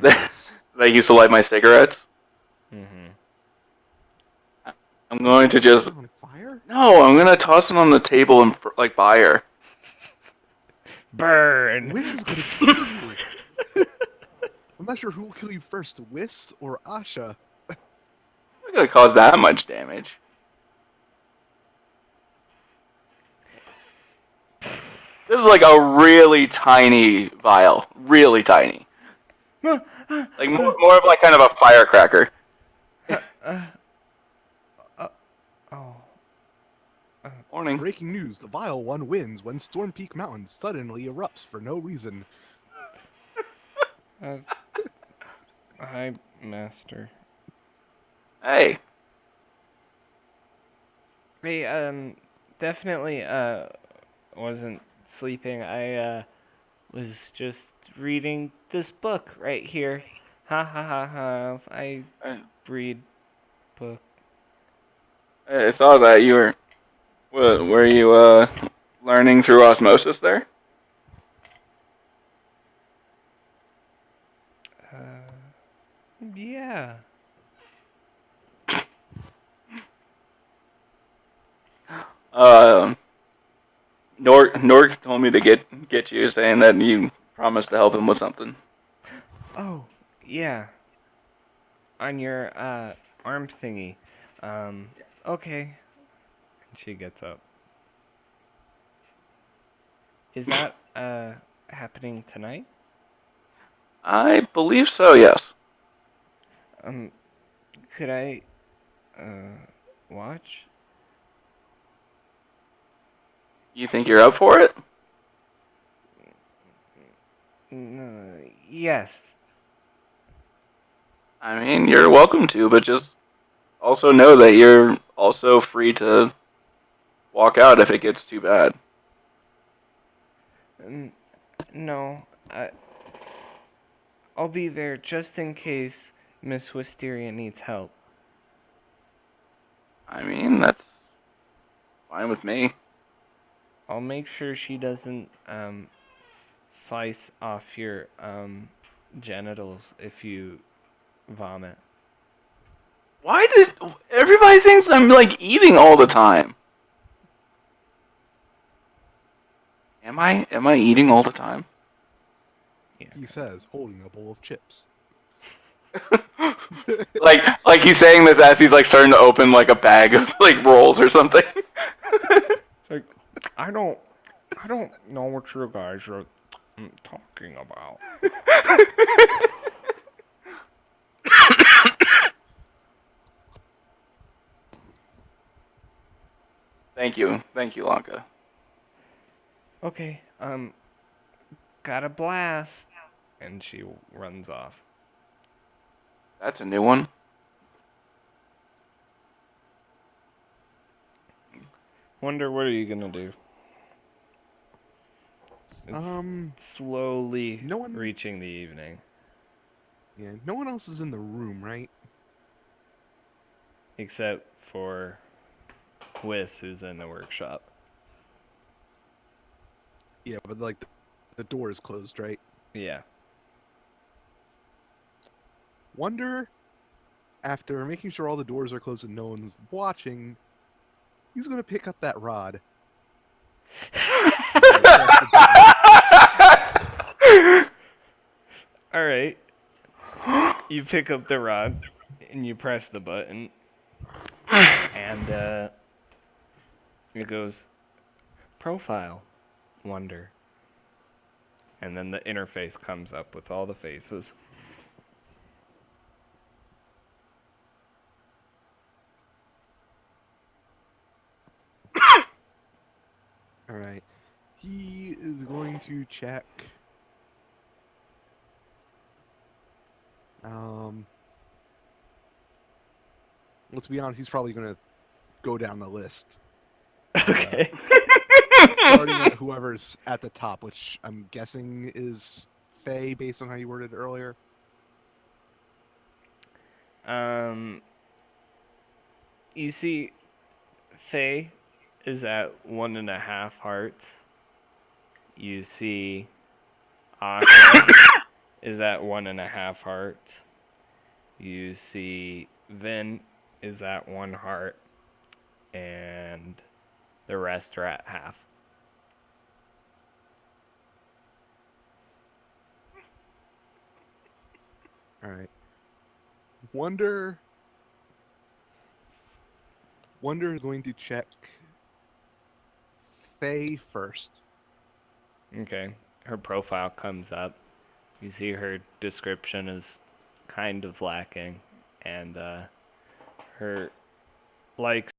that I used to light my cigarettes. Mm-hmm. I'm going to just On fire? no. I'm gonna toss it on the table and like by her. Burn! Whis is gonna kill you. I'm not sure who will kill you first, Whis or Asha. I'm not gonna cause that much damage. This is like a really tiny vial, really tiny. Like more of like kind of a firecracker. Oh. Morning. Breaking news, the Vile One wins when Storm Peak Mountain suddenly erupts for no reason. Hi, Master. Hey. Hey, definitely, wasn't sleeping. I, was just reading this book right here. Ha ha ha ha. I read book. I saw that you were. Were you learning through osmosis there? Yeah. Norg told me to get you, saying that you promised to help him with something. Oh, yeah. On your, arm thingy. Okay. And she gets up. Is that, happening tonight? I believe so. Yes. Could I, watch? You think you're up for it? Yes. I mean, you're welcome to, but just also know that you're also free to walk out if it gets too bad. No, I'll be there just in case Miss Wisteria needs help. I mean, that's fine with me. I'll make sure she doesn't slice off your genitals if you vomit. Why did everybody thinks I'm like eating all the time? Am I? Am I eating all the time? Yeah. He says, holding a bowl of chips. like he's saying this as he's like starting to open like a bag of like rolls or something. Like, I don't know what you guys are talking about. Thank you, Lanka. Okay, got a blast. And she runs off. That's a new one. Wonder what are you gonna do? It's slowly no one- reaching the evening. Yeah, no one else is in the room, right? Except for Whis, who's in the workshop. Yeah, but like the door is closed, right? Yeah. Wonder, after making sure all the doors are closed and no one's watching, he's gonna pick up that rod. Alright. You pick up the rod and you press the button. And it goes profile Wonder. And then the interface comes up with all the faces. Alright. He is going to check. Let's be honest, he's probably gonna go down the list. Okay. Starting at whoever's at the top, which I'm guessing is Faye based on how you worded it earlier. You see, Faye is at 1.5 hearts. You see, Asha is at 1.5 hearts. You see, Vin is at 1 heart. And the rest are at half. Alright. Wonder is going to check Faye first. Okay. Her profile comes up. You see her description is kind of lacking. And her likes